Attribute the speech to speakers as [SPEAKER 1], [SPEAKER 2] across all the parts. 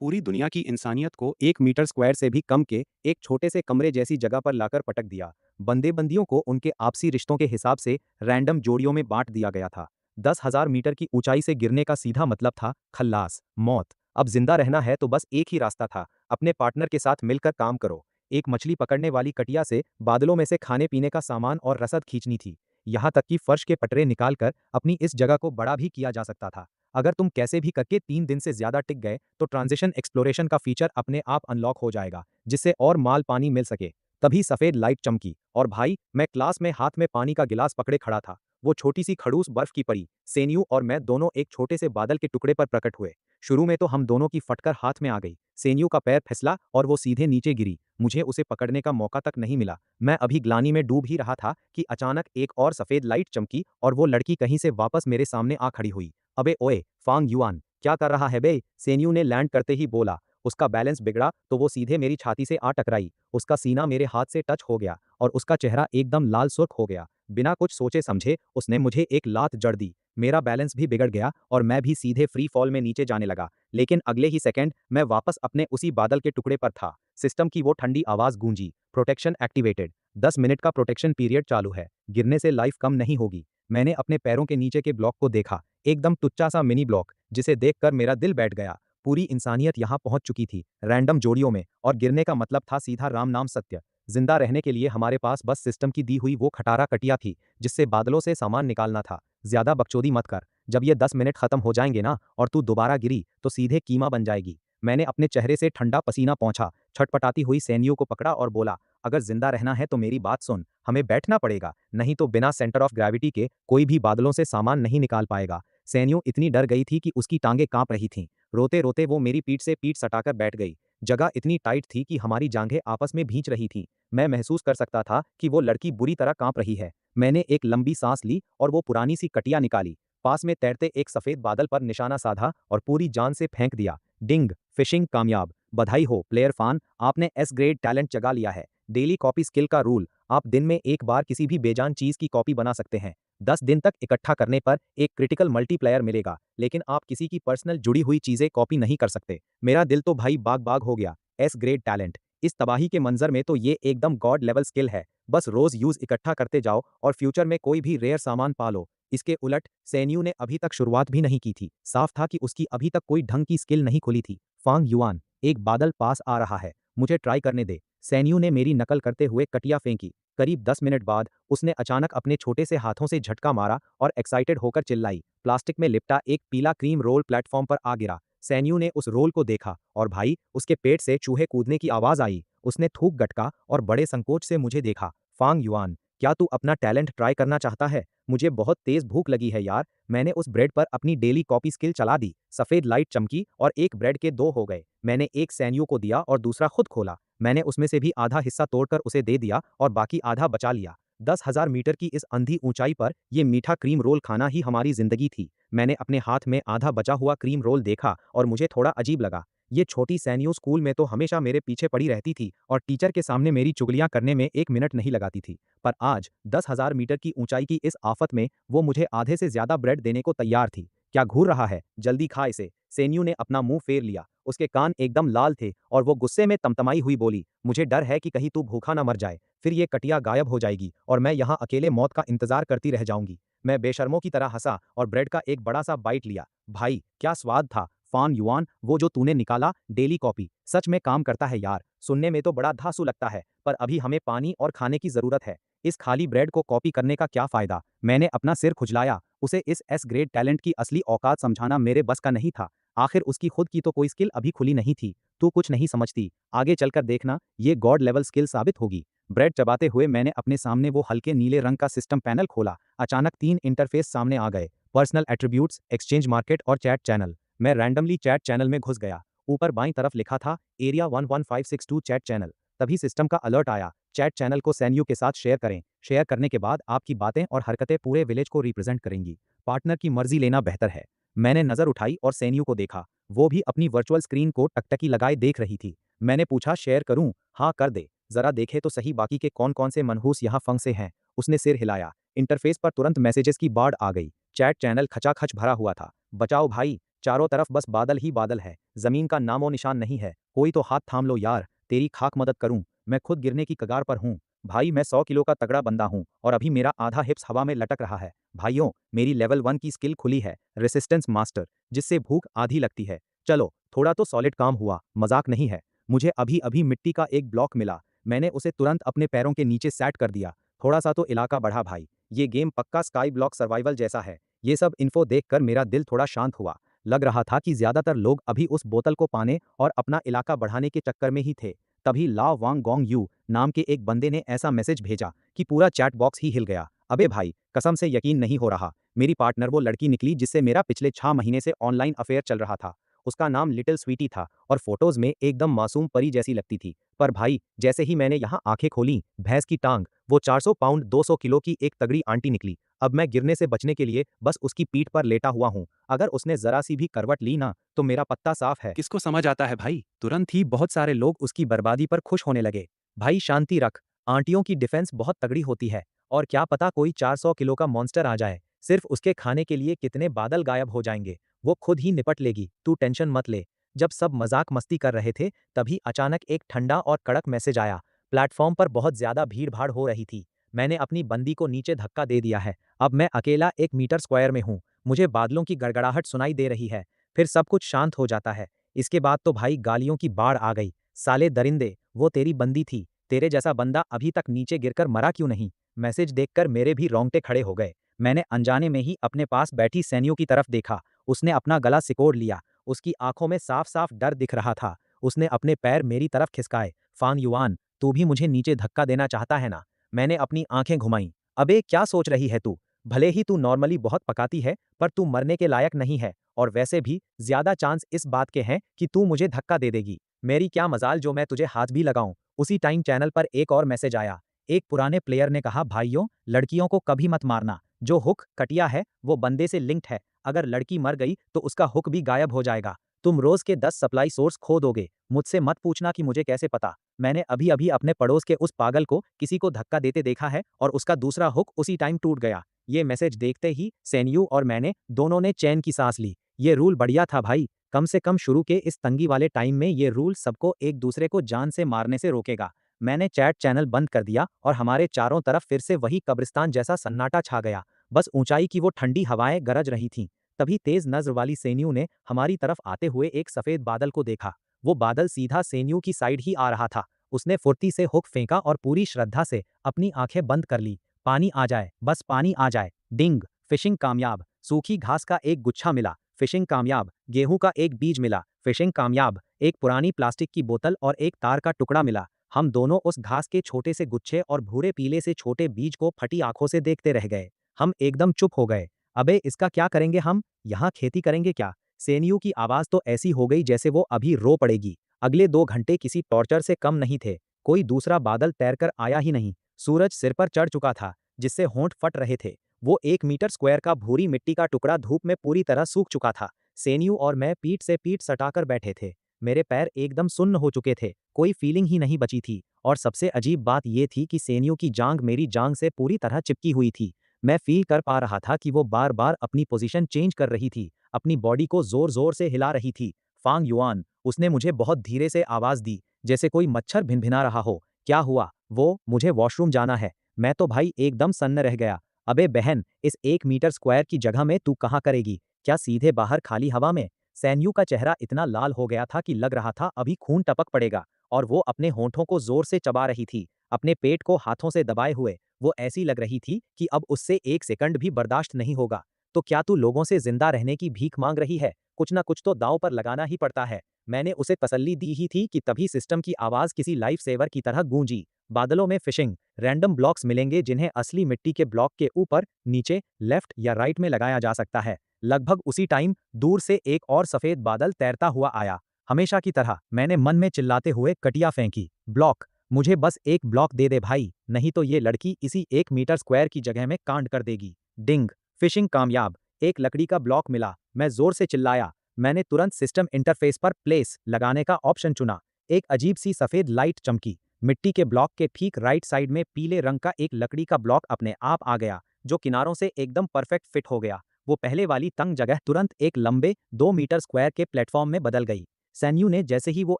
[SPEAKER 1] पूरी दुनिया की इंसानियत को 1 मीटर स्क्वायर से भी कम के एक छोटे से कमरे जैसी जगह पर लाकर पटक दिया। बंदे-बंदियों को उनके आपसी रिश्तों के हिसाब से रैंडम जोड़ियों में बांट दिया गया था। 10,000 मीटर की ऊंचाई से गिरने का सीधा मतलब था खल्लास, मौत। अब जिंदा रहना है तो बस एक ही रास्ता था, अपने पार्टनर के साथ मिलकर काम करो। एक मछली पकड़ने वाली कटिया से बादलों में से खाने-पीने का सामान और रसद खींचनी थी। यहाँ तक कि फर्श के पटरे निकालकर अपनी इस जगह को बड़ा भी किया जा सकता था। अगर तुम कैसे भी करके 3 दिन से ज्यादा टिक गए तो ट्रांजिशन एक्सप्लोरेशन का फीचर अपने आप अनलॉक हो जाएगा, जिससे और माल पानी मिल सके। तभी सफेद लाइट चमकी और भाई मैं क्लास में हाथ में पानी का गिलास पकड़े खड़ा था। वो छोटी सी खड़ूस बर्फ की परी सेन्यू और मैं दोनों एक छोटे से बादल के टुकड़े पर प्रकट हुए। शुरू में तो हम दोनों की फटकर हाथ में आ गई। सेन्यू का पैर फिसला और वो सीधे नीचे गिरी। मुझे उसे पकड़ने का मौका तक नहीं मिला। मैं अभी ग्लानि में डूब ही रहा था कि अचानक एक और सफेद लाइट चमकी और वो लड़की कहीं से वापस मेरे सामने आ खड़ी हुई। अबे ओए फांग युआन, क्या कर रहा है बे? सेन्यू ने लैंड करते ही बोला। उसका बैलेंस बिगड़ा तो वो सीधे मेरी छाती से आ टकराई। उसका सीना मेरे हाथ से टच हो गया और उसका चेहरा एकदम लाल सुर्ख हो गया। बिना कुछ सोचे समझे उसने मुझे एक लात जड़ दी। मेरा बैलेंस भी बिगड़ गया और मैं भी सीधे फ्री फॉल में नीचे जाने लगा। लेकिन अगले ही सेकंड मैं वापस अपने उसी बादल के टुकड़े पर था। सिस्टम की वो ठंडी आवाज गूंजी, प्रोटेक्शन एक्टिवेटेड। 10 मिनट का प्रोटेक्शन पीरियड चालू है, गिरने से लाइफ कम नहीं होगी। मैंने अपने पैरों के नीचे के ब्लॉक को देखा, एकदम टुच्चा सा मिनी ब्लॉक, जिसे देखकर मेरा दिल बैठ गया। पूरी इंसानियत यहाँ पहुंच चुकी थी, रैंडम जोड़ियों में, और गिरने का मतलब था सीधा राम नाम सत्य। जिंदा रहने के लिए हमारे पास बस सिस्टम की दी हुई वो खटारा कटिया थी, जिससे बादलों से सामान निकालना था। ज्यादा बकचोदी मत कर, जब ये 10 मिनट खत्म हो जाएंगे ना और तू दोबारा गिरी तो सीधे कीमा बन जाएगी। मैंने अपने चेहरे से ठंडा पसीना पोंछा, छटपटाती हुई सैनियों को पकड़ा और बोला, अगर जिंदा रहना है तो मेरी बात सुन, हमें बैठना पड़ेगा, नहीं तो बिना सेंटर ऑफ ग्रेविटी के कोई भी बादलों से सामान नहीं निकाल पाएगा। सैनियों इतनी डर गई थी कि उसकी टांगें कांप रही थीं। रोते रोते वो मेरी पीठ से पीठ सटाकर बैठ गई। जगह इतनी टाइट थी कि हमारी जांघें आपस में भींच रही थीं। मैं महसूस कर सकता था कि वो लड़की बुरी तरह कांप रही है। मैंने एक लंबी सांस ली और वो पुरानी सी कटिया निकाली। पास में तैरते एक सफेद बादल पर निशाना साधा और पूरी जान से फेंक दिया। डिंग, फिशिंग कामयाब। बधाई हो प्लेयर फान, आपने एस ग्रेड टैलेंट जगा लिया है। डेली कॉपी स्किल का रूल, आप दिन में एक बार किसी भी बेजान चीज की कॉपी बना सकते हैं। 10 दिन तक इकट्ठा करने पर एक क्रिटिकल मल्टीप्लायर मिलेगा, लेकिन आप किसी की पर्सनल जुड़ी हुई चीजें कॉपी नहीं कर सकते। मेरा दिल तो भाई बाग बाग हो गया। एस ग्रेड टैलेंट, इस तबाही के मंजर में तो ये एकदम गॉड लेवल स्किल है। बस रोज यूज इकट्ठा करते जाओ और फ्यूचर में कोई भी रेयर सामान पालो। इसके उलट सैन्यू ने अभी तक शुरुआत भी नहीं की थी। साफ था कि उसकी अभी तक कोई ढंग की स्किल नहीं खुली थी। फांग युआन, एक बादल पास आ रहा है, मुझे ट्राई करने दे। सैन्यू ने मेरी नकल करते हुए कटिया फेंकी। करीब 10 मिनट बाद उसने अचानक अपने छोटे से हाथों से झटका मारा और एक्साइटेड होकर चिल्लाई। प्लास्टिक में लिपटा एक पीला क्रीम रोल प्लेटफॉर्म पर आ गिरा। सैन्यू ने उस रोल को देखा और भाई उसके पेट से चूहे कूदने की आवाज आई। उसने थूक गटका और बड़े संकोच से मुझे देखा। फांग युआन, क्या तू अपना टैलेंट ट्राई करना चाहता है? मुझे बहुत तेज भूख लगी है यार। मैंने उस ब्रेड पर अपनी डेली कॉपी स्किल चला दी। सफेद लाइट चमकी और एक ब्रेड के दो हो गए। मैंने एक सैन्यू को दिया और दूसरा खुद खोला। मैंने उसमें से भी आधा हिस्सा तोड़कर उसे दे दिया और बाकी आधा बचा लिया। 10,000 मीटर की इस अंधी ऊंचाई पर यह मीठा क्रीम रोल खाना ही हमारी जिंदगी थी। मैंने अपने हाथ में आधा बचा हुआ क्रीम रोल देखा और मुझे थोड़ा अजीब लगा। ये छोटी सैन्यू स्कूल में तो हमेशा मेरे पीछे पड़ी रहती थी और टीचर के सामने मेरी चुगलियां करने में 1 मिनट नहीं लगाती थी। पर आज 10,000 मीटर की ऊंचाई की इस आफत में वो मुझे आधे से ज्यादा ब्रेड देने को तैयार थी। क्या घूर रहा है, जल्दी खा इसे। सेन्यू ने अपना मुंह फेर लिया। उसके कान एकदम लाल थे और वो गुस्से में तमतमाई हुई बोली, मुझे डर है कि कहीं तू भूखा ना मर जाए, फिर ये कटिया गायब हो जाएगी और मैं यहाँ अकेले मौत का इंतजार करती रह जाऊंगी। मैं बेशर्मों की तरह हंसा और ब्रेड का एक बड़ा सा बाइट लिया। भाई क्या स्वाद था। फान युआन, वो जो तूने निकाला डेली कॉपी सच में काम करता है यार। सुनने में तो बड़ा धांसू लगता है, पर अभी हमें पानी और खाने की जरूरत है। इस खाली ब्रेड को कॉपी करने का क्या फायदा? मैंने अपना सिर खुजलाया। उसे इस एस ग्रेड टैलेंट की असली औकात समझाना मेरे बस का नहीं था। आखिर उसकी खुद की तो कोई स्किल अभी खुली नहीं थी। तू कुछ नहीं समझती, आगे चलकर देखना, ये गॉड लेवल स्किल साबित होगी। ब्रेड चबाते हुए मैंने अपने सामने वो हल्के नीले रंग का सिस्टम पैनल खोला। अचानक 3 इंटरफेस सामने आ गए, पर्सनल एट्रीब्यूट्स, एक्सचेंज मार्केट और चैट चैनल। मैं रैंडमली चैट चैनल में घुस गया। ऊपर बाईं तरफ लिखा था एरिया 11562 चैट चैनल। तभी सिस्टम का अलर्ट आया, चैट चैनल को सैन्यू के साथ शेयर करें। शेयर करने के बाद आपकी बातें और हरकतें पूरे विलेज को रिप्रेजेंट करेंगी। पार्टनर की मर्जी लेना बेहतर है। मैंने नजर उठाई और सैन्यू को देखा। वो भी अपनी वर्चुअल स्क्रीन को टकटकी लगाए देख रही थी। मैंने पूछा, शेयर करूं? हाँ कर दे, जरा देखे तो सही बाकी के कौन कौन से मनहूस यहाँ फंसे हैं। उसने सिर हिलाया। इंटरफेस पर तुरंत मैसेजेस की बाढ़ आ गई। चैट चैनल खचाखच भरा हुआ था। बचाओ भाई, चारों तरफ बस बादल ही बादल है। जमीन का नामो निशान नहीं है। कोई तो हाथ थाम लो यार, तेरी खाक मदद करूं, मैं खुद गिरने की कगार पर हूं। भाई मैं 100 किलो का तगड़ा बंदा हूं और अभी मेरा आधा हिप्स हवा में लटक रहा है। भाइयों, मेरी लेवल 1 की स्किल खुली है, रेसिस्टेंस मास्टर, जिससे भूख आधी लगती है। चलो, थोड़ा तो सॉलिड काम हुआ, मजाक नहीं है। मुझे अभी अभी मिट्टी का एक ब्लॉक मिला, मैंने उसे तुरंत अपने पैरों के नीचे सेट कर दिया। थोड़ा सा तो इलाका बढ़ा भाई, ये गेम पक्का स्काई ब्लॉक सर्वाइवल जैसा है। ये सब इन्फो देखकर मेरा दिल थोड़ा शांत हुआ। लग रहा था कि ज्यादातर लोग अभी उस बोतल को पाने और अपना इलाका बढ़ाने के चक्कर में ही थे। तभी लाओ वांग गोंग यू नाम के एक बंदे ने ऐसा मैसेज भेजा कि पूरा चैट बॉक्स ही हिल गया। अबे भाई, कसम से यकीन नहीं हो रहा, मेरी पार्टनर वो लड़की निकली जिससे मेरा पिछले 6 महीने से ऑनलाइन अफेयर चल रहा था। उसका नाम लिटिल स्वीटी था और फोटोज में एकदम मासूम परी जैसी लगती थी। पर भाई, जैसे ही मैंने यहाँ आंखें खोली, भैंस की टांग, वो 400 पाउंड 200 किलो की एक तगड़ी आंटी निकली। अब मैं गिरने से बचने के लिए बस उसकी पीठ पर लेटा हुआ हूँ। अगर उसने जरा सी भी करवट ली ना, तो मेरा पत्ता साफ है। किसको समझ आता है भाई? तुरंत ही बहुत सारे लोग उसकी बर्बादी पर खुश होने लगे। भाई शांति रख, आंटियों की डिफेंस बहुत तगड़ी होती है और क्या पता कोई 400 किलो का मॉन्स्टर आ जाए, सिर्फ उसके खाने के लिए कितने बादल गायब हो जाएंगे, वो खुद ही निपट लेगी, तू टेंशन मत ले। जब सब मजाक मस्ती कर रहे थे, तभी अचानक एक ठंडा और कड़क मैसेज आया। प्लेटफॉर्म पर बहुत ज्यादा भीड़ भाड़ हो रही थी। मैंने अपनी बंदी को नीचे धक्का दे दिया है। अब मैं अकेला 1 मीटर स्क्वायर में हूँ। मुझे बादलों की गड़गड़ाहट सुनाई दे रही है। फिर सब कुछ शांत हो जाता है। इसके बाद तो भाई गालियों की बाढ़ आ गई। साले दरिंदे, वो तेरी बंदी थी, तेरे जैसा बंदा अभी तक नीचे गिरकर मरा क्यों नहीं? मैसेज देखकर मेरे भी रोंगटे खड़े हो गए। मैंने अनजाने में ही अपने पास बैठी सैनियों की तरफ देखा। उसने अपना गला सिकोड़ लिया। उसकी आंखों में साफ साफ डर दिख रहा था। उसने अपने पैर मेरी तरफ खिसकाए। फांग युआन, तू भी मुझे नीचे धक्का देना चाहता है ना? मैंने अपनी आंखें घुमाई। अबे क्या सोच रही है तू? भले ही तू नॉर्मली बहुत पकाती है, पर तू मरने के लायक नहीं है, और वैसे भी ज्यादा चांस इस बात के हैं कि तू मुझे धक्का दे देगी। मेरी क्या मजाल जो मैं तुझे हाथ भी लगाऊं। उसी टाइम चैनल पर एक और मैसेज आया। एक पुराने प्लेयर ने कहा, भाइयों, लड़कियों को कभी मत मारना। जो हुक कटिया है वो बंदे से लिंक्ड है। अगर लड़की मर गई तो उसका हुक भी गायब हो जाएगा। तुम रोज के 10 सप्लाई सोर्स खो दोगे। मुझसे मत पूछना कि मुझे कैसे पता। मैंने अभी अभी अपने पड़ोस के उस पागल को किसी को धक्का देते देखा है और उसका दूसरा हुक उसी टाइम टूट गया। ये मैसेज देखते ही सेन्यू और मैंने दोनों ने चैन की सांस ली। ये रूल बढ़िया था भाई। कम से कम शुरू के इस तंगी वाले टाइम में ये रूल सबको एक दूसरे को जान से मारने से रोकेगा। मैंने चैट चैनल बंद कर दिया और हमारे चारों तरफ फिर से वही कब्रिस्तान जैसा सन्नाटा छा गया। बस ऊंचाई की वो ठंडी हवाएं गरज रही थीं। तभी तेज नजर वाली सेन्यू ने हमारी तरफ आते हुए एक सफेद बादल को देखा। वो बादल सीधा सेन्यू की साइड ही आ रहा था। उसने फुर्ती से हुक फेंका और पूरी श्रद्धा से अपनी आंखें बंद कर ली। पानी आ जाए, बस पानी आ जाए। डिंग, फिशिंग कामयाब। सूखी घास का एक गुच्छा मिला, फिशिंग कामयाब। गेहूं का एक बीज मिला, फिशिंग कामयाब। एक पुरानी प्लास्टिक की बोतल और एक तार का टुकड़ा मिला। हम दोनों उस घास के छोटे से गुच्छे और भूरे पीले से छोटे बीज को फटी आंखों से देखते रह गए। हम एकदम चुप हो गए। अबे इसका क्या करेंगे हम? यहाँ खेती करेंगे क्या? सेनियू की आवाज तो ऐसी हो गई जैसे वो अभी रो पड़ेगी। अगले 2 घंटे किसी टॉर्चर से कम नहीं थे। कोई दूसरा बादल तैरकर आया ही नहीं। सूरज सिर पर चढ़ चुका था, जिससे होंठ फट रहे थे। वो 1 मीटर स्क्वायर का भूरी मिट्टी का टुकड़ा धूप में पूरी तरह सूख चुका था। सेनियू और मैं पीठ से पीठ सटाकर बैठे थे। मेरे पैर एकदम सुन्न हो चुके थे, कोई फीलिंग ही नहीं बची थी। और सबसे अजीब बात ये थी कि सेनियू की जांग मेरी जांग से पूरी तरह चिपकी हुई थी। मैं फील कर पा रहा था कि वो बार बार अपनी पोजीशन चेंज कर रही थी, अपनी बॉडी को जोर जोर से हिला रही थी। फांग युआन, उसने मुझे बहुत धीरे से आवाज दी, जैसे कोई मच्छर भिनभिना रहा हो। क्या हुआ? वो, मुझे वॉशरूम जाना है। मैं तो भाई एकदम सन्न रह गया। अबे बहन, इस 1 मीटर स्क्वायर की जगह में तू कहाँ करेगी? क्या सीधे बाहर खाली हवा में? सैन्यू का चेहरा इतना लाल हो गया था कि लग रहा था अभी खून टपक पड़ेगा, और वो अपने होंठों को जोर से चबा रही थी, अपने पेट को हाथों से दबाए हुए। वो ऐसी लग रही थी कि अब उससे 1 सेकंड भी बर्दाश्त नहीं होगा। तो क्या तू लोगों से जिंदा रहने की भीख मांग रही है? कुछ ना कुछ तो दांव पर लगाना ही पड़ता है। मैंने उसे तसल्ली दी ही थी कि तभी सिस्टम की आवाज किसी लाइफ सेवर की तरह गूंजी। बादलों में फिशिंग, रैंडम ब्लॉक्स मिलेंगे जिन्हें असली मिट्टी के ब्लॉक के ऊपर, नीचे, लेफ्ट या राइट में लगाया जा सकता है। लगभग उसी टाइम दूर से एक और सफेद बादल तैरता हुआ आया। हमेशा की तरह मैंने मन में चिल्लाते हुए कटिया फेंकी, ब्लॉक, मुझे बस एक ब्लॉक दे दे भाई, नहीं तो ये लड़की इसी 1 मीटर स्क्वायर की जगह में कांड कर देगी। डिंग, फिशिंग कामयाब। एक लकड़ी का ब्लॉक मिला। मैं जोर से चिल्लाया। मैंने तुरंत सिस्टम इंटरफेस पर प्लेस लगाने का ऑप्शन चुना। एक अजीब सी सफेद लाइट चमकी। मिट्टी के ब्लॉक के ठीक राइट साइड में पीले रंग का एक लकड़ी का ब्लॉक अपने आप आ गया, जो किनारों से एकदम परफेक्ट फिट हो गया। वो पहले वाली तंग जगह तुरंत एक लंबे 2 मीटर स्क्वायर के प्लेटफॉर्म में बदल गई। सैन्यू ने जैसे ही वो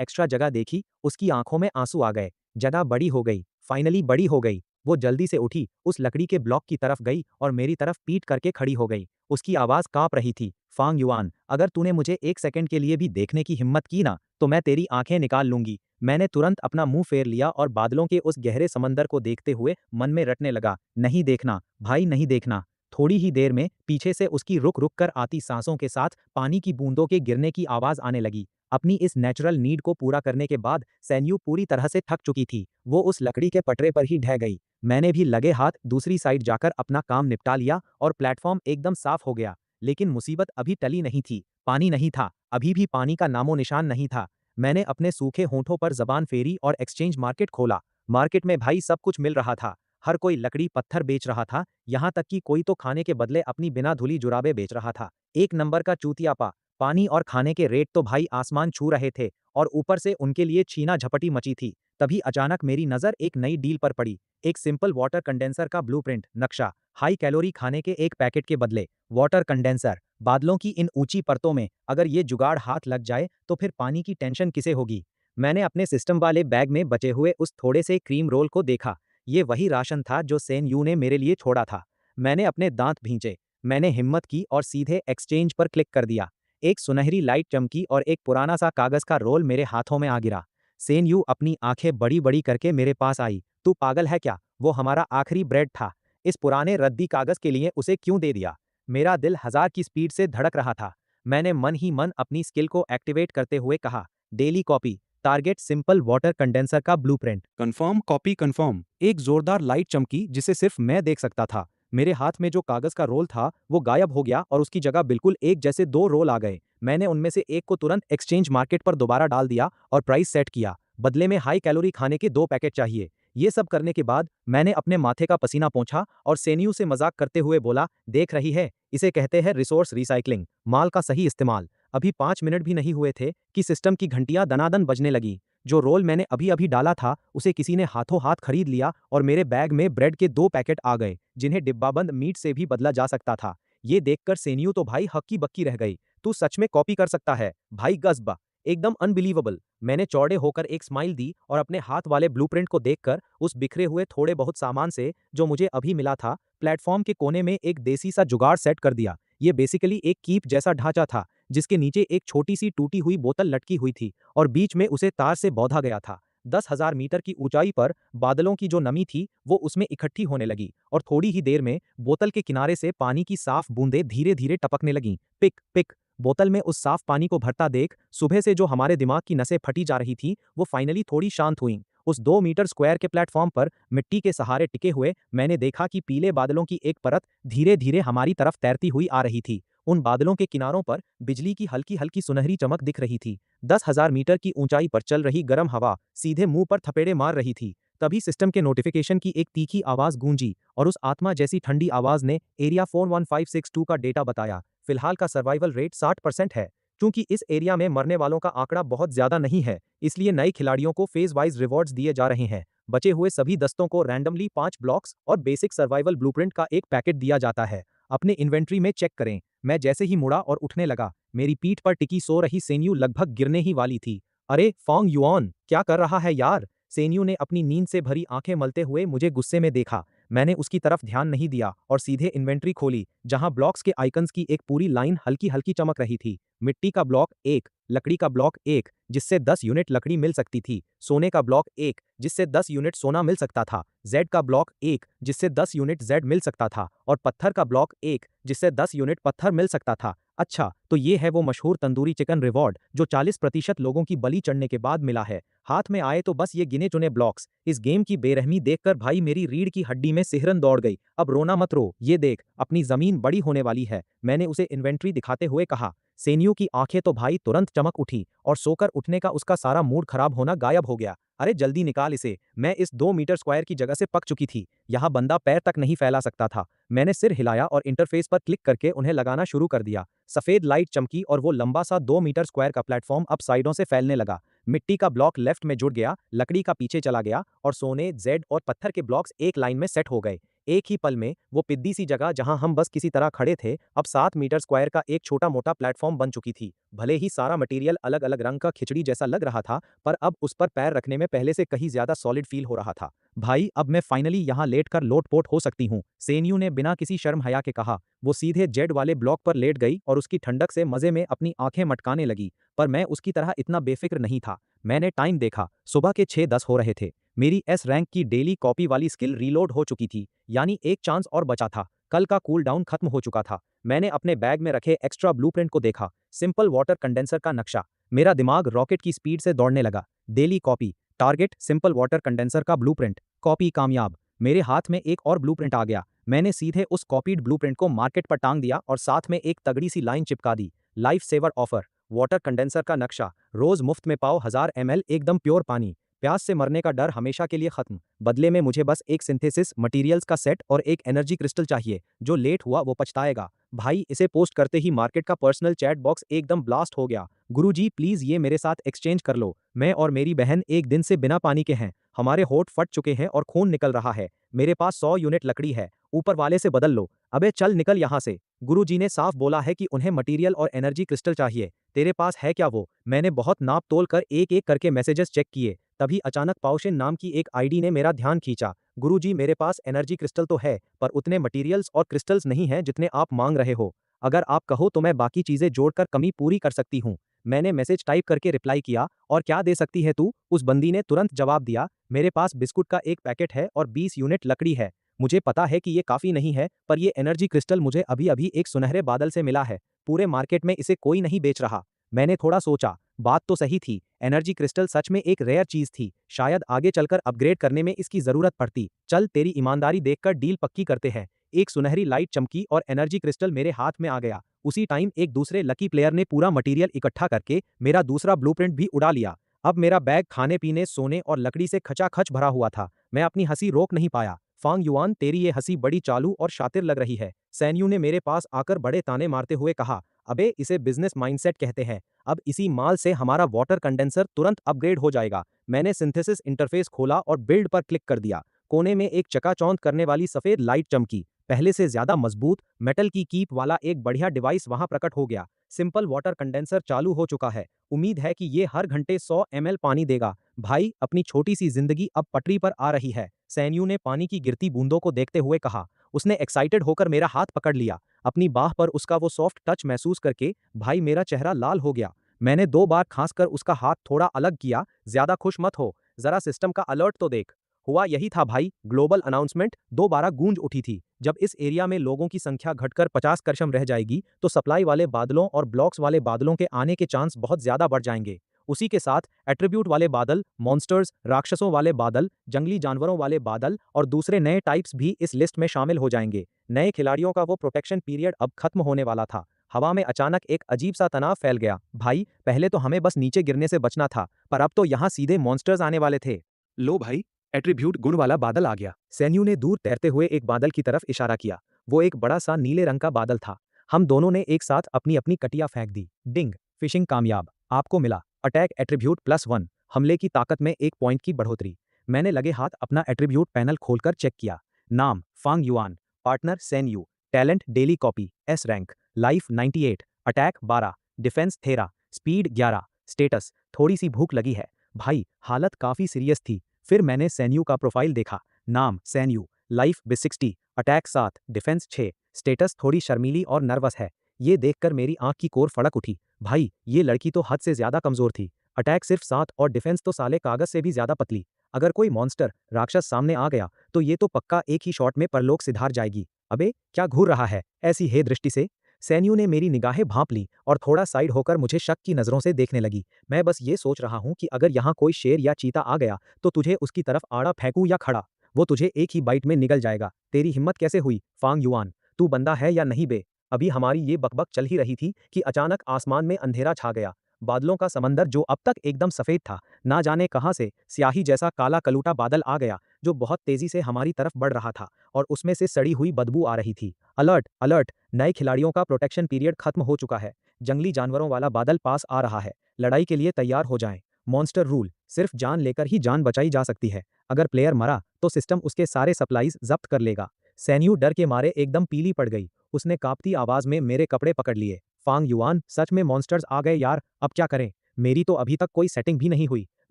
[SPEAKER 1] एक्स्ट्रा जगह देखी, उसकी आंखों में आंसू आ गए। जगह बड़ी हो गई, फाइनली बड़ी हो गई। वो जल्दी से उठी, उस लकड़ी के ब्लॉक की तरफ गई और मेरी तरफ पीठ करके खड़ी हो गई। उसकी आवाज कांप रही थी। फांग युआन, अगर तूने मुझे 1 सेकंड के लिए भी देखने की हिम्मत की ना, तो मैं तेरी आंखें निकाल लूंगी। मैंने तुरंत अपना मुंह फेर लिया और बादलों के उस गहरे समंदर को देखते हुए मन में रटने लगा, नहीं देखना भाई, नहीं देखना। थोड़ी ही देर में पीछे से उसकी रुक रुक कर आती सांसों के साथ पानी की बूंदों के गिरने की आवाज आने लगी। अपनी इस नेचुरल नीड को पूरा करने के बाद सैन्यू पूरी तरह से थक चुकी थी। वो उस लकड़ी के पटरे पर ही ढह गई। मैंने भी लगे हाथ दूसरी साइड जाकर अपना काम निपटा लिया और प्लेटफॉर्म एकदम साफ हो गया। लेकिन मुसीबत अभी टली नहीं थी। पानी नहीं था, अभी भी पानी का नामो निशान नहीं था। मैंने अपने सूखे होंठों पर जबान फेरी और एक्सचेंज मार्केट खोला। मार्केट में भाई सब कुछ मिल रहा था। हर कोई लकड़ी पत्थर बेच रहा था, यहाँ तक कि कोई तो खाने के बदले अपनी बिना धुली जुराबे बेच रहा था। एक नंबर का चूतियापा। पानी और खाने के रेट तो भाई आसमान छू रहे थे और ऊपर से उनके लिए छीना झपटी मची थी। तभी अचानक मेरी नज़र एक नई डील पर पड़ी। एक सिंपल वाटर कंडेंसर का ब्लूप्रिंट नक्शा। हाई कैलोरी खाने के एक पैकेट के बदले वाटर कंडेंसर। बादलों की इन ऊंची परतों में अगर ये जुगाड़ हाथ लग जाए तो फिर पानी की टेंशन किसे होगी। मैंने अपने सिस्टम वाले बैग में बचे हुए उस थोड़े से क्रीम रोल को देखा। ये वही राशन था जो सेन यू ने मेरे लिए छोड़ा था। मैंने अपने दांत भींचे। मैंने हिम्मत की और सीधे एक्सचेंज पर क्लिक कर दिया। एक सुनहरी लाइट चमकी और एक पुराना सा कागज का रोल मेरे हाथों में आ गिरा। सेन यू अपनी आंखें बड़ी बड़ी करके मेरे पास आई। तू पागल है क्या? वो हमारा आखिरी ब्रेड था। इस पुराने रद्दी कागज के लिए उसे क्यों दे दिया? मेरा दिल 1000 की स्पीड से धड़क रहा था। मैंने मन ही मन अपनी स्किल को एक्टिवेट करते हुए कहा, daily copy, target simple water condenser का ब्लूप्रिंट। Confirm copy confirm. एक जोरदार लाइट चमकी जिसे सिर्फ मैं देख सकता था। मेरे हाथ में जो कागज का रोल था वो गायब हो गया और उसकी जगह बिल्कुल एक जैसे दो रोल आ गए। मैंने उनमें से एक को तुरंत एक्सचेंज मार्केट पर दोबारा डाल दिया और प्राइस सेट किया। बदले में हाई कैलोरी खाने के 2 पैकेट चाहिए। ये सब करने के बाद मैंने अपने माथे का पसीना पोंछा और सेनियू से मजाक करते हुए बोला, देख रही है, इसे कहते हैं रिसोर्स रिसाइकलिंग, माल का सही इस्तेमाल। अभी 5 मिनट भी नहीं हुए थे कि सिस्टम की घंटियां दनादन बजने लगी। जो रोल मैंने अभी अभी डाला था उसे किसी ने हाथों हाथ खरीद लिया और मेरे बैग में ब्रेड के 2 पैकेट आ गए, जिन्हें डिब्बाबंद मीट से भी बदला जा सकता था। ये देखकर सेनियू तो भाई हक्की बक्की रह गई। तू सच में कॉपी कर सकता है भाई, गजब, एकदम अनबिलीवेबल। मैंने चौड़े होकर एक स्माइल दी और अपने हाथ वाले ब्लूप्रिंट को देखकर उस बिखरे हुए थोड़े बहुत सामान से जो मुझे अभी मिला था, प्लेटफॉर्म के कोने में एक देसी सा जुगाड़ सेट कर दिया। ये बेसिकली एक कीप जैसा ढांचा था, जिसके नीचे एक छोटी सी टूटी हुई बोतल लटकी हुई थी और बीच में उसे तार से बौधा गया था। 10,000 मीटर की ऊंचाई पर बादलों की जो नमी थी वो उसमें इकट्ठी होने लगी और थोड़ी ही देर में बोतल के किनारे से पानी की साफ बूंदें धीरे धीरे टपकने लगीं। पिक पिक। बोतल में उस साफ पानी को भरता देख सुबह से जो हमारे दिमाग की नसें फटी जा रही थी वो फाइनली थोड़ी शांत हुईं। उस 2 मीटर स्क्वायर के प्लेटफॉर्म पर मिट्टी के सहारे टिके हुए मैंने देखा कि पीले बादलों की एक परत धीरे धीरे हमारी तरफ तैरती हुई आ रही थी। उन बादलों के किनारों पर बिजली की हल्की हल्की सुनहरी चमक दिख रही थी। 10,000 मीटर की ऊंचाई पर चल रही गर्म हवा सीधे मुंह पर थपेड़े मार रही थी। तभी सिस्टम के नोटिफिकेशन की एक तीखी आवाज गूंजी और उस आत्मा जैसी ठंडी आवाज ने एरिया 41562 का डेटा बताया। फिलहाल का सर्वाइवल रेट 60% है। क्योंकि इस एरिया में मरने वालों का आंकड़ा बहुत ज्यादा नहीं है, इसलिए नए खिलाड़ियों को फेज वाइज रिवॉर्ड्स दिए जा रहे हैं। बचे हुए सभी दस्तों को रैंडमली 5 ब्लॉक्स और बेसिक सर्वाइवल ब्लूप्रिंट का एक पैकेट दिया जाता है। अपने इन्वेंट्री में चेक करें। मैं जैसे ही मुड़ा और उठने लगा, मेरी पीठ पर टिकी सो रही सेन्यू लगभग गिरने ही वाली थी। अरे फॉन्ग युआन, क्या कर रहा है यार? सेन्यू ने अपनी नींद से भरी आंखें मलते हुए मुझे गुस्से में देखा। मैंने उसकी तरफ ध्यान नहीं दिया और सीधे इन्वेंट्री खोली, जहां ब्लॉक्स के आइकन्स की एक पूरी लाइन हल्की हल्की चमक रही थी। मिट्टी का ब्लॉक 1, लकड़ी का ब्लॉक 1, जिससे 10 यूनिट लकड़ी मिल सकती थी, सोने का ब्लॉक 1, जिससे 10 यूनिट सोना मिल सकता था, जेड का ब्लॉक 1, जिससे 10 यूनिट जेड मिल सकता था, और पत्थर का ब्लॉक 1, जिससे 10 यूनिट पत्थर मिल सकता था। अच्छा, तो ये है वो मशहूर तंदूरी चिकन रिवॉर्ड जो 40% लोगों की बलि चढ़ने के बाद मिला है। हाथ में आए तो बस ये गिने चुने ब्लॉक्स। इस गेम की बेरहमी देखकर भाई मेरी रीढ़ की हड्डी में सिहरन दौड़ गई। अब रोना मत रो, ये देख, अपनी जमीन बड़ी होने वाली है, मैंने उसे इन्वेंट्री दिखाते हुए कहा। सेनियो की आंखें तो भाई तुरंत चमक उठी और सोकर उठने का उसका सारा मूड खराब होना गायब हो गया। अरे जल्दी निकाल इसे। मैं इस 2 मीटर स्क्वायर की जगह से पक चुकी थी। यहाँ बंदा पैर तक नहीं फैला सकता था। मैंने सिर हिलाया और इंटरफेस पर क्लिक करके उन्हें लगाना शुरू कर दिया। सफेद लाइट चमकी और वो लंबा सा 2 मीटर स्क्वायर का प्लेटफॉर्म अब साइडों से फैलने लगा। मिट्टी का ब्लॉक लेफ्ट में जुड़ गया, लकड़ी का पीछे चला गया और सोने, जेड और पत्थर के ब्लॉक्स एक लाइन में सेट हो गए। एक ही पल में वो पिद्दी सी जगह जहां हम बस किसी तरह खड़े थे अब 7 मीटर स्क्वायर का एक छोटा मोटा प्लेटफॉर्म बन चुकी थी। भले ही सारा मटेरियल अलग अलग रंग का खिचड़ी जैसा लग रहा था, पर अब उस पर पैर रखने में पहले से कहीं ज्यादा सॉलिड फील हो रहा था। भाई अब मैं फाइनली यहाँ लेटकर लोटपोट हो सकती हूँ, सेनयू ने बिना किसी शर्म हया के कहा। वो सीधे जेड वाले ब्लॉक पर लेट गई और उसकी ठंडक से मजे में अपनी आंखें मटकाने लगी। पर मैं उसकी तरह इतना बेफिक्र नहीं था। मैंने टाइम देखा, सुबह के 6:10 हो रहे थे। मेरी एस रैंक की डेली कॉपी वाली स्किल रीलोड हो चुकी थी, यानी एक चांस और बचा था। कल का कूल डाउन खत्म हो चुका था। मैंने अपने बैग में रखे एक्स्ट्रा ब्लूप्रिंट को देखा, सिंपल वाटर कंडेंसर का नक्शा। मेरा दिमाग रॉकेट की स्पीड से दौड़ने लगा। Daily copy, target simple water condenser का ब्लूप्रिंट, कॉपी कामयाब। मेरे हाथ में एक और ब्लूप्रिंट आ गया। मैंने सीधे उस कॉपीड ब्लूप्रिंट को मार्केट पर टांग दिया और साथ में एक तगड़ी सी लाइन चिपका दी, life saver offer. Water condenser का नक्शा, रोज मुफ्त में पाओ 1000 ml एकदम प्योर पानी, प्यास से मरने का डर हमेशा के लिए खत्म। बदले में मुझे बस एक सिंथेसिस मटेरियल्स का सेट और एक एनर्जी क्रिस्टल चाहिए। जो लेट हुआ वो पछताएगा। भाई इसे पोस्ट करते ही मार्केट का पर्सनल चैट बॉक्स एकदम ब्लास्ट हो गया। गुरुजी प्लीज ये मेरे साथ एक्सचेंज कर लो। मैं और मेरी बहन एक दिन से बिना पानी के हैं। हमारे होठ फट चुके हैं और खून निकल रहा है। मेरे पास 100 यूनिट लकड़ी है, ऊपर वाले से बदल लो। अबे चल निकल यहाँ से। गुरुजी ने साफ बोला है कि उन्हें मटेरियल और एनर्जी क्रिस्टल चाहिए। तेरे पास है क्या वो? मैंने बहुत नाप तोल कर एक एक करके मैसेजेस चेक किए। तभी अचानक पाओशेन नाम की एक आईडी ने मेरा ध्यान खींचा। गुरुजी मेरे पास एनर्जी क्रिस्टल तो है, पर उतने मटेरियल्स और क्रिस्टल्स नहीं हैं जितने आप मांग रहे हो। अगर आप कहो तो मैं बाकी चीजें जोड़कर कमी पूरी कर सकती हूँ। मैंने मैसेज टाइप करके रिप्लाई किया, और क्या दे सकती है तू? उस बंदी ने तुरंत जवाब दिया, मेरे पास बिस्कुट का एक पैकेट है और 20 यूनिट लकड़ी है। मुझे पता है कि ये काफी नहीं है, पर ये एनर्जी क्रिस्टल मुझे अभी अभी एक सुनहरे बादल से मिला है। पूरे मार्केट में इसे कोई नहीं बेच रहा। मैंने थोड़ा सोचा, बात तो सही थी। एनर्जी क्रिस्टल सच में एक रेयर चीज थी। शायद आगे चलकर अपग्रेड करने में इसकी जरूरत पड़ती। चल तेरी ईमानदारी देखकर डील पक्की करते हैं। एक सुनहरी लाइट चमकी और एनर्जी क्रिस्टल मेरे हाथ में आ गया। उसी टाइम एक दूसरे लकी प्लेयर ने पूरा मटेरियल इकट्ठा करके मेरा दूसरा ब्लूप्रिंट भी उड़ा लिया। अब मेरा बैग खाने पीने सोने और लकड़ी से खचाखच भरा हुआ था। मैं अपनी हंसी रोक नहीं पाया। फांग युआन तेरी ये हंसी बड़ी चालू और शातिर लग रही है, सैन्यू ने मेरे पास आकर बड़े ताने मारते हुए कहा। अबे इसे बिजनेस माइंडसेट कहते हैं। अब इसी माल से हमारा वाटर कंडेंसर तुरंत अपग्रेड हो जाएगा। मैंने सिंथेसिस इंटरफेस खोला और बिल्ड पर क्लिक कर दिया। कोने में एक चकाचौंध करने वाली सफेद लाइट चमकी। पहले से ज्यादा मजबूत मेटल की कीप वाला एक बढ़िया डिवाइस वहां प्रकट हो गया। सिंपल वाटर कंडेंसर चालू हो चुका है। उम्मीद है कि ये हर घंटे 100 ml पानी देगा। भाई अपनी छोटी सी जिंदगी अब पटरी पर आ रही है, सैन्यू ने पानी की गिरती बूंदों को देखते हुए कहा। उसने एक्साइटेड होकर मेरा हाथ पकड़ लिया। अपनी बाह पर उसका वो सॉफ्ट टच महसूस करके भाई मेरा चेहरा लाल हो गया। मैंने 2 बार खांसकर उसका हाथ थोड़ा अलग किया। ज्यादा खुश मत हो, जरा सिस्टम का अलर्ट तो देख। हुआ यही था भाई, ग्लोबल अनाउंसमेंट दोबारा गूंज उठी थी। जब इस एरिया में लोगों की संख्या घटकर 50 करशम रह जाएगी तो सप्लाई वाले बादलों और ब्लॉक्स वाले बादलों के आने के चांस बहुत ज्यादा बढ़ जाएंगे। उसी के साथ एट्रीब्यूट वाले बादल, मॉन्स्टर्स, राक्षसों वाले बादल, जंगली जानवरों वाले बादल और दूसरे नए टाइप्स भी इस लिस्ट में शामिल हो जाएंगे। नए खिलाड़ियों का वो प्रोटेक्शन पीरियड अब खत्म होने वाला था। हवा में अचानक एक अजीब सा तनाव फैल गया। भाई पहले तो हमें बस नीचे गिरने से बचना था, पर अब तो यहाँ सीधे मॉन्स्टर्स आने वाले थे। लो भाई, एट्रीब्यूट गुण वाला बादल आ गया। सैन्यू ने दूर तैरते हुए एक बादल की तरफ इशारा किया। वो एक बड़ा सा नीले रंग का बादल था। हम दोनों ने एक साथ अपनी अपनी कटिया फेंक दी। डिंग, फिशिंग कामयाब। आपको मिला अटैक एट्रीब्यूट +1, हमले की ताकत में 1 पॉइंट की बढ़ोतरी। मैंने लगे हाथ अपना एट्रीब्यूट पैनल खोलकर चेक किया। नाम Fang Yuan, partner Sanyu, talent daily copy, S rank, life 98, attack 12, defence 13, speed 11, status थोड़ी सी भूख लगी है। भाई हालत काफी सीरियस थी। फिर मैंने सैन्यू का प्रोफाइल देखा। नाम Sanyu, life B60, attack 7, defence 6, status थोड़ी शर्मीली और नर्वस है। ये देखकर मेरी आंख की कोर फड़क उठी। भाई ये लड़की तो हद से ज्यादा कमजोर थी। अटैक सिर्फ 7 और डिफेंस तो साले कागज से भी ज्यादा पतली। अगर कोई मॉन्स्टर राक्षस सामने आ गया तो ये तो पक्का एक ही शॉट में परलोक सिधार जाएगी। अबे क्या घूर रहा है ऐसी हे दृष्टि से? सैन्यू ने मेरी निगाहें भांप ली और थोड़ा साइड होकर मुझे शक की नजरों से देखने लगी। मैं बस ये सोच रहा हूँ कि अगर यहाँ कोई शेर या चीता आ गया तो तुझे उसकी तरफ आड़ा फेंकूं या खड़ा, वो तुझे एक ही बाइट में निगल जाएगा। तेरी हिम्मत कैसे हुई फांग युआन? तू बंदा है या नहीं बे? अभी हमारी ये बकबक चल ही रही थी कि अचानक आसमान में अंधेरा छा गया। बादलों का समंदर जो अब तक एकदम सफेद था, ना जाने कहां से स्याही जैसा काला कलूटा बादल आ गया जो बहुत तेजी से हमारी तरफ बढ़ रहा था और उसमें से सड़ी हुई बदबू आ रही थी। अलर्ट अलर्ट, नए खिलाड़ियों का प्रोटेक्शन पीरियड खत्म हो चुका है। जंगली जानवरों वाला बादल पास आ रहा है। लड़ाई के लिए तैयार हो जाएं। मॉन्स्टर रूल, सिर्फ जान लेकर ही जान बचाई जा सकती है। अगर प्लेयर मरा तो सिस्टम उसके सारे सप्लाईज जब्त कर लेगा। सैन्यू डर के मारे एकदम पीली पड़ गई। उसने कांपती आवाज में मेरे कपड़े पकड़ लिए। फांग युआन, सच में मॉन्स्टर्स आ गए यार, अब क्या करें? मेरी तो अभी तक कोई सेटिंग भी नहीं हुई।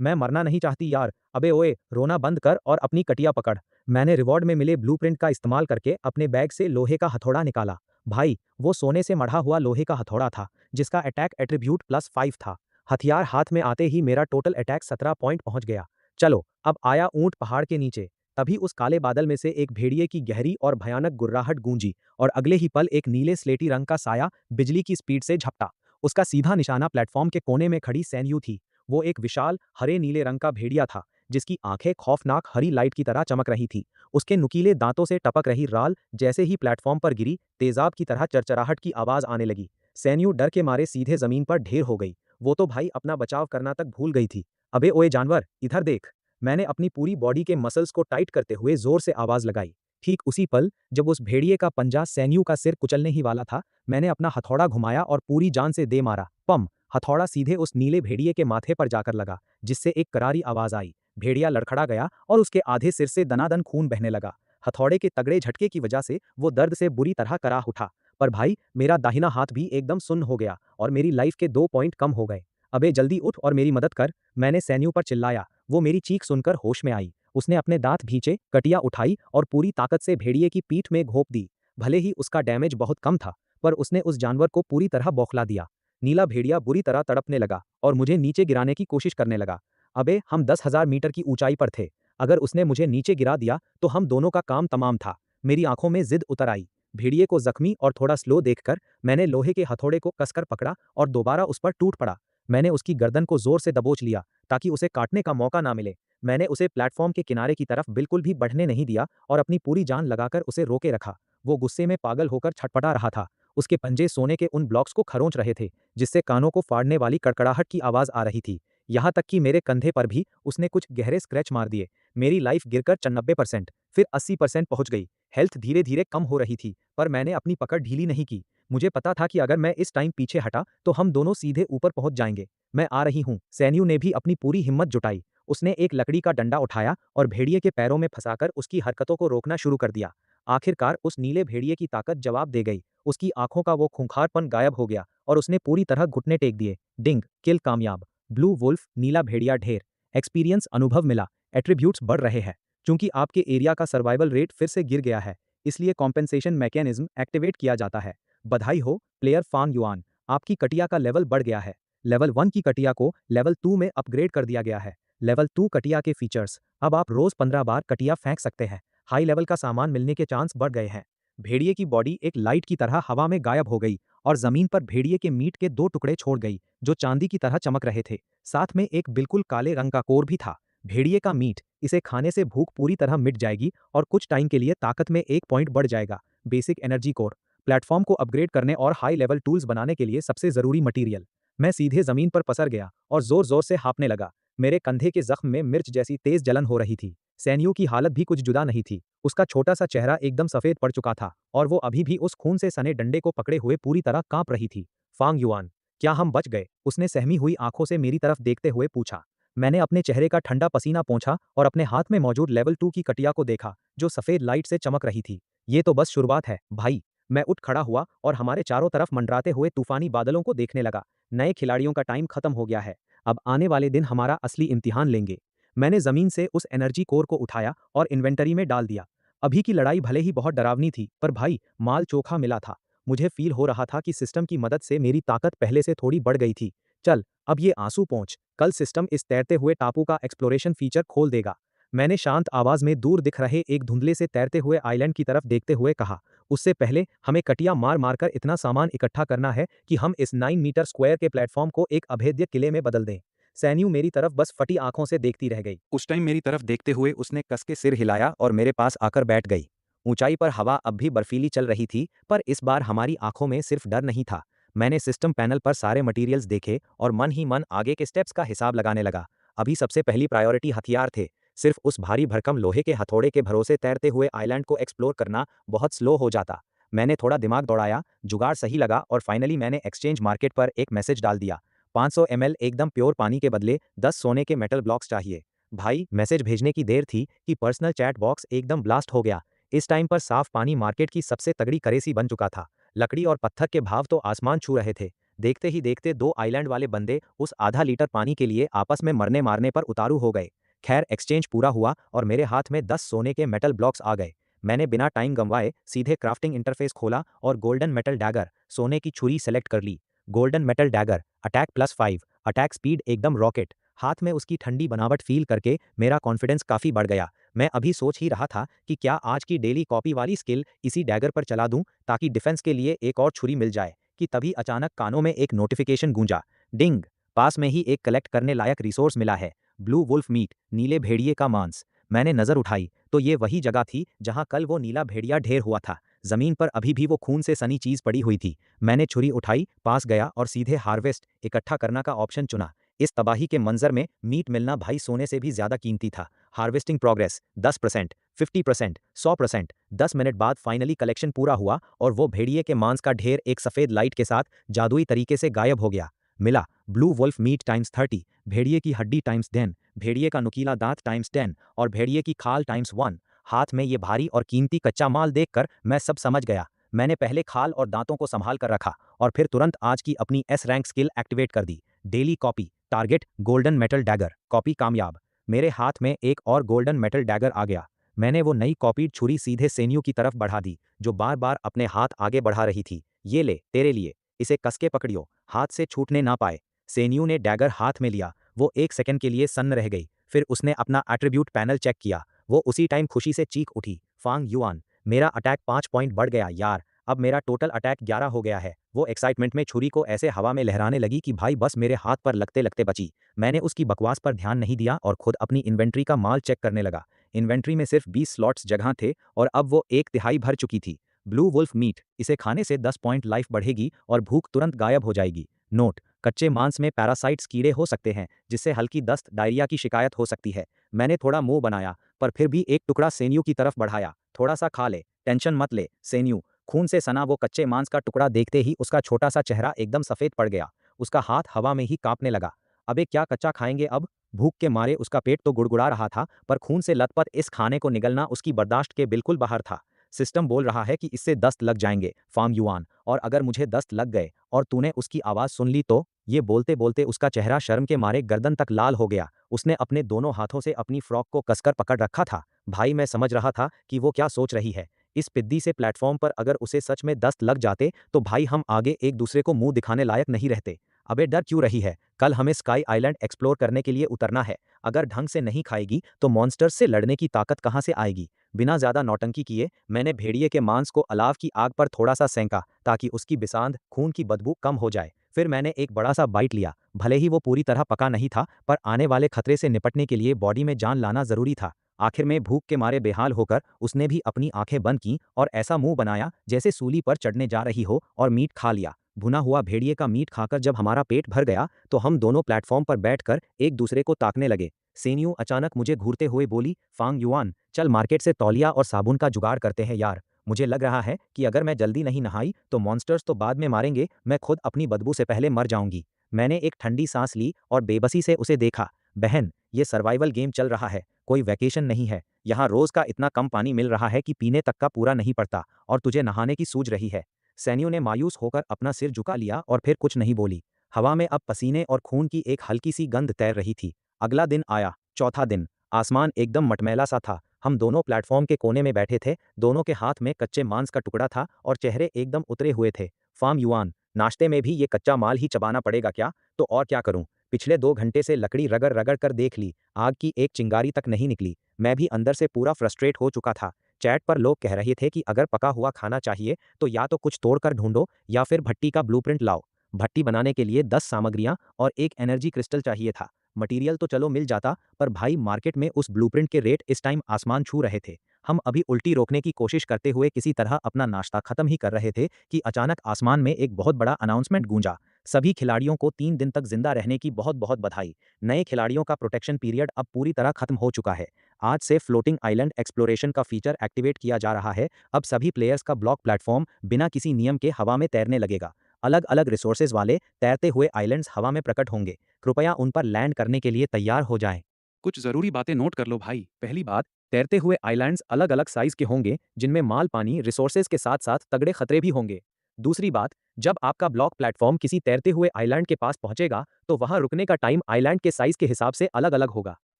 [SPEAKER 1] मैं मरना नहीं चाहती यार। अबे ओए, रोना बंद कर और अपनी कटिया पकड़। मैंने रिवॉर्ड में मिले ब्लूप्रिंट का इस्तेमाल करके अपने बैग से लोहे का हथौड़ा निकाला। भाई, वो सोने से मढ़ा हुआ लोहे का हथौड़ा था, जिसका अटैक एट्रीब्यूट +5 था। हथियार हाथ में आते ही मेरा टोटल अटैक 17 पॉइंट पहुंच गया। चलो, अब आया ऊंट पहाड़ के नीचे। तभी उस काले बादल में से एक भेड़िए की गहरी और भयानक गुर्राहट गूंजी, और अगले ही पल एक नीले स्लेटी रंग का साया बिजली की स्पीड से झपटा। उसका सीधा निशाना प्लेटफॉर्म के कोने में खड़ी सैन्यू थी। वो एक विशाल हरे नीले रंग का भेड़िया था, जिसकी आंखें खौफनाक हरी लाइट की तरह चमक रही थी। उसके नुकीले दांतों से टपक रही राल जैसे ही प्लेटफॉर्म पर गिरी, तेजाब की तरह चरचराहट की आवाज आने लगी। सैन्यू डर के मारे सीधे जमीन पर ढेर हो गई। वो तो भाई अपना बचाव करना तक भूल गई थी। अबे ओए जानवर, इधर देख। मैंने अपनी पूरी बॉडी के मसल्स को टाइट करते हुए जोर से आवाज लगाई। ठीक उसी पल, जब उस भेड़िए का पंजा सैन्यू का सिर कुचलने ही वाला था, मैंने अपना हथौड़ा घुमाया और पूरी जान से दे मारा। पम! हथौड़ा सीधे उस नीले भेड़िए के माथे पर जाकर लगा, जिससे एक करारी आवाज आई। भेड़िया लड़खड़ा गया और उसके आधे सिर से दनादन खून बहने लगा। हथौड़े के तगड़े झटके की वजह से वो दर्द से बुरी तरह कराह उठा। पर भाई, मेरा दाहिना हाथ भी एकदम सुन्न हो गया और मेरी लाइफ के 2 पॉइंट कम हो गए। अबे जल्दी उठ और मेरी मदद कर, मैंने सैन्यू पर चिल्लाया। वो मेरी चीख सुनकर होश में आई। उसने अपने दांत भींचे, कटिया उठाई और पूरी ताकत से भेड़िए की पीठ में घोंप दी। भले ही उसका डैमेज बहुत कम था, पर उसने उस जानवर को पूरी तरह बौखला दिया। नीला भेड़िया बुरी तरह तड़पने लगा और मुझे नीचे गिराने की कोशिश करने लगा। अबे, हम 10,000 मीटर की ऊंचाई पर थे। अगर उसने मुझे नीचे गिरा दिया तो हम दोनों का काम तमाम था। मेरी आंखों में जिद उतर आई। भेड़िए को जख्मी और थोड़ा स्लो देखकर मैंने लोहे के हथौड़े को कसकर पकड़ा और दोबारा उस पर टूट पड़ा। मैंने उसकी गर्दन को जोर से दबोच लिया, ताकि उसे काटने का मौका ना मिले। मैंने उसे प्लेटफॉर्म के किनारे की तरफ बिल्कुल भी बढ़ने नहीं दिया और अपनी पूरी जान लगाकर उसे रोके रखा। वो गुस्से में पागल होकर छटपटा रहा था। उसके पंजे सोने के उन ब्लॉक्स को खरोंच रहे थे, जिससे कानों को फाड़ने वाली कड़कड़ाहट की आवाज आ रही थी। यहाँ तक कि मेरे कंधे पर भी उसने कुछ गहरे स्क्रैच मार दिए। मेरी लाइफ गिरकर 94%, फिर 80% पहुंच गई। हेल्थ धीरे धीरे कम हो रही थी, पर मैंने अपनी पकड़ ढीली नहीं की। मुझे पता था कि अगर मैं इस टाइम पीछे हटा तो हम दोनों सीधे ऊपर पहुंच जाएंगे। मैं आ रही हूं। सैन्यू ने भी अपनी पूरी हिम्मत जुटाई। उसने एक लकड़ी का डंडा उठाया और भेड़िए के पैरों में फंसाकर उसकी हरकतों को रोकना शुरू कर दिया। आखिरकार उस नीले भेड़िए की ताकत जवाब दे गई। उसकी आंखों का वो खूंखारपन गायब हो गया और उसने पूरी तरह घुटने टेक दिए। डिंग! किल कामयाब। ब्लू वुल्फ, नीला भेड़िया ढेर। एक्सपीरियंस अनुभव मिला। एट्रीब्यूट्स बढ़ रहे हैं। चूंकि आपके एरिया का सर्वाइवल रेट फिर से गिर गया है, इसलिए कॉम्पेंसेशन मैकेनिज्म एक्टिवेट किया जाता है। बधाई हो, प्लेयर फांग युआन। आपकी कटिया का लेवल बढ़ गया है। लेवल 1 की कटिया को लेवल 2 में अपग्रेड कर दिया गया है। लेवल 2 कटिया के फीचर्स: अब आप रोज 15 बार कटिया फेंक सकते हैं। हाई लेवल का सामान मिलने के चांस बढ़ गए हैं। भेड़िए की बॉडी एक लाइट की तरह हवा में गायब हो गई और जमीन पर भेड़िए के मीट के 2 टुकड़े छोड़ गई, जो चांदी की तरह चमक रहे थे। साथ में एक बिल्कुल काले रंग का कोर भी था। भेड़िए का मीट, इसे खाने से भूख पूरी तरह मिट जाएगी और कुछ टाइम के लिए ताकत में 1 पॉइंट बढ़ जाएगा। Basic energy core. प्लेटफॉर्म को अपग्रेड करने और हाई लेवल टूल्स बनाने के लिए सबसे जरूरी मटेरियल। मैं सीधे जमीन पर पसर गया और जोर जोर से हाँफने लगा। मेरे कंधे के जख्म में मिर्च जैसी तेज जलन हो रही थी। सैन्यू की हालत भी कुछ जुदा नहीं थी। उसका छोटा सा चेहरा एकदम सफेद पड़ चुका था और वो अभी भी उस खून से सने डंडे को पकड़े हुए पूरी तरह कांप रही थी। फांग युआन, क्या हम बच गए? उसने सहमी हुई आंखों से मेरी तरफ देखते हुए पूछा। मैंने अपने चेहरे का ठंडा पसीना पोंछा और अपने हाथ में मौजूद लेवल 2 की कटिया को देखा, जो सफेद लाइट से चमक रही थी। ये तो बस शुरुआत है भाई। मैं उठ खड़ा हुआ और हमारे चारों तरफ मंडराते हुए तूफानी बादलों को देखने लगा। नए खिलाड़ियों का टाइम खत्म हो गया है। अब आने वाले दिन हमारा असली इम्तिहान लेंगे। मैंने जमीन से उस एनर्जी कोर को उठाया और इन्वेंटरी में डाल दिया। अभी की लड़ाई भले ही बहुत डरावनी थी, पर भाई, माल चोखा मिला था। मुझे फील हो रहा था कि सिस्टम की मदद से मेरी ताकत पहले से थोड़ी बढ़ गई थी। चल, अब ये आंसू पोंछ। कल सिस्टम इस तैरते हुए टापू का एक्सप्लोरेशन फीचर खोल देगा। मैंने शांत आवाज में दूर दिख रहे एक धुंधले से तैरते हुए आइलैंड की तरफ देखते हुए कहा। उससे पहले हमें कटिया मार मारकर इतना सामान इकट्ठा करना है कि हम इस 9 मीटर स्क्वायर के प्लेटफॉर्म को एक अभेद्य किले में बदल दें। सैन्यू मेरी तरफ बस फटी आंखों से देखती रह गई। उस टाइम मेरी तरफ देखते हुए उसने कस के सिर हिलाया और मेरे पास आकर बैठ गई। ऊंचाई पर हवा अब भी बर्फीली चल रही थी, पर इस बार हमारी आंखों में सिर्फ डर नहीं था। मैंने सिस्टम पैनल पर सारे मटेरियल्स देखे और मन ही मन आगे के स्टेप्स का हिसाब लगाने लगा। अभी सबसे पहली प्रायोरिटी हथियार थे। सिर्फ उस भारी भरकम लोहे के हथौड़े के भरोसे तैरते हुए आइलैंड को एक्सप्लोर करना बहुत स्लो हो जाता। मैंने थोड़ा दिमाग दौड़ाया, जुगाड़ सही लगा और फाइनली मैंने एक्सचेंज मार्केट पर एक मैसेज डाल दिया। 500 ml एकदम प्योर पानी के बदले 10 सोने के मेटल ब्लॉक्स चाहिए। भाई, मैसेज भेजने की देर थी कि पर्सनल चैट बॉक्स एकदम ब्लास्ट हो गया। इस टाइम पर साफ पानी मार्केट की सबसे तगड़ी करेंसी बन चुका था। लकड़ी और पत्थर के भाव तो आसमान छू रहे थे। देखते ही देखते दो आइलैंड वाले बंदे उस आधा लीटर पानी के लिए आपस में मरने मारने पर उतारू हो गए। खैर एक्सचेंज पूरा हुआ और मेरे हाथ में 10 सोने के मेटल ब्लॉक्स आ गए। मैंने बिना टाइम गंवाए सीधे क्राफ्टिंग इंटरफेस खोला और गोल्डन मेटल डैगर, सोने की छुरी सेलेक्ट कर ली। Golden metal dagger, attack +5, attack speed एकदम रॉकेट। हाथ में उसकी ठंडी बनावट फील करके मेरा कॉन्फिडेंस काफी बढ़ गया। मैं अभी सोच ही रहा था कि क्या आज की डेली कॉपी वाली स्किल इसी डैगर पर चला दूं ताकि डिफेंस के लिए एक और छुरी मिल जाए, कि तभी अचानक कानों में एक नोटिफिकेशन गूंजा। डिंग! पास में ही एक कलेक्ट करने लायक रिसोर्स मिला है। ब्लू वुल्फ मीट, नीले भेड़िए का मांस। मैंने नजर उठाई तो ये वही जगह थी जहां कल वो नीला भेड़िया ढेर हुआ था। जमीन पर अभी भी वो खून से सनी चीज पड़ी हुई थी। मैंने छुरी उठाई, पास गया और सीधे हार्वेस्ट इकट्ठा करना का ऑप्शन चुना। इस तबाही के मंजर में मीट मिलना भाई सोने से भी ज्यादा कीमती था। Harvesting progress 10%, 50%, 100%। 10 मिनट बाद फाइनली कलेक्शन पूरा हुआ और वो भेड़िए के मांस का ढेर एक सफेद लाइट के साथ जादुई तरीके से गायब हो गया। मिला ब्लू वुल्फ मीट टाइम्स 30, भेड़िए की हड्डी टाइम्स 10, भेड़िए का नुकीला दांत टाइम्स 10 और भेड़िए की खाल टाइम्स 1। हाथ में ये भारी और कीमती कच्चा माल देखकर मैं सब समझ गया। मैंने पहले खाल और दांतों को संभाल कर रखा और फिर तुरंत आज की अपनी एस रैंक स्किल एक्टिवेट कर दी। Daily copy, target golden metal dagger, copy कामयाब। मेरे हाथ में एक और गोल्डन मेटल डैगर आ गया। मैंने वो नई कॉपीड छुरी सीधे सेन्यू की तरफ बढ़ा दी, जो बार बार अपने हाथ आगे बढ़ा रही थी। ये ले तेरे लिए, इसे कसके पकड़ियो, हाथ से छूटने ना पाए। सेन्यू ने डैगर हाथ में लिया। वो 1 सेकंड के लिए सन्न रह गई, फिर उसने अपना एट्रीब्यूट पैनल चेक किया। वो उसी टाइम खुशी से चीख उठी, फांग युआन, मेरा अटैक 5 पॉइंट बढ़ गया यार। अब मेरा टोटल अटैक 11 हो गया है। वो एक्साइटमेंट में छुरी को ऐसे हवा में लहराने लगी कि भाई बस मेरे हाथ पर लगते लगते बची। मैंने उसकी बकवास पर ध्यान नहीं दिया और खुद अपनी इन्वेंट्री का माल चेक करने लगा। इन्वेंट्री में सिर्फ 20 स्लॉट्स जगह थे और अब वो 1/3 भर चुकी थी। ब्लू वुल्फ मीट, इसे खाने से 10 पॉइंट लाइफ बढ़ेगी और भूख तुरंत गायब हो जाएगी। नोट: कच्चे मांस में पैरासाइट्स कीड़े हो सकते हैं, जिससे हल्की दस्त डायरिया की शिकायत हो सकती है। मैंने थोड़ा मुंह बनाया, पर फिर भी एक टुकड़ा सेन्यू की तरफ बढ़ाया। थोड़ा सा खा ले, टेंशन मत ले सेन्यू। खून से सना वो कच्चे मांस का टुकड़ा देखते ही उसका छोटा सा चेहरा एकदम सफेद पड़ गया। उसका हाथ हवा में ही कांपने लगा। अबे क्या कच्चा खाएंगे अब? भूख के मारे उसका पेट तो गुड़गुड़ा रहा था, पर खून से लथपथ इस खाने को निगलना उसकी बर्दाश्त के बिल्कुल बाहर था। सिस्टम बोल रहा है कि इससे दस्त लग जाएंगे, फार्म युआन, और अगर मुझे दस्त लग गए और तूने उसकी आवाज सुन ली तो? ये बोलते बोलते उसका चेहरा शर्म के मारे गर्दन तक लाल हो गया। उसने अपने दोनों हाथों से अपनी फ्रॉक को कसकर पकड़ रखा था। भाई मैं समझ रहा था कि वो क्या सोच रही है। इस पिद्दी से प्लेटफॉर्म पर अगर उसे सच में दस्त लग जाते तो भाई हम आगे एक दूसरे को मुंह दिखाने लायक नहीं रहते। अबे डर क्यों रही है? कल हमें स्काई आइलैंड एक्सप्लोर करने के लिए उतरना है। अगर ढंग से नहीं खाएगी तो मॉन्स्टर्स से लड़ने की ताकत कहाँ से आएगी? बिना ज्यादा नौटंकी किए मैंने भेड़िए के मांस को अलाव की आग पर थोड़ा सा सेंका, ताकि उसकी बिसांध, खून की बदबू कम हो जाए। फिर मैंने एक बड़ा सा बाइट लिया। भले ही वो पूरी तरह पका नहीं था, पर आने वाले खतरे से निपटने के लिए बॉडी में जान लाना जरूरी था। आखिर में भूख के मारे बेहाल होकर उसने भी अपनी आंखें बंद की और ऐसा मुंह बनाया जैसे सूली पर चढ़ने जा रही हो, और मीट खा लिया। भुना हुआ भेड़िए का मीट खाकर जब हमारा पेट भर गया तो हम दोनों प्लेटफॉर्म पर बैठकर एक दूसरे को ताकने लगे। सेन्यू अचानक मुझे घूरते हुए बोली, फांग युआन, चल मार्केट से तौलिया और साबुन का जुगाड़ करते हैं यार। मुझे लग रहा है कि अगर मैं जल्दी नहीं नहाई तो मॉन्स्टर्स तो बाद में मारेंगे, मैं खुद अपनी बदबू से पहले मर जाऊंगी। मैंने एक ठंडी सांस ली और बेबसी से उसे देखा। बहन, ये सर्वाइवल गेम चल रहा है, कोई वैकेशन नहीं है। यहाँ रोज का इतना कम पानी मिल रहा है कि पीने तक का पूरा नहीं पड़ता, और तुझे नहाने की सूझ रही है। सैन्यू ने मायूस होकर अपना सिर झुका लिया और फिर कुछ नहीं बोली। हवा में अब पसीने और खून की एक हल्की सी गंध तैर रही थी। अगला दिन आया, चौथा दिन। आसमान एकदम मटमैला सा था। हम दोनों प्लेटफॉर्म के कोने में बैठे थे। दोनों के हाथ में कच्चे मांस का टुकड़ा था और चेहरे एकदम उतरे हुए थे। फार्म युआन, नाश्ते में भी ये कच्चा माल ही चबाना पड़ेगा क्या? तो और क्या करूं? पिछले 2 घंटे से लकड़ी रगड़ रगड़ कर देख ली, आग की एक चिंगारी तक नहीं निकली। मैं भी अंदर से पूरा फ्रस्ट्रेट हो चुका था। चैट पर लोग कह रहे थे कि अगर पका हुआ खाना चाहिए तो या तो कुछ तोड़कर ढूंढो या फिर भट्टी का ब्लूप्रिंट लाओ। भट्टी बनाने के लिए 10 सामग्रियां और एक एनर्जी क्रिस्टल चाहिए था। मटेरियल तो चलो मिल जाता, पर भाई मार्केट में उस ब्लूप्रिंट के रेट इस टाइम आसमान छू रहे थे। हम अभी उल्टी रोकने की कोशिश करते हुए किसी तरह अपना नाश्ता खत्म ही कर रहे थे कि अचानक आसमान में एक बहुत बड़ा अनाउंसमेंट गूंजा। सभी खिलाड़ियों को 3 दिन तक जिंदा रहने की बहुत बहुत बधाई। नए खिलाड़ियों का प्रोटेक्शन पीरियड अब पूरी तरह खत्म हो चुका है। आज से फ्लोटिंग आइलैंड एक्सप्लोरेशन का फीचर एक्टिवेट किया जा रहा है। अब सभी प्लेयर्स का ब्लॉक प्लेटफॉर्म बिना किसी नियम के हवा में तैरने लगेगा। अलग अलग रिसोर्सेज वाले तैरते हुए आइलैंड्स हवा में प्रकट होंगे। कृपया उन पर लैंड करने के लिए तैयार हो जाएं।
[SPEAKER 2] कुछ ज़रूरी बातें नोट कर लो भाई।
[SPEAKER 1] पहली बात, तैरते हुए आइलैंड्स अलग अलग साइज के होंगे जिनमें माल पानी रिसोर्सेज के साथ साथ तगड़े खतरे भी होंगे। दूसरी बात, जब आपका ब्लॉक प्लेटफॉर्म किसी तैरते हुए आइलैंड के पास पहुंचेगा तो वहां रुकने का टाइम आइलैंड के साइज के हिसाब से अलग अलग होगा।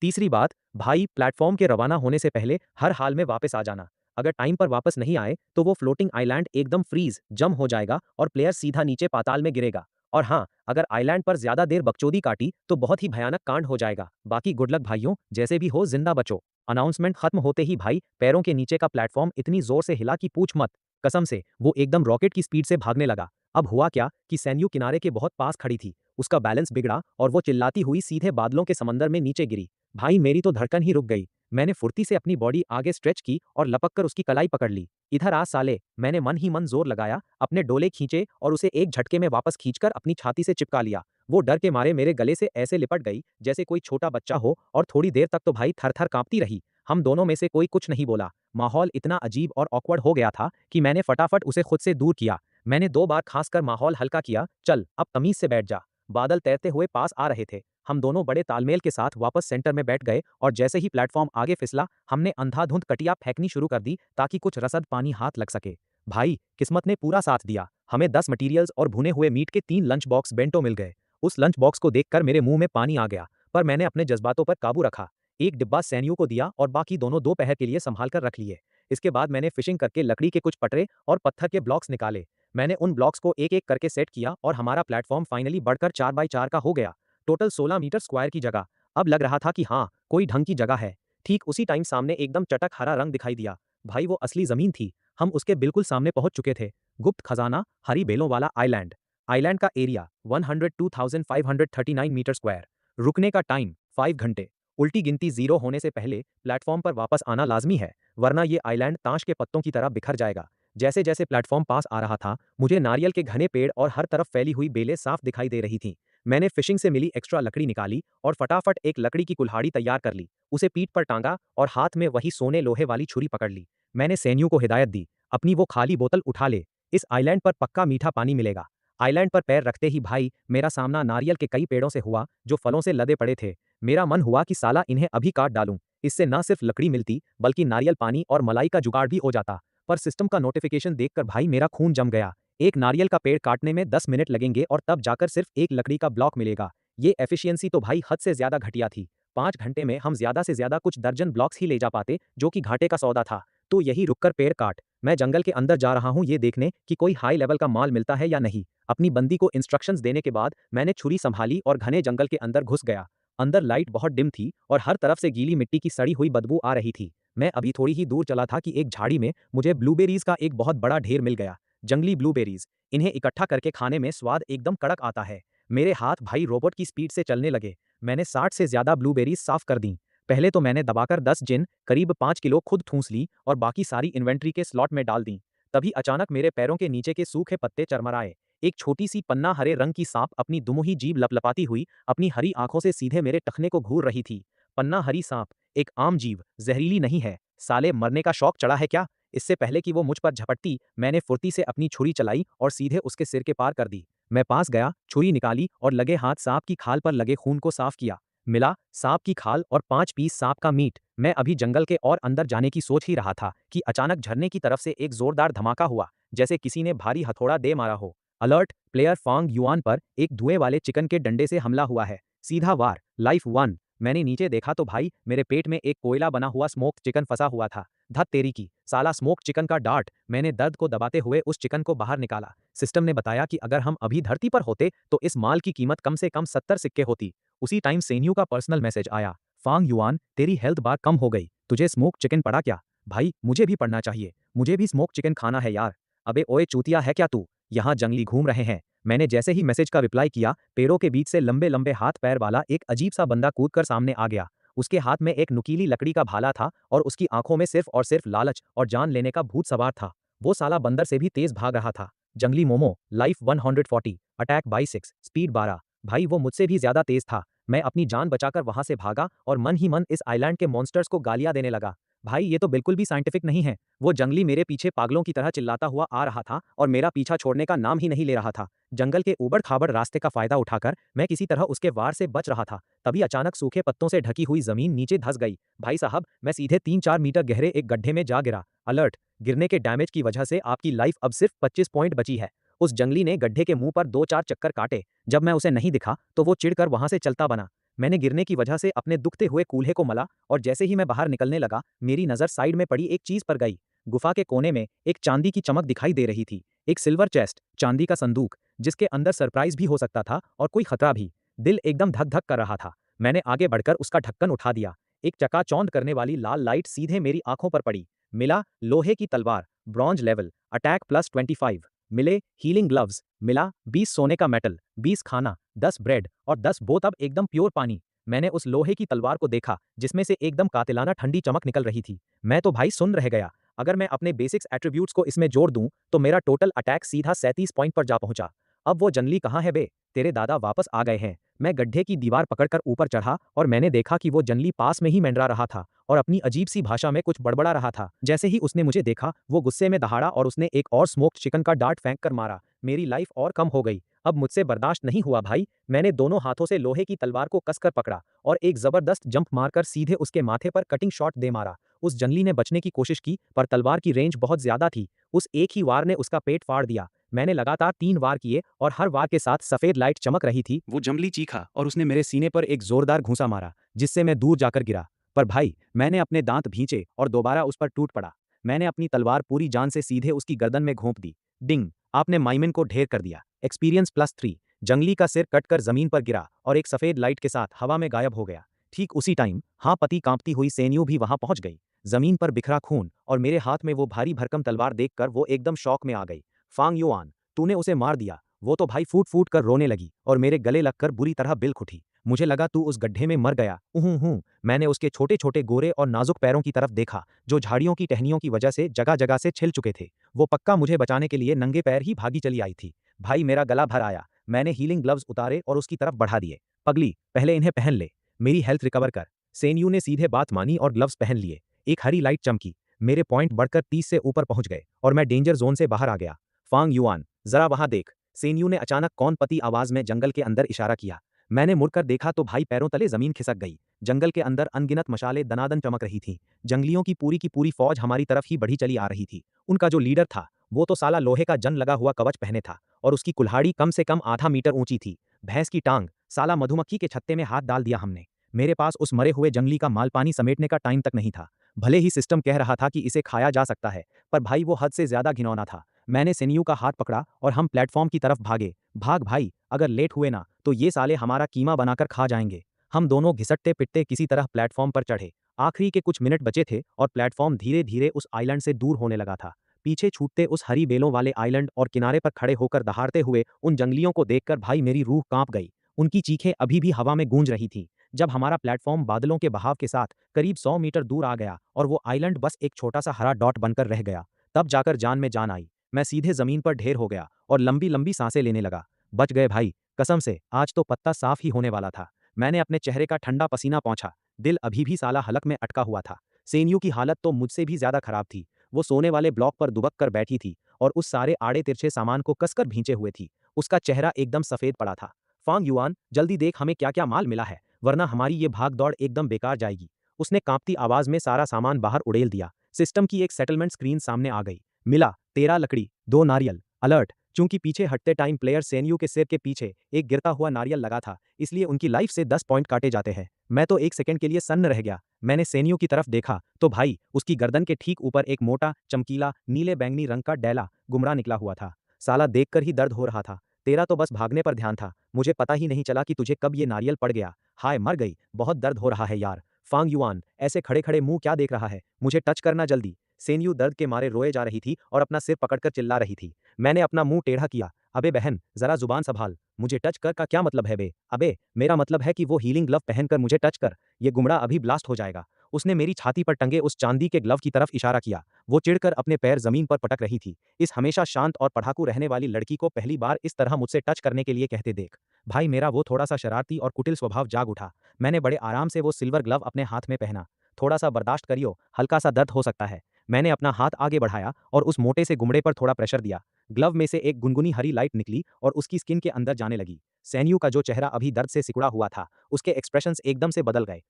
[SPEAKER 1] तीसरी बात, भाई प्लेटफॉर्म के रवाना होने से पहले हर हाल में वापस आ जाना। अगर टाइम पर वापस नहीं आए तो वो फ्लोटिंग आइलैंड एकदम फ्रीज जम हो जाएगा और प्लेयर सीधा नीचे पाताल में गिरेगा। और हाँ, अगर आइलैंड पर ज्यादा देर बकचोदी काटी तो बहुत ही भयानक कांड हो जाएगा। बाकी गुड लक भाइयों, जैसे भी हो जिंदा बचो। अनाउंसमेंट खत्म होते ही भाई पैरों के नीचे का प्लेटफॉर्म इतनी जोर से हिला कि पूछ मत। कसम से वो एकदम रॉकेट की स्पीड से भागने लगा। अब हुआ क्या कि सैन्यू किनारे के बहुत पास खड़ी थी। उसका बैलेंस बिगड़ा और वो चिल्लाती हुई सीधे बादलों के समंदर में नीचे गिरी। भाई मेरी तो धड़कन ही रुक गई। मैंने फुर्ती से अपनी बॉडी आगे स्ट्रेच की और लपक कर उसकी कलाई पकड़ ली। इधर आ साले, मैंने मन ही मन जोर लगाया, अपने डोले खींचे और उसे एक झटके में वापस खींचकर अपनी छाती से चिपका लिया। वो डर के मारे मेरे गले से ऐसे लिपट गई जैसे कोई छोटा बच्चा हो और थोड़ी देर तक तो भाई थर थर कांपती रही। हम दोनों में से कोई कुछ नहीं बोला। माहौल इतना अजीब और ऑकवर्ड हो गया था कि मैंने फटाफट उसे खुद से दूर किया। मैंने 2 बार खांस कर माहौल हल्का किया, चल अब तमीज से बैठ जा। बादल तैरते हुए पास आ रहे थे। हम दोनों बड़े तालमेल के साथ वापस सेंटर में बैठ गए और जैसे ही प्लेटफॉर्म आगे फिसला हमने अंधाधुंध कटिया फेंकनी शुरू कर दी ताकि कुछ रसद पानी हाथ लग सके। भाई किस्मत ने पूरा साथ दिया। हमें 10 मटेरियल्स और भुने हुए मीट के 3 लंच बॉक्स बेंटो मिल गए। उस लंच बॉक्स को देखकर मेरे मुंह में पानी आ गया, पर मैंने अपने जज्बातों पर काबू रखा। एक डिब्बा सैनियों को दिया और बाकी दोनों दोपहर के लिए संभाल कर रख लिए। इसके बाद मैंने फिशिंग करके लकड़ी के कुछ पटरे और पत्थर के ब्लॉक्स निकाले। मैंने उन ब्लॉक्स को एक एक करके सेट किया और हमारा प्लेटफॉर्म फाइनली बढ़कर 4x4 का हो गया। टोटल 16 मीटर स्क्वायर की जगह। अब लग रहा था कि हाँ, कोई ढंग की जगह है। ठीक उसी टाइम सामने एकदम चटक हरा रंग दिखाई दिया। भाई वो असली जमीन थी। हम उसके बिल्कुल सामने पहुंच चुके थे। गुप्त खजाना, हरी बेलों वाला आइलैंड। आइलैंड का एरिया 102,539 मीटर स्क्वायर। रुकने का टाइम 5 घंटे। उल्टी गिनती 0 होने से पहले प्लेटफॉर्म पर वापस आना लाजमी है, वरना ये आइलैंड ताश के पत्तों की तरह बिखर जाएगा। जैसे जैसे प्लेटफॉर्म पास आ रहा था मुझे नारियल के घने पेड़ और हर तरफ फैली हुई बेलें साफ दिखाई दे रही थीं। मैंने फिशिंग से मिली एक्स्ट्रा लकड़ी निकाली और फटाफट एक लकड़ी की कुल्हाड़ी तैयार कर ली। उसे पीठ पर टांगा और हाथ में वही सोने लोहे वाली छुरी पकड़ ली। मैंने सैन्यू को हिदायत दी, अपनी वो खाली बोतल उठा ले। इस आइलैंड पर पक्का मीठा पानी मिलेगा। आइलैंड पर पैर रखते ही भाई मेरा सामना नारियल के कई पेड़ों से हुआ जो फलों से लदे पड़े थे। मेरा मन हुआ कि साला इन्हें अभी काट डालूं। इससे न सिर्फ लकड़ी मिलती बल्कि नारियल पानी और मलाई का जुगाड़ भी हो जाता। पर सिस्टम का नोटिफिकेशन देखकर भाई मेरा खून जम गया। एक नारियल का पेड़ काटने में 10 मिनट लगेंगे और तब जाकर सिर्फ एक लकड़ी का ब्लॉक मिलेगा। ये एफिशिएंसी तो भाई हद से ज्यादा घटिया थी। 5 घंटे में हम ज्यादा से ज्यादा कुछ दर्जन ब्लॉक्स ही ले जा पाते, जो कि घाटे का सौदा था। तो यही रुककर पेड़ काट। मैं जंगल के अंदर जा रहा हूँ ये देखने कि कोई हाई लेवल का माल मिलता है या नहीं। अपनी बंदी को इंस्ट्रक्शंस देने के बाद मैंने छुरी संभाली और घने जंगल के अंदर घुस गया। अंदर लाइट बहुत डिम थी और हर तरफ से गीली मिट्टी की सड़ी हुई बदबू आ रही थी। मैं अभी थोड़ी ही दूर चला था कि एक झाड़ी में मुझे ब्लूबेरीज का एक बहुत बड़ा ढेर मिल गया। जंगली ब्लूबेरीज। इन्हें इकट्ठा करके खाने में स्वाद एकदम कड़क आता है। मेरे हाथ भाई रोबोट की स्पीड से चलने लगे। मैंने 60 से ज्यादा ब्लूबेरीज साफ कर दी। पहले तो मैंने दबाकर 10 जिन करीब 5 किलो खुद ठूंस ली और बाकी सारी इन्वेंट्री के स्लॉट में डाल दी। तभी अचानक मेरे पैरों के नीचे के सूखे पत्ते चरमराए। एक छोटी सी पन्ना हरे रंग की सांप अपनी दुमुही जीभ लपलपाती हुई अपनी हरी आंखों से सीधे मेरे टखने को घूर रही थी। पन्ना हरी सांप, एक आम जीव, जहरीली नहीं है। साले मरने का शौक चढ़ा है क्या? इससे पहले कि वो मुझ पर झपटती मैंने फुर्ती से अपनी छुरी चलाई और सीधे उसके सिर के पार कर दी। मैं पास गया, छुरी निकाली और लगे हाथ सांप की खाल पर लगे खून को साफ किया। मिला सांप की खाल और 5 पीस सांप का मीट। मैं अभी जंगल के और अंदर जाने की सोच ही रहा था कि अचानक झरने की तरफ से एक जोरदार धमाका हुआ, जैसे किसी ने भारी हथौड़ा दे मारा हो। अलर्ट, प्लेयर फांग युआन पर एक धुएं वाले चिकन के डंडे से हमला हुआ है। सीधा वार, लाइफ 1। मैंने नीचे देखा तो भाई मेरे पेट में एक कोयला बना हुआ स्मोक्ड चिकन फंसा हुआ था। धत तेरी की, साला स्मोक्ड चिकन का डार्ट। मैंने दर्द को दबाते हुए उस चिकन को बाहर निकाला। सिस्टम ने बताया कि अगर हम अभी धरती पर होते तो इस माल की कीमत कम से कम 70 सिक्के होती। उसी टाइम सेन्यू का पर्सनल मैसेज आया, फांग युआन तेरी हेल्थ बार कम हो गई, तुझे स्मोक चिकन पड़ा क्या? भाई मुझे भी पड़ना चाहिए, मुझे भी स्मोक चिकन खाना है यार। अबे ओए चूतिया है क्या तू? यहाँ जंगली घूम रहे हैं। मैंने जैसे ही मैसेज का रिप्लाई किया पेड़ों के बीच से लंबे लंबे हाथ पैर वाला एक अजीब सा बंदा कूदकर सामने आ गया। उसके हाथ में एक नुकीली लकड़ी का भाला था और उसकी आंखों में सिर्फ और सिर्फ लालच और जान लेने का भूत सवार था। वो साला बंदर से भी तेज भाग रहा था। जंगली momo, life 140, attack by 6, speed 12। भाई वो मुझसे भी ज्यादा तेज था। मैं अपनी जान बचाकर वहां से भागा और मन ही मन इस आइलैंड के मॉन्स्टर्स को गालियां देने लगा। भाई ये तो बिल्कुल भी साइंटिफिक नहीं है। वो जंगली मेरे पीछे पागलों की तरह चिल्लाता हुआ आ रहा था और मेरा पीछा छोड़ने का नाम ही नहीं ले रहा था। जंगल के ऊबड़ खाबड़ रास्ते का फायदा उठाकर मैं किसी तरह उसके वार से बच रहा था। तभी अचानक सूखे पत्तों से ढकी हुई जमीन नीचे धंस गई। भाई साहब, मैं सीधे 3-4 मीटर गहरे एक गड्ढे में जा गिरा। अलर्ट! गिरने के डैमेज की वजह से आपकी लाइफ अब सिर्फ 25 पॉइंट बची है। उस जंगली ने गड्ढे के मुंह पर 2-4 चक्कर काटे। जब मैं उसे नहीं दिखा तो वो चिढ़कर वहां से चलता बना। मैंने गिरने की वजह से अपने दुखते हुए कूल्हे को मला और जैसे ही मैं बाहर निकलने लगा, मेरी नज़र साइड में पड़ी एक चीज पर गई। गुफा के कोने में एक चांदी की चमक दिखाई दे रही थी। एक सिल्वर चेस्ट, चांदी का संदूक, जिसके अंदर सरप्राइज भी हो सकता था और कोई खतरा भी। दिल एकदम धक धक कर रहा था। मैंने आगे बढ़कर उसका ढक्कन उठा दिया। एक चकाचौंध करने वाली लाल लाइट सीधे मेरी आंखों पर पड़ी। मिला लोहे की तलवार, ब्रॉन्ज लेवल, अटैक प्लस 25। मिले हीलिंग ग्लव्स। मिला 20 सोने का मेटल, 20 खाना, 10 ब्रेड और 10 बोतल एकदम प्योर पानी। मैंने उस लोहे की तलवार को देखा जिसमें से एकदम कातिलाना ठंडी चमक निकल रही थी। मैं तो भाई सुन रह गया। अगर मैं अपने बेसिक्स एट्रीब्यूट्स को इसमें जोड़ दूं तो मेरा टोटल अटैक सीधा 37 पॉइंट पर जा पहुंचा। अब वो जंगली कहाँ है बे? तेरे दादा वापस आ गए हैं। मैं गड्ढे की दीवार पकड़कर ऊपर चढ़ा और मैंने देखा कि वो जंगली पास में ही मंडरा रहा था और अपनी अजीब सी भाषा में कुछ बड़बड़ा रहा था। जैसे ही उसने मुझे देखा, वो गुस्से में दहाड़ा और उसने एक और स्मोक्ड चिकन का डार्ट फेंक कर मारा। मेरी लाइफ और कम हो गई। अब मुझसे बर्दाश्त नहीं हुआ भाई। मैंने दोनों हाथों से लोहे की तलवार को कसकर पकड़ा और एक जबरदस्त जंप मारकर सीधे उसके माथे पर कटिंग शॉट दे मारा। उस जंगली ने बचने की कोशिश की पर तलवार की रेंज बहुत ज्यादा थी। उस एक ही वार ने उसका पेट फाड़ दिया। मैंने लगातार 3 वार किए और हर वार के साथ सफेद लाइट चमक रही थी। वो जंगली चीखा और उसने मेरे सीने पर एक जोरदार घूंसा मारा, जिससे मैं दूर जाकर गिरा। पर भाई, मैंने अपने दांत भींचे और दोबारा उस पर टूट पड़ा। मैंने अपनी तलवार पूरी जान से सीधे उसकी गर्दन में घोंप दी। डिंग! आपने माइमिन को ढेर कर दिया। एक्सपीरियंस +3। जंगली का सिर कटकर जमीन पर गिरा और एक सफेद लाइट के साथ हवा में गायब हो गया। ठीक उसी टाइम हाँ पति कांपती हुई सेन्यू भी वहां पहुंच गई। जमीन पर बिखरा खून और मेरे हाथ में वो भारी भरकम तलवार देखकर वो एकदम शौक में आ गई। फांग युआन, तूने उसे मार दिया। वो तो भाई फूट फूट कर रोने लगी और मेरे गले लगकर बुरी तरह बिल्क उठी। मुझे लगा तू उस गड्ढे में मर गया। हूँ। मैंने उसके छोटे छोटे गोरे और नाजुक पैरों की तरफ देखा जो झाड़ियों की टहनियों की वजह से जगह जगह से छिल चुके थे। वो पक्का मुझे बचाने के लिए नंगे पैर ही भागी चली आई थी। भाई मेरा गला भर आया। मैंने हीलिंग ग्लव्स उतारे और उसकी तरफ बढ़ा दिए। पगली, पहले इन्हें पहन ले। मेरी हेल्थ रिकवर कर। सेनयू ने सीधे बात मानी और ग्लव्स पहन लिए। एक हरी लाइट चमकी। मेरे पॉइंट बढ़कर 30 से ऊपर पहुंच गए और मैं डेंजर जोन से बाहर आ गया। फांग युआन, जरा वहां देख। सेनयू ने अचानक कौन पति आवाज में जंगल के अंदर इशारा किया। मैंने मुड़कर देखा तो भाई पैरों तले जमीन खिसक गई। जंगल के अंदर अनगिनत मशाले दनादन चमक रही थीं। जंगलियों की पूरी फौज हमारी तरफ ही बढ़ी चली आ रही थी। उनका जो लीडर था, वो तो साला लोहे का जंग लगा हुआ कवच पहने था और उसकी कुल्हाड़ी कम से कम आधा मीटर ऊंची थी। भैंस की टांग, साला मधुमक्खी के छत्ते में हाथ डाल दिया हमने। मेरे पास उस मरे हुए जंगली का माल पानी समेटने का टाइम तक नहीं था। भले ही सिस्टम कह रहा था कि इसे खाया जा सकता है, पर भाई वो हद से ज्यादा घिनौना था। मैंने सेनियू का हाथ पकड़ा और हम प्लेटफॉर्म की तरफ भागे। भाग भाई, अगर लेट हुए ना तो ये साले हमारा कीमा बनाकर खा जाएंगे। हम दोनों घिसटते पिटते किसी तरह प्लेटफॉर्म पर चढ़े। आखिरी के कुछ मिनट बचे थे और प्लेटफॉर्म धीरे धीरे उस आइलैंड से दूर होने लगा था। पीछे छूटते उस हरी बेलों वाले आइलैंड और किनारे पर खड़े होकर दहाड़ते हुए उन जंगलियों को देखकर भाई मेरी रूह कांप गई। उनकी चीखें अभी भी हवा में गूंज रही थीं। जब हमारा प्लेटफॉर्म बादलों के बहाव के साथ करीब 100 मीटर दूर आ गया और वो आइलैंड बस एक छोटा सा हरा डॉट बनकर रह गया, तब जाकर जान में जान आई। मैं सीधे जमीन पर ढेर हो गया और लंबी लंबी सांसें लेने लगा। बच गए भाई, कसम से आज तो पत्ता साफ ही होने वाला था। मैंने अपने चेहरे का ठंडा पसीना पोंछा। दिल अभी भी साला हलक में अटका हुआ था। सेनयू की हालत तो मुझसे भी ज्यादा खराब थी। वो सोने वाले ब्लॉक पर दुबक कर बैठी थी और उस सारे आड़े तिरछे सामान को कसकर भींचे हुए थी। उसका चेहरा एकदम सफेद पड़ा था। फांग युआन, जल्दी देख हमें क्या क्या माल मिला है, वरना हमारी ये भाग दौड़ एकदम बेकार जाएगी। उसने कांपती आवाज में सारा सामान बाहर उड़ेल दिया। सिस्टम की एक सेटलमेंट स्क्रीन सामने आ गई। मिला 13 लकड़ी, 2 नारियल। अलर्ट! चूंकि पीछे हटते टाइम प्लेयर सेनयू के सिर के पीछे एक गिरता हुआ नारियल लगा था, इसलिए उनकी लाइफ से 10 पॉइंट काटे जाते हैं। मैं तो एक सेकंड के लिए सन्न रह गया। मैंने सेनयू की तरफ देखा तो भाई उसकी गर्दन के ठीक ऊपर एक मोटा चमकीला नीले बैंगनी रंग का डैला गुमरा निकला हुआ था। साला देखकर ही दर्द हो रहा था। तेरा तो बस भागने पर ध्यान था, मुझे पता ही नहीं चला कि तुझे कब ये नारियल पड़ गया। हाय मर गई, बहुत दर्द हो रहा है यार। फांग युआन, ऐसे खड़े खड़े मुंह क्या देख रहा है, मुझे टच करना जल्दी। सेनयू दर्द के मारे रोए जा रही थी और अपना सिर पकड़कर चिल्ला रही थी। मैंने अपना मुंह टेढ़ा किया। अबे बहन, जरा जुबान संभाल। मुझे टच कर का क्या मतलब है बे? अबे मेरा मतलब है कि वो हीलिंग ग्लव पहनकर मुझे टच कर। ये गुमड़ा अभी ब्लास्ट हो जाएगा। उसने मेरी छाती पर टंगे उस चांदी के ग्लव की तरफ इशारा किया। वो चिढ़कर अपने पैर जमीन पर पटक रही थी। इस हमेशा शांत और पढ़ाकू रहने वाली लड़की को पहली बार इस तरह मुझसे टच करने के लिए कहते देख, भाई मेरा वो थोड़ा सा शरारती और कुटिल स्वभाव जाग उठा। मैंने बड़े आराम से वो सिल्वर ग्लव अपने हाथ में पहना। थोड़ा सा बर्दाश्त करियो, हल्का सा दर्द हो सकता है। मैंने अपना हाथ आगे बढ़ाया और उस मोटे से गुमड़े पर थोड़ा प्रेशर दिया। ग्लव में से एक गुनगुनी हरी लाइट निकली और उसकी स्किन के अंदर जाने लगी। सैन्यू का जो चेहरा अभी दर्द से सिकुड़ा हुआ था, उसके एक्सप्रेशंस एकदम से बदल गए।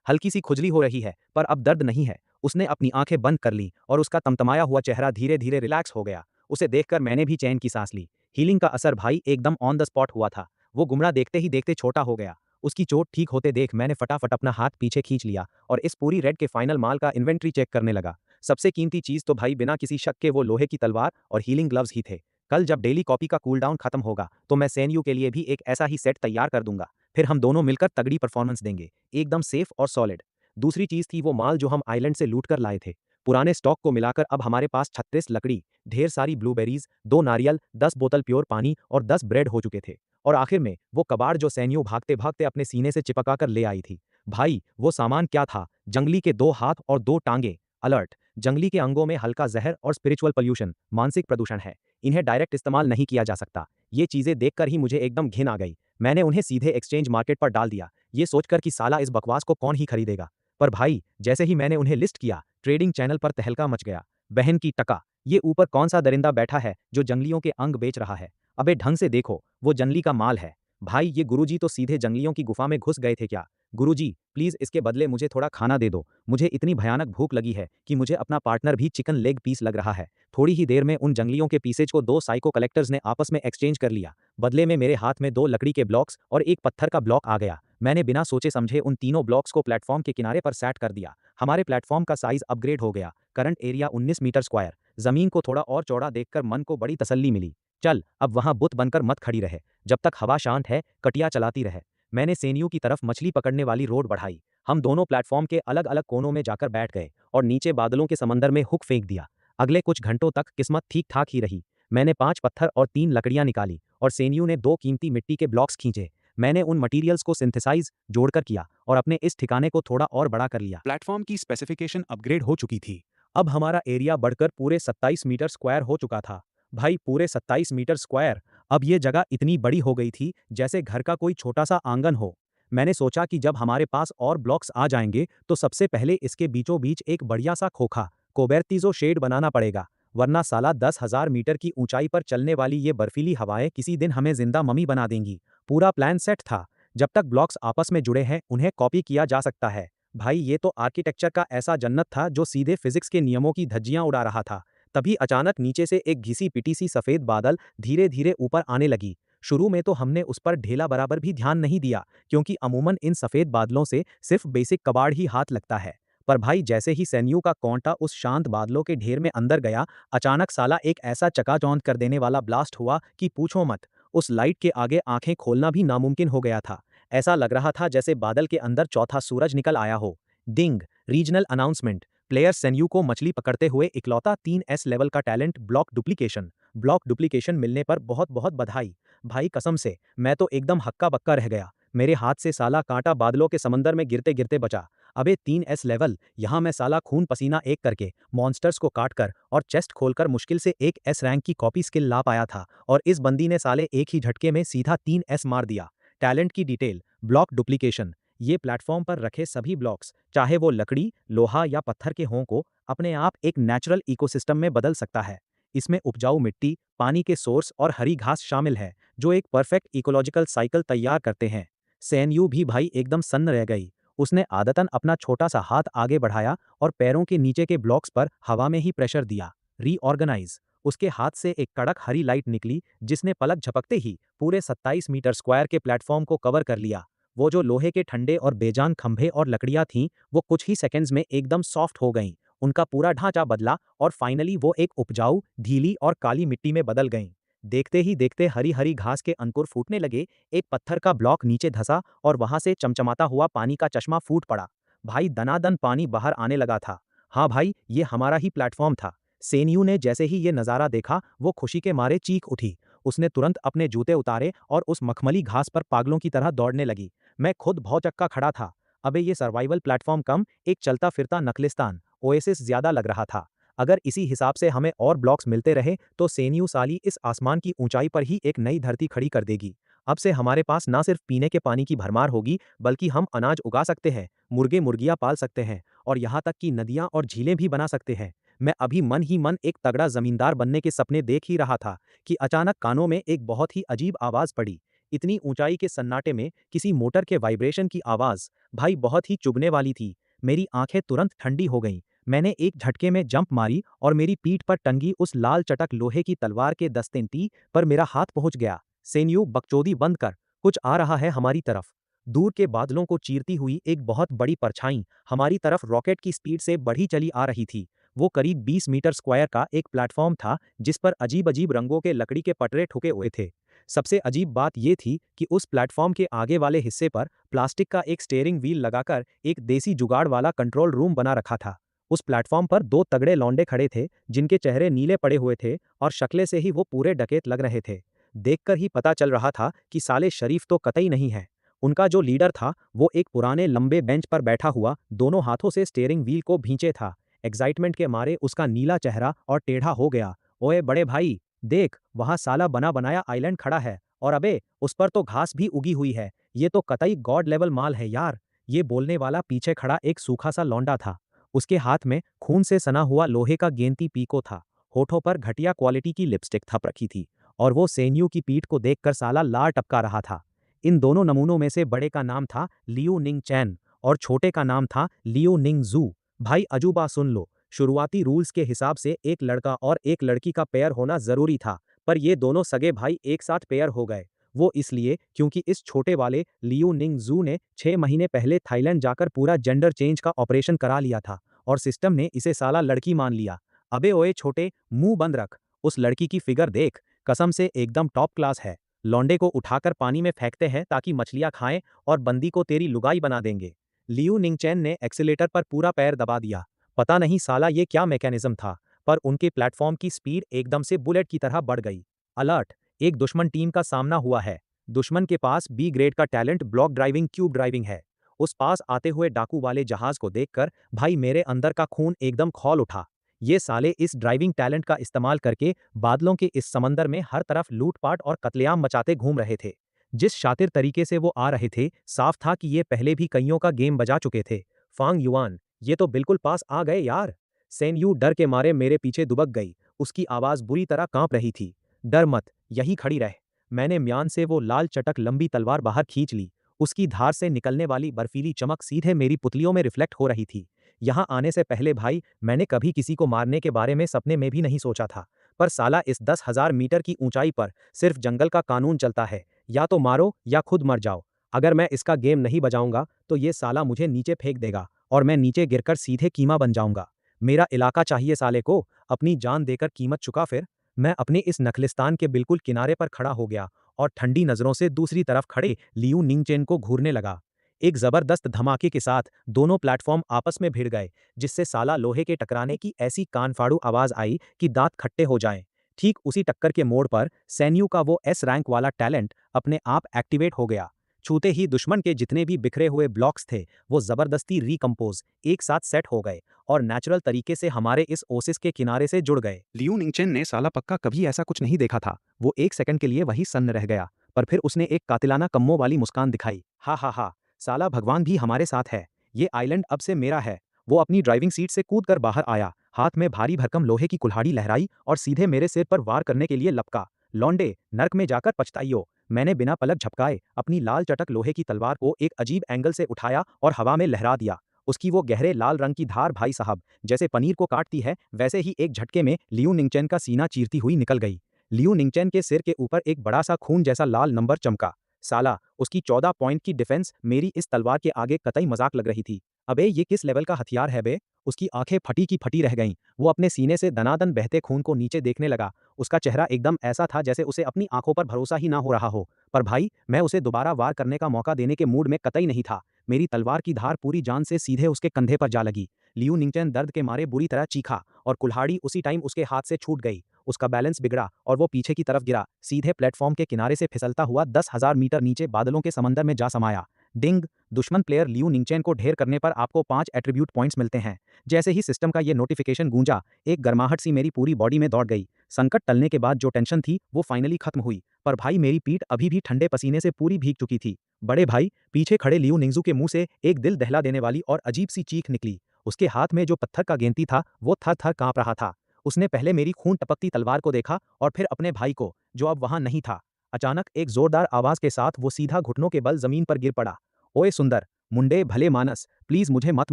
[SPEAKER 1] हल्की सी खुजली हो रही है, पर अब दर्द नहीं है। उसने अपनी आंखें बंद कर लीं और उसका तमतमाया हुआ चेहरा धीरे-धीरे रिलैक्स हो गया। उसे देखकर मैंने भी चैन की सांस ली। हीलिंग का असर भाई एकदम ऑन द स्पॉट हुआ था। वो गुमड़ा देखते ही देखते छोटा हो गया। उसकी चोट ठीक होते देख मैंने फटाफट अपना हाथ पीछे खींच लिया और इस पूरी रेड के फाइनल माल का इन्वेंट्री चेक करने लगा। सबसे कीमती चीज़ तो भाई बिना किसी शक के वो लोहे की तलवार और हीलिंग ग्लव्स ही थे। कल जब डेली कॉपी का कूलडाउन खत्म होगा तो मैं सैनयू के लिए भी एक ऐसा ही सेट तैयार कर दूंगा। फिर हम दोनों मिलकर तगड़ी परफॉर्मेंस देंगे, एकदम सेफ और सॉलिड। दूसरी चीज़ थी वो माल जो हम आइलैंड से लूट कर लाए थे। पुराने स्टॉक को मिलाकर अब हमारे पास 36 लकड़ी, ढेर सारी ब्लूबेरीज, 2 नारियल, 10 बोतल प्योर पानी और 10 ब्रेड हो चुके थे। और आखिर में वो कबाड़ जो सैनियों भागते भागते अपने सीने से चिपका कर ले आई थी। भाई वो सामान क्या था? जंगली के 2 हाथ और 2 टांगे। अलर्ट, जंगली के अंगों में हल्का जहर और स्पिरिचुअल पोल्यूशन, मानसिक प्रदूषण है। इन्हें डायरेक्ट इस्तेमाल नहीं किया जा सकता। ये चीजें देखकर ही मुझे एकदम घिन आ गई। मैंने उन्हें सीधे एक्सचेंज मार्केट पर डाल दिया, ये सोचकर कि साला इस बकवास को कौन ही खरीदेगा। पर भाई जैसे ही मैंने उन्हें लिस्ट किया, ट्रेडिंग चैनल पर तहलका मच गया। बहन की टका, ये ऊपर कौन सा दरिंदा बैठा है जो जंगलियों के अंग बेच रहा है? अबे ढंग से देखो, वो जंगली का माल है। भाई ये गुरुजी तो सीधे जंगलियों की गुफा में घुस गए थे क्या? गुरुजी प्लीज इसके बदले मुझे थोड़ा खाना दे दो। मुझे इतनी भयानक भूख लगी है कि मुझे अपना पार्टनर भी चिकन लेग पीस लग रहा है। थोड़ी ही देर में उन जंगलियों के पीसेज को 2 साइको कलेक्टर्स ने आपस में एक्सचेंज कर लिया। बदले में मेरे हाथ में 2 लकड़ी के ब्लॉक्स और एक पत्थर का ब्लॉक आ गया। मैंने बिना सोचे समझे उन तीनों ब्लॉक्स को प्लेटफॉर्म के किनारे पर सेट कर दिया। हमारे प्लेटफॉर्म का साइज अपग्रेड हो गया। Current area 19 metre square. जमीन को थोड़ा और चौड़ा देखकर मन को बड़ी तसल्ली मिली। चल अब वहां बुत बनकर मत खड़ी रहे। जब तक हवा शांत है कटिया चलाती रहे। मैंने सेनियों की तरफ मछली पकड़ने वाली रोड बढ़ाई। हम दोनों प्लेटफॉर्म के अलग अलग कोनों में जाकर बैठ गए और नीचे बादलों के समंदर में हुक फेंक दिया। अगले कुछ घंटों तक किस्मत ठीक ठाक ही रही। मैंने 5 पत्थर और 3 लकड़ियां निकाली और सेनियू ने 2 कीमती मिट्टी के ब्लॉक्स खींचे। मैंने उन मटीरियल्स को सिंथेसाइज जोड़कर किया और अपने इस ठिकाने को थोड़ा और बड़ा कर लिया।
[SPEAKER 2] प्लेटफॉर्म की स्पेसिफिकेशन अपग्रेड हो चुकी थी।
[SPEAKER 1] अब हमारा एरिया बढ़कर पूरे 27 मीटर स्क्वायर हो चुका था। भाई पूरे 27 मीटर स्क्वायर। अब ये जगह इतनी बड़ी हो गई थी जैसे घर का कोई छोटा सा आंगन हो। मैंने सोचा कि जब हमारे पास और ब्लॉक्स आ जाएंगे तो सबसे पहले इसके बीचों बीच एक बढ़िया सा खोखा कोबेर्तिजो शेड बनाना पड़ेगा, वरना साला 10,000 मीटर की ऊंचाई पर चलने वाली ये बर्फीली हवाएं किसी दिन हमें जिंदा मम्मी बना देंगी। पूरा प्लान सेट था। जब तक ब्लॉक्स आपस में जुड़े हैं उन्हें कॉपी किया जा सकता है। भाई ये तो आर्किटेक्चर का ऐसा जन्नत था जो सीधे फिजिक्स के नियमों की धज्जियां उड़ा रहा था। तभी अचानक नीचे से एक घिसी पिटी सी सफेद बादल धीरे धीरे ऊपर आने लगी। शुरू में तो हमने उस पर ढेला बराबर भी ध्यान नहीं दिया, क्योंकि अमूमन इन सफेद बादलों से सिर्फ बेसिक कबाड़ ही हाथ लगता है। पर भाई जैसे ही सैन्यू का कौंटा उस शांत बादलों के ढेर में अंदर गया, अचानक साला एक ऐसा चकाचौंध कर देने वाला ब्लास्ट हुआ कि पूछो मत। उस लाइट के आगे आंखें खोलना भी नामुमकिन हो गया था। ऐसा लग रहा था जैसे बादल के अंदर चौथा सूरज निकल आया हो। डिंग, रीजनल अनाउंसमेंट। प्लेयर सेन्यू को मछली पकड़ते हुए इकलौता 3S लेवल का talent block duplication. Block duplication मिलने पर बहुत बहुत बधाई। भाई कसम से मैं तो एकदम हक्का बक्का रह गया। मेरे हाथ से साला कांटा बादलों के समंदर में गिरते गिरते बचा। अबे 3S लेवल, यहाँ मैं साला खून पसीना एक करके मॉन्स्टर्स को काटकर और चेस्ट खोलकर मुश्किल से एक S रैंक की कॉपी स्किल ला पाया था, और इस बंदी ने साले एक ही झटके में सीधा 3S मार दिया। टैलेंट की डिटेल, ब्लॉक डुप्लीकेशन। ये प्लेटफॉर्म पर रखे सभी ब्लॉक्स, चाहे वो लकड़ी, लोहा या पत्थर के हों, को अपने आप एक नेचुरल इकोसिस्टम में बदल सकता है। इसमें उपजाऊ मिट्टी, पानी के सोर्स और हरी घास शामिल है, जो एक परफेक्ट इकोलॉजिकल साइकिल तैयार करते हैं। सैनयू भी भाई एकदम सन्न रह गई। उसने आदतन अपना छोटा सा हाथ आगे बढ़ाया और पैरों के नीचे के ब्लॉक्स पर हवा में ही प्रेशर दिया। रीऑर्गेनाइज। उसके हाथ से एक कड़क हरी लाइट निकली जिसने पलक झपकते ही पूरे 27 मीटर स्क्वायर के प्लेटफॉर्म को कवर कर लिया। वो जो लोहे के ठंडे और बेजान खंभे और लकड़ियां थीं, वो कुछ ही सेकंड्स में एकदम सॉफ्ट हो गईं। उनका पूरा ढांचा बदला और फाइनली वो एक उपजाऊ, ढीली और काली मिट्टी में बदल गईं। देखते ही देखते हरी हरी घास के अंकुर फूटने लगे, एक पत्थर का ब्लॉक नीचे धंसा और वहां से चमचमाता हुआ पानी का चश्मा फूट पड़ा। भाई दनादन पानी बाहर आने लगा था। हाँ भाई, ये हमारा ही प्लेटफॉर्म था। सेनियू ने जैसे ही ये नज़ारा देखा, वो खुशी के मारे चीख उठी। उसने तुरंत अपने जूते उतारे और उस मखमली घास पर पागलों की तरह दौड़ने लगी। मैं खुद भौचक्का खड़ा था। अबे ये सर्वाइवल प्लेटफॉर्म कम एक चलता फिरता नखलिस्तान, ओएसिस ज्यादा लग रहा था। अगर इसी हिसाब से हमें और ब्लॉक्स मिलते रहे तो सेनियू साली इस आसमान की ऊंचाई पर ही एक नई धरती खड़ी कर देगी। अब से हमारे पास ना सिर्फ पीने के पानी की भरमार होगी, बल्कि हम अनाज उगा सकते हैं, मुर्गे मुर्गियां पाल सकते हैं और यहाँ तक कि नदियाँ और झीलें भी बना सकते हैं। मैं अभी मन ही मन एक तगड़ा जमींदार बनने के सपने देख ही रहा था कि अचानक कानों में एक बहुत ही अजीब आवाज पड़ी। इतनी ऊंचाई के सन्नाटे में किसी मोटर के वाइब्रेशन की आवाज, भाई बहुत ही चुभने वाली थी। मेरी आंखें तुरंत ठंडी हो गईं। मैंने एक झटके में जंप मारी और मेरी पीठ पर टंगी उस लाल चटक लोहे की तलवार के दस्तेंटी पर मेरा हाथ पहुंच गया। सेन्यू, बकचोदी बंद कर, कुछ आ रहा है हमारी तरफ। दूर के बादलों को चीरती हुई एक बहुत बड़ी परछाई हमारी तरफ रॉकेट की स्पीड से बढ़ी चली आ रही थी। वो करीब 20 मीटर स्क्वायर का एक प्लेटफॉर्म था जिस पर अजीब अजीब रंगों के लकड़ी के पटरे ठुके हुए थे। सबसे अजीब बात यह थी कि उस प्लेटफॉर्म के आगे वाले हिस्से पर प्लास्टिक का एक स्टीयरिंग व्हील लगाकर एक देसी जुगाड़ वाला कंट्रोल रूम बना रखा था। उस प्लेटफॉर्म पर दो तगड़े लौंडे खड़े थे जिनके चेहरे नीले पड़े हुए थे और शक्ले से ही वो पूरे डकैत लग रहे थे। देखकर ही पता चल रहा था कि साले शरीफ तो कतई नहीं है। उनका जो लीडर था वो एक पुराने लंबे बेंच पर बैठा हुआ दोनों हाथों से स्टीयरिंग व्हील को भींचे था। एक्साइटमेंट के मारे उसका नीला चेहरा और टेढ़ा हो गया। ओए बड़े भाई, देख वहां साला बना बनाया आइलैंड खड़ा है और अबे उस पर तो घास भी उगी हुई है। ये तो कतई गॉड लेवल माल है यार। ये बोलने वाला पीछे खड़ा एक सूखा सा लौंडा था। उसके हाथ में खून से सना हुआ लोहे का गेंती पीको था। होठों पर घटिया क्वालिटी की लिपस्टिक थप रखी थी और वो सेन्यू की पीठ को देखकर साला लार टपका रहा था। इन दोनों नमूनों में से बड़े का नाम था लियू निंग चैन और छोटे का नाम था लियू निंग जू। भाई अजूबा सुन लो, शुरुआती रूल्स के हिसाब से एक लड़का और एक लड़की का पेयर होना जरूरी था, पर ये दोनों सगे भाई एक साथ पेयर हो गए। वो इसलिए क्योंकि इस छोटे वाले लियू निंग जू ने 6 महीने पहले थाईलैंड जाकर पूरा जेंडर चेंज का ऑपरेशन करा लिया था और सिस्टम ने इसे साला लड़की मान लिया। अबे ओए छोटे, मुंह बंद रख। उस लड़की की फिगर देख, कसम से एकदम टॉप क्लास है। लौंडे को उठाकर पानी में फेंकते हैं ताकि मछलियां खाएं और बंदी को तेरी लुगाई बना देंगे। लियू निंगचैन ने एक्सीलेटर पर पूरा पैर दबा दिया। पता नहीं साला ये क्या मैकेनिज्म था, पर उनके प्लेटफॉर्म की स्पीड एकदम से बुलेट की तरह बढ़ गई। अलर्ट, एक दुश्मन टीम का सामना हुआ है। दुश्मन के पास बी ग्रेड का talent block driving cube driving है। उस पास आते हुए डाकू वाले जहाज को देखकर भाई मेरे अंदर का खून एकदम खौल उठा। ये साले इस ड्राइविंग टैलेंट का इस्तेमाल करके बादलों के इस समंदर में हर तरफ लूटपाट और कत्लेआम मचाते घूम रहे थे। जिस शातिर तरीके से वो आ रहे थे, साफ था कि ये पहले भी कईयों का गेम बजा चुके थे। फांग युआन, ये तो बिल्कुल पास आ गए यार। सेन यू डर के मारे मेरे पीछे दुबक गई। उसकी आवाज बुरी तरह कांप रही थी। डर मत, यही खड़ी रह। मैंने म्यान से वो लाल चटक लंबी तलवार बाहर खींच ली। उसकी धार से निकलने वाली बर्फीली चमक सीधे मेरी पुतलियों में रिफ्लेक्ट हो रही थी। यहाँ आने से पहले भाई मैंने कभी किसी को मारने के बारे में सपने में भी नहीं सोचा था, पर साला इस 10,000 मीटर की ऊंचाई पर सिर्फ जंगल का कानून चलता है, या तो मारो या खुद मर जाओ। अगर मैं इसका गेम नहीं बजाऊंगा तो ये साला मुझे नीचे फेंक देगा और मैं नीचे गिरकर सीधे कीमा बन जाऊंगा। मेरा इलाका चाहिए साले को, अपनी जान देकर कीमत चुका फिर। मैं अपने इस नखलिस्तान के बिल्कुल किनारे पर खड़ा हो गया और ठंडी नजरों से दूसरी तरफ खड़े लियू निंगचेन को घूरने लगा। एक जबरदस्त धमाके के साथ दोनों प्लेटफॉर्म आपस में भिड़ गए, जिससे साला लोहे के टकराने की ऐसी कानफाड़ू आवाज आई कि दांत खट्टे हो जाएं। ठीक उसी टक्कर के मोड़ पर सैन्यू का वो एस रैंक वाला टैलेंट अपने आप एक्टिवेट हो गया। छूते ही दुश्मन के जितने भी बिखरे हुए ब्लॉक्स थे वो जबरदस्ती रिकम्पोज एक साथ सेट हो गए और नेचुरल तरीके से हमारे इस ओसिस के किनारे से जुड़ गए।
[SPEAKER 2] लियू निंगचेन ने साला पक्का कभी ऐसा कुछ नहीं देखा था। वो एक सेकंड के लिए वही सन्न रह गया, पर फिर उसने एक कातिलाना कम्मों वाली मुस्कान दिखाई।
[SPEAKER 1] हा हा हा, साला भगवान भी हमारे साथ है। ये आइलैंड अब से मेरा है। वो अपनी ड्राइविंग सीट से कूदकर बाहर आया, हाथ में भारी भरकम लोहे की कुल्हाड़ी लहराई और सीधे मेरे सिर पर वार करने के लिए लपका। लौंडे, नर्क में जाकर पछताइयो। मैंने बिना पलक झपकाए अपनी लाल चटक लोहे की तलवार को एक अजीब एंगल से उठाया और हवा में लहरा दिया। उसकी वो गहरे लाल रंग की धार भाई साहब, जैसे पनीर को काटती है वैसे ही एक झटके में लियू निंगचैन का सीना चीरती हुई निकल गई। लियू निंगचैन के सिर के ऊपर एक बड़ा सा खून जैसा लाल नंबर चमका। साला, उसकी 14 पॉइंट की डिफेंस मेरी इस तलवार के आगे कतई मजाक लग रही थी। अबे ये किस लेवल का हथियार है बे? उसकी आंखें फटी की फटी रह गईं। वो अपने सीने से दनादन बहते खून को नीचे देखने लगा। उसका चेहरा एकदम ऐसा था जैसे उसे अपनी आंखों पर भरोसा ही ना हो रहा हो। पर भाई मैं उसे दोबारा वार करने का मौका देने के मूड में कतई नहीं था। मेरी तलवार की धार पूरी जान से सीधे उसके कंधे पर जा लगी। लियू निंगचैन दर्द के मारे बुरी तरह चीखा और कुल्हाड़ी उसी टाइम उसके हाथ से छूट गई। उसका बैलेंस बिगड़ा और वो पीछे की तरफ गिरा, सीधे प्लेटफॉर्म के किनारे से फिसलता हुआ 10,000 मीटर नीचे बादलों के समंदर में जा समाया। डिंग, दुश्मन प्लेयर लियू निंगचैन को ढेर करने पर आपको 5 एट्रीब्यूट पॉइंट्स मिलते हैं। जैसे ही सिस्टम का ये नोटिफिकेशन गूंजा, एक गर्माहट सी मेरी पूरी बॉडी में दौड़ गई। संकट टलने के बाद जो टेंशन थी वो फाइनली खत्म हुई, पर भाई मेरी पीठ अभी भी ठंडे पसीने से पूरी भीग चुकी थी। बड़े भाई, पीछे खड़े लियू निंगजू के मुंह से एक दिल दहला देने वाली और अजीब सी चीख निकली
[SPEAKER 2] उसके हाथ में जो पत्थर का गेंती था वो थर-थर काँप रहा था। उसने पहले मेरी खून टपकती तलवार को देखा और फिर अपने भाई को, जो अब वहाँ नहीं था। अचानक एक जोरदार आवाज़ के साथ वो सीधा घुटनों के बल ज़मीन पर गिर पड़ा। ओए सुंदर, मुंडे भले मानस, प्लीज़ मुझे मत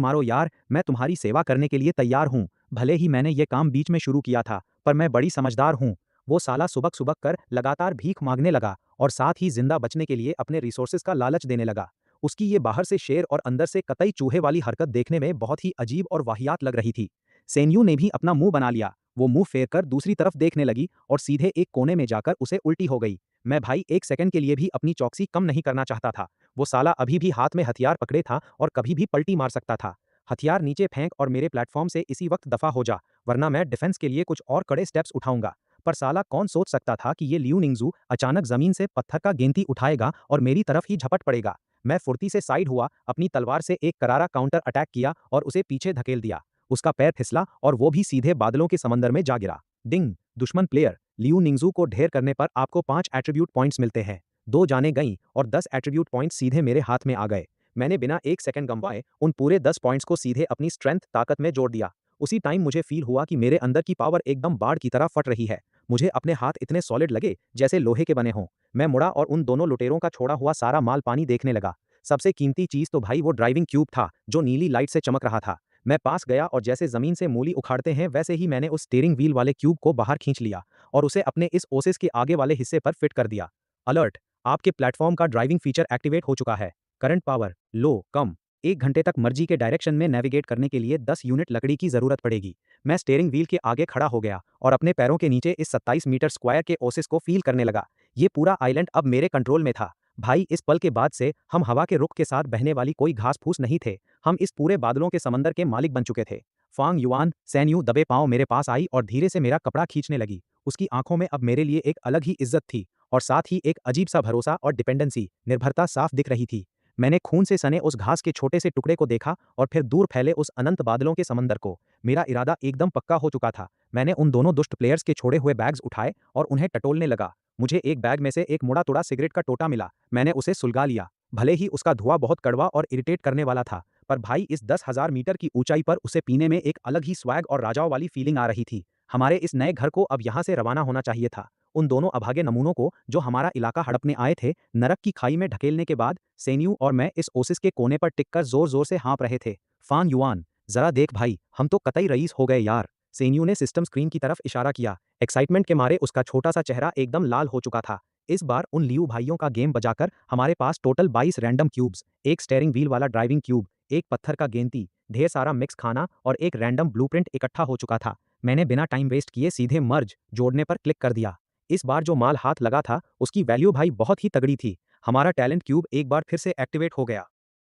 [SPEAKER 2] मारो यार, मैं तुम्हारी सेवा करने के लिए तैयार हूँ। भले ही मैंने ये काम बीच में शुरू किया था, पर मैं बड़ी समझदार हूँ। वो साला सुबक-सुबक कर लगातार भीख माँगने लगा और साथ ही ज़िंदा बचने के लिए अपने रिसोर्सेज़ का लालच देने लगा। उसकी ये बाहर से शेर और अंदर से कतई चूहे वाली हरकत देखने में बहुत ही अजीब और वाहियात लग रही थी। सेन्यू ने भी अपना मुंह बना लिया। वो मुंह फेर कर दूसरी तरफ देखने लगी और सीधे एक कोने में जाकर उसे उल्टी हो गई। मैं भाई एक सेकंड के लिए भी अपनी चौकसी कम नहीं करना चाहता था। वो साला अभी भी हाथ में हथियार पकड़े था और कभी भी पलटी मार सकता था। हथियार नीचे फेंक और मेरे प्लेटफॉर्म से इसी वक्त दफा हो जा, वरना मैं डिफेंस के लिए कुछ और कड़े स्टेप्स उठाऊंगा। पर साला कौन सोच सकता था कि ये लियू निंगजू अचानक जमीन से पत्थर का गेंती उठाएगा और मेरी तरफ ही झपट पड़ेगा। मैं फुर्ती से साइड हुआ, अपनी तलवार से एक करारा काउंटर अटैक किया और उसे पीछे धकेल दिया। उसका पैर फिसला और वो भी सीधे बादलों के समंदर में जा गिरा। डिंग, दुश्मन प्लेयर, लियू निंगजू को ढेर करने पर आपको 5 एट्रीब्यूट पॉइंट्स मिलते हैं। 2 जाने गईं और 10 एट्रीब्यूट पॉइंट्स सीधे मेरे हाथ में आ गए। मैंने बिना एक सेकंड गंवाए उन पूरे 10 पॉइंट्स को सीधे अपनी स्ट्रेंथ ताकत में जोड़ दिया। उसी टाइम मुझे फील हुआ कि मेरे अंदर की पावर एकदम बाढ़ की तरह फट रही है। मुझे अपने हाथ इतने सॉलिड लगे जैसे लोहे के बने हों। मैं मुड़ा और उन दोनों लुटेरों का छोड़ा हुआ सारा माल पानी देखने लगा। सबसे कीमती चीज तो भाई वो ड्राइविंग क्यूब था जो नीली लाइट से चमक रहा था। मैं पास गया और जैसे जमीन से मूली उखाड़ते हैं वैसे ही मैंने उस स्टीयरिंग व्हील वाले क्यूब को बाहर खींच लिया और उसे अपने इस ओसिस के आगे वाले हिस्से पर फिट कर दिया। अलर्ट, आपके प्लेटफॉर्म का ड्राइविंग फीचर एक्टिवेट हो चुका है। करंट पावर लो कम। 1 घंटे तक मर्जी के डायरेक्शन में नेविगेट करने के लिए 10 यूनिट लकड़ी की जरूरत पड़ेगी। मैं स्टीयरिंग व्हील के आगे खड़ा हो गया और अपने पैरों के नीचे इस 27 मीटर स्क्वायर के ओसिस को फील करने लगा। ये पूरा आइलैंड अब मेरे कंट्रोल में था। भाई इस पल के बाद से हम हवा के रुख के साथ बहने वाली कोई घास फूस नहीं थे। हम इस पूरे बादलों के समंदर के मालिक बन चुके थे। फांग युआन सैन्यू दबे पांव मेरे पास आई और धीरे से मेरा कपड़ा खींचने लगी। उसकी आंखों में अब मेरे लिए एक अलग ही इज्जत थी और साथ ही एक अजीब सा भरोसा और डिपेंडेंसी, निर्भरता साफ दिख रही थी। मैंने खून से सने उस घास के छोटे से टुकड़े को देखा और फिर दूर फैले उस अनंत बादलों के समंदर को। मेरा इरादा एकदम पक्का हो चुका था। मैंने उन दोनों दुष्ट प्लेयर्स के छोड़े हुए बैग्स उठाए और उन्हें टटोलने लगा। मुझे एक बैग में से एक मुड़ा तुड़ा सिगरेट का टोटा मिला। मैंने उसे सुलगा लिया। भले ही उसका धुआं बहुत कड़वा और इरिटेट करने वाला था, पर भाई इस 10,000 मीटर की ऊंचाई पर उसे पीने में एक अलग ही स्वैग और राजाओं वाली फीलिंग आ रही थी। हमारे इस नए घर को अब यहाँ से रवाना होना चाहिए था। उन दोनों अभागे नमूनों को जो हमारा इलाका हड़पने आए थे, नरक की खाई में ढकेलने के बाद सेन्यू और मैं इस ओसिस के कोने पर टिककर जोर जोर से हाँप रहे थे। फान युआन, जरा देख भाई, हम तो कतई रईस हो गए यार। सेन्यू ने सिस्टम स्क्रीन की तरफ इशारा किया। एक्साइटमेंट के मारे उसका छोटा सा चेहरा एकदम लाल हो चुका था। इस बार उन लियू भाइयों का गेम बजाकर हमारे पास टोटल 22 रैंडम क्यूब्स, एक स्टीयरिंग व्हील वाला ड्राइविंग क्यूब, एक पत्थर का गेंती, ढेर सारा मिक्स खाना और एक रैंडम ब्लूप्रिंट इकट्ठा हो चुका था। मैंने बिना टाइम वेस्ट किए सीधे मर्ज जोड़ने पर क्लिक कर दिया। इस बार जो माल हाथ लगा था उसकी वैल्यू भाई बहुत ही तगड़ी थी। हमारा टैलेंट क्यूब एक बार फिर से एक्टिवेट हो गया।